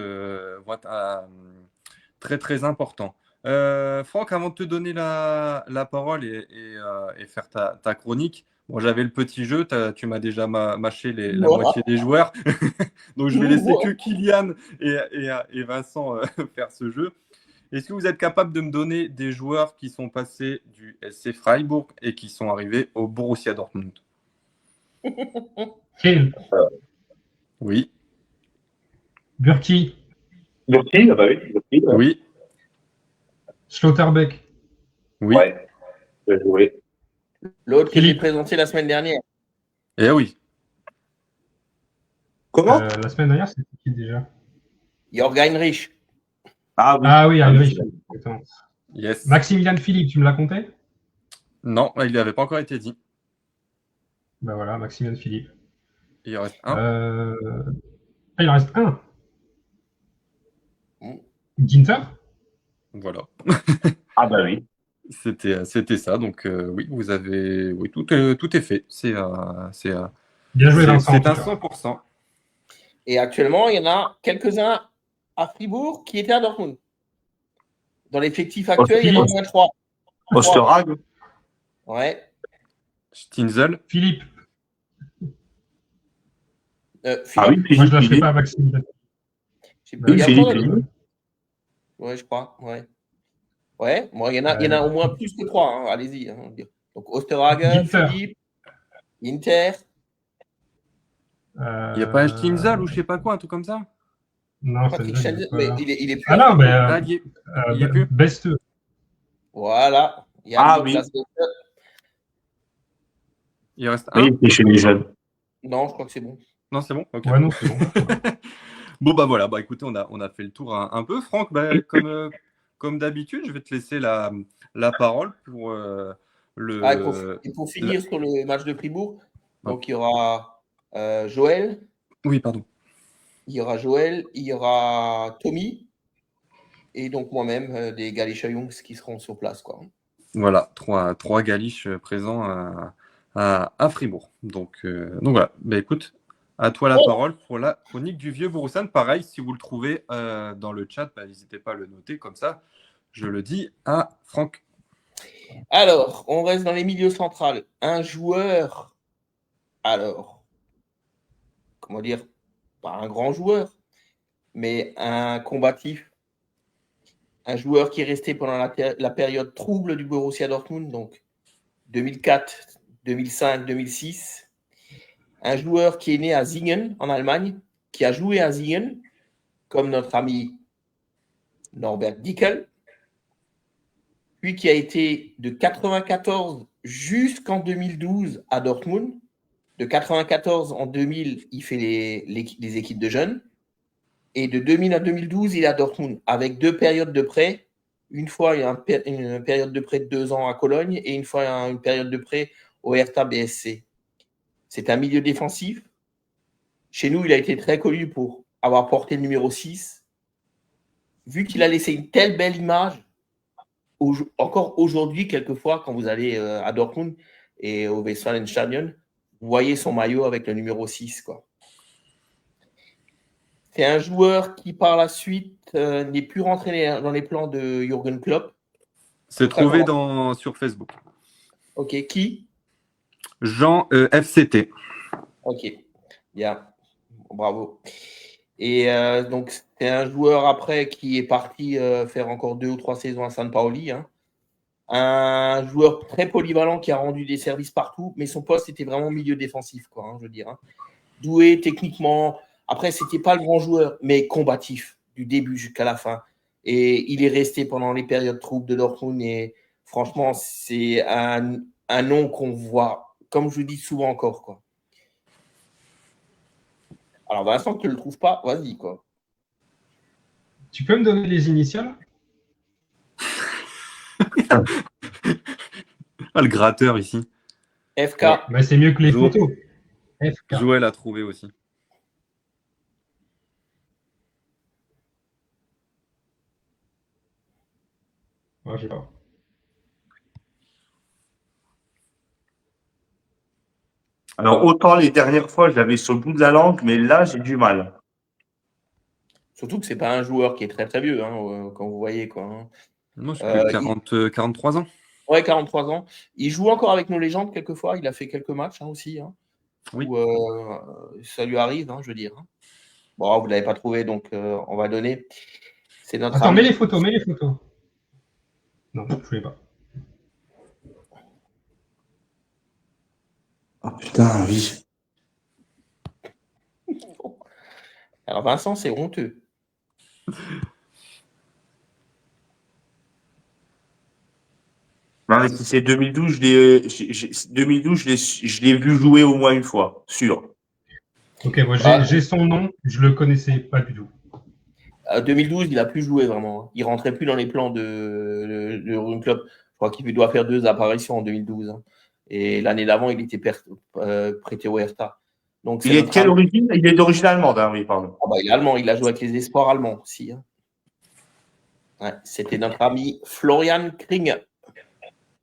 très très importants. Franck, avant de te donner la parole et faire ta chronique, bon, j'avais le petit jeu, tu m'as déjà mâché la moitié des joueurs, donc je vais laisser que Kylian et Vincent faire ce jeu. Est-ce que vous êtes capable de me donner des joueurs qui sont passés du SC Freiburg et qui sont arrivés au Borussia Dortmund? Kiel. Oui. Burki. Burki, ah bah oui. Burki, ouais. Oui. Schlotterbeck. Oui. Ouais. Bien joué. L'autre que j'ai Philippe. présenté la semaine dernière. Eh oui. Comment La semaine dernière, c'était qui déjà? Jörg Heinrich. Ah oui. Ah oui, Heinrich. Yes. Maximilian Philippe, tu me l'as compté? Non, il n'avait pas encore été dit. Ben voilà, Maximilian Philippe. Il en reste un. Il en reste un. Mm. Ginter? Voilà. Ah bah oui. C'était ça. Donc oui, vous avez. Oui, tout est fait. Bien joué, Vincent. C'est un 100%. Et actuellement, il y en a quelques-uns à Fribourg qui étaient à Dortmund. Dans l'effectif actuel, il y en a au moins 3. Osterhag. Ouais. Stinzel. Philippe. Philippe. Ah oui, Philippe. Moi, je ne la fais pas, Maximilian. Il y a Philippe. encore ouais, je crois. Ouais. Ouais, bon, il y en a au moins plus que 3. Hein. Allez-y. Hein. Donc, Osterhage, Philippe, Inter. Il n'y a pas Stinzel ou je sais pas quoi, un truc comme ça? Non, Patrick Schenzel, mais il est plus. Ah non, il y est plus. Besteux. Voilà. Il y a oui. Il reste un. Oui, chez les jeunes. Non, je crois que c'est bon. Non, c'est bon. Okay. Ouais, non, c'est bon. Bon, bah voilà. Bah écoutez, on a fait le tour un peu. Franck, comme d'habitude, je vais te laisser la parole pour et pour finir sur le match de Fribourg, donc il y aura Joël. Oui, pardon. Il y aura Joël, il y aura Tommy et donc moi-même, des Galisha Youngs qui seront sur place. Quoi. Voilà, trois Galiches présents à Fribourg. Donc voilà. Bah écoute, à toi la parole pour la chronique du vieux Bourroussan. Pareil, si vous le trouvez dans le chat, n'hésitez pas à le noter comme ça. Je le dis à Franck. Alors, on reste dans les milieux centrales. Un joueur, comment dire, pas un grand joueur, mais un combatif. Un joueur qui est resté pendant la période trouble du Borussia Dortmund, donc 2004, 2005, 2006. Un joueur qui est né à Singen, en Allemagne, qui a joué à Singen, comme notre ami Norbert Dickel, puis qui a été de 1994 jusqu'en 2012 à Dortmund. De 1994 en 2000, il fait les équipes de jeunes. Et de 2000 à 2012, il est à Dortmund, avec 2 périodes de prêt. Une fois, il y a une période de prêt de 2 ans à Cologne et une fois, il y a une période de prêt au Hertha BSC. C'est un milieu défensif. Chez nous, il a été très connu pour avoir porté le numéro 6. Vu qu'il a laissé une telle belle image, encore aujourd'hui, quelquefois, quand vous allez à Dortmund et au Westfalenstadion, vous voyez son maillot avec le numéro 6, quoi. C'est un joueur qui, par la suite, n'est plus rentré dans les plans de Jürgen Klopp. C'est trouvé sur Facebook. Ok, qui? Jean FCT. Ok, bien, bravo. Et donc, c'est un joueur après qui est parti faire encore 2 ou 3 saisons à San Paoli. Hein. Un joueur très polyvalent qui a rendu des services partout, mais son poste était vraiment milieu défensif, quoi, hein, je veux dire. Hein. Doué techniquement. Après, c'était pas le grand joueur, mais combatif du début jusqu'à la fin. Et il est resté pendant les périodes troubles de Dortmund. Et franchement, c'est un nom qu'on voit, comme je le dis souvent encore, quoi. Alors, Vincent, tu ne le trouves pas, vas-y, quoi. Tu peux me donner les initiales? Ah, le gratteur ici. FK. Ouais, bah, c'est mieux que les Joël. photos. FK. Joël a trouvé aussi. Ouais, je sais pas. Alors, autant les dernières fois, je l'avais sur le bout de la langue, mais là, j'ai du mal. Surtout que c'est pas un joueur qui est très très vieux, hein, quand vous voyez, quoi. Hein. Moi, j'ai plus de 43 ans. Ouais, 43 ans. Il joue encore avec nos légendes quelquefois. Il a fait quelques matchs hein, aussi. Hein, Oui. où, ça lui arrive, hein, je veux dire. Hein. Bon, vous ne l'avez pas trouvé, donc on va donner. C'est notre Attends, ami. mets les photos. Non, je ne voulais pas. Oh putain, oui. Alors Vincent, c'est honteux. Non, mais si c'est 2012, je l'ai vu jouer au moins une fois, sûr. Ok, moi j'ai son nom, je le connaissais pas du tout. 2012, il a plus joué vraiment. Hein. Il rentrait plus dans les plans de Rune Club. Je crois qu'il doit faire 2 apparitions en 2012. Hein. Et l'année d'avant, il était prêté au Hertha. Donc, Il est de quelle origine? Il est d'origine allemande, hein, oui, pardon. Ah bah, il est allemand, il a joué avec les espoirs allemands aussi. Hein. Ouais, c'était notre ami Florian Kring.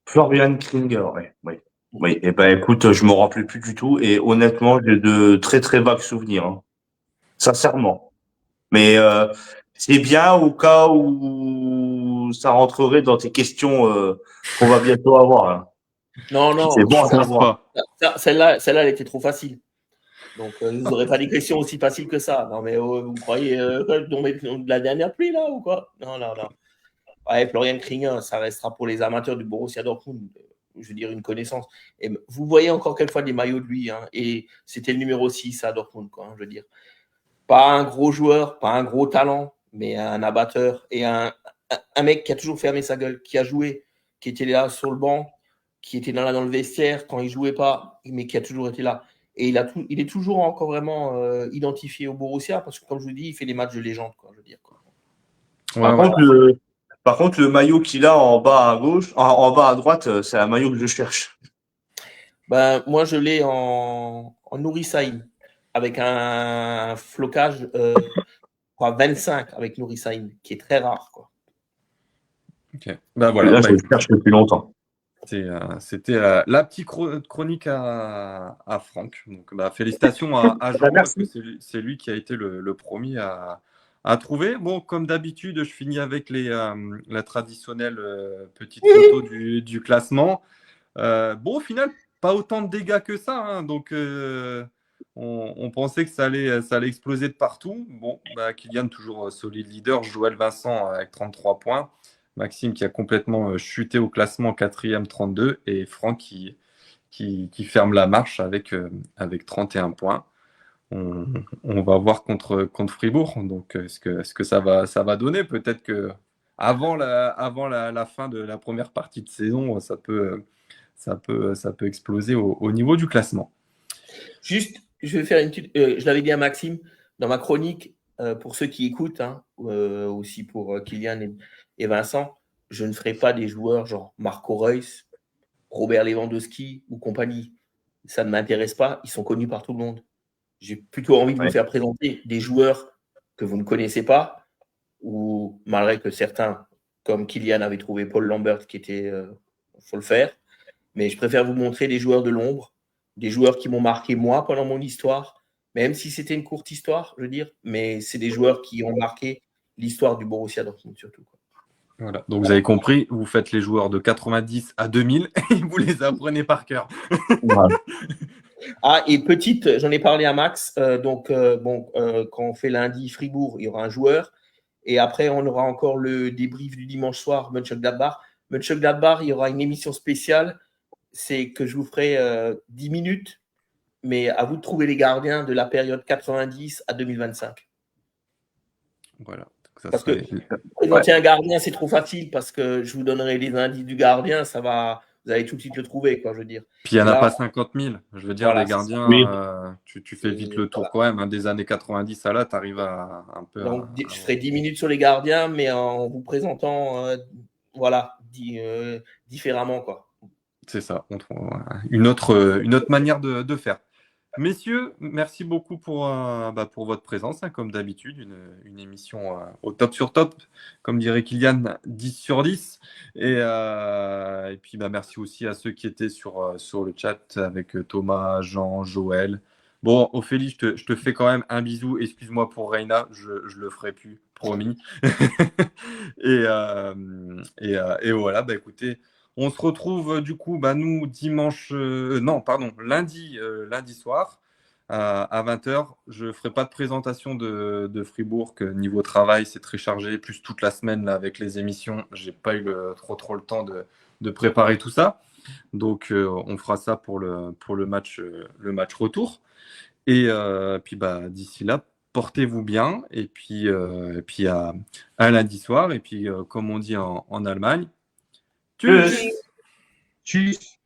Florian Kringer, oui. Oui, et ben écoute, je me rappelle plus du tout et honnêtement, j'ai de très très vagues souvenirs, hein. Sincèrement. Mais c'est bien au cas où ça rentrerait dans tes questions qu'on va bientôt avoir. Hein. Non. C'est bon à Je pense savoir. pas. Celle-là, elle était trop facile. Donc, je vous aurais pas des questions aussi faciles que ça. Non, mais vous croyez tomber de la dernière pluie, là, ou quoi? Non. Ouais, Florian Kringer, ça restera pour les amateurs du Borussia Dortmund, je veux dire, une connaissance. Et vous voyez encore quelquefois des maillots de lui, hein, et c'était le numéro 6 à Dortmund, quoi, hein, je veux dire. Pas un gros joueur, pas un gros talent, mais un abatteur et un mec qui a toujours fermé sa gueule, qui a joué, qui était là sur le banc, qui était là dans le vestiaire quand il jouait pas, mais qui a toujours été là. Et il est toujours encore vraiment identifié au Borussia parce que, comme je vous dis, il fait des matchs de légende, quoi, je veux dire. Quoi. Par contre, le maillot qu'il a en bas à gauche, en bas à droite, c'est un maillot que je cherche. Ben, moi, je l'ai en Nourri-Saïm, avec un flocage 25 avec Nourri-Saïm, qui est très rare. Quoi. Ok. Bah voilà. Là, je le cherche depuis longtemps. C'était la petite chronique à Franck. Donc, félicitations à Jean, parce que c'est lui qui a été le premier à trouver. Bon, comme d'habitude, je finis avec la traditionnelle petite photo du classement. Bon, au final, pas autant de dégâts que ça. Hein, donc, on pensait que ça allait exploser de partout. Bon, Kylian, toujours solide leader. Joël Vincent avec 33 points. Maxime qui a complètement chuté au classement 4e, 32. Et Franck qui ferme la marche avec 31 points. On va voir contre Fribourg. Donc, est-ce que ça va donner? Peut-être que avant la fin de la première partie de saison, ça peut exploser au niveau du classement. Juste, je vais faire une petite. Je l'avais dit à Maxime dans ma chronique, pour ceux qui écoutent, hein, aussi pour Kylian et Vincent, je ne ferai pas des joueurs genre Marco Reus, Robert Lewandowski ou compagnie. Ça ne m'intéresse pas. Ils sont connus par tout le monde. J'ai plutôt envie de vous faire présenter des joueurs que vous ne connaissez pas, ou malgré que certains, comme Kylian, avaient trouvé Paul Lambert, qui était. Faut le faire. Mais je préfère vous montrer des joueurs de l'ombre, des joueurs qui m'ont marqué moi pendant mon histoire, même si c'était une courte histoire, je veux dire, mais c'est des joueurs qui ont marqué l'histoire du Borussia Dortmund surtout. Quoi. Voilà. Donc vous avez compris, vous faites les joueurs de 90 à 2000 et vous les apprenez par cœur. Voilà. Ah, et petite, j'en ai parlé à Max. Quand on fait lundi Fribourg, il y aura un joueur. Et après, on aura encore le débrief du dimanche soir, Mönchengladbach. Mönchengladbach, il y aura une émission spéciale. C'est que je vous ferai 10 minutes, mais à vous de trouver les gardiens de la période 90 à 2025. Voilà. Ça Parce serait... que présenter un gardien, c'est trop facile parce que je vous donnerai les indices du gardien, ça va, vous allez tout de suite le trouver, quoi, je veux dire. Puis il n'y en a Là, pas 50 000. Je veux dire, voilà, les gardiens, Oui. tu fais vite le tour quand même. Hein, des années 90 à là, tu arrives à un peu. Donc, je ferai 10 minutes sur les gardiens, mais en vous présentant différemment, quoi. C'est ça. On trouve une autre manière de faire. Messieurs, merci beaucoup pour votre présence, hein, comme d'habitude. Une émission au top sur top, comme dirait Kylian, 10 sur 10. Et puis, merci aussi à ceux qui étaient sur le chat avec Thomas, Jean, Joël. Bon, Ophélie, je te fais quand même un bisou. Excuse-moi pour Reina, je le ferai plus, promis. et voilà, écoutez. On se retrouve du coup, nous, lundi soir à 20h. Je ne ferai pas de présentation de Fribourg, que niveau travail, c'est très chargé, plus toute la semaine là, avec les émissions. Je n'ai pas eu trop le temps de préparer tout ça. Donc, on fera ça pour le match retour. Et puis, d'ici là, portez-vous bien. Et puis à lundi soir. Et puis, comme on dit en Allemagne, Tschüss. Tchuss.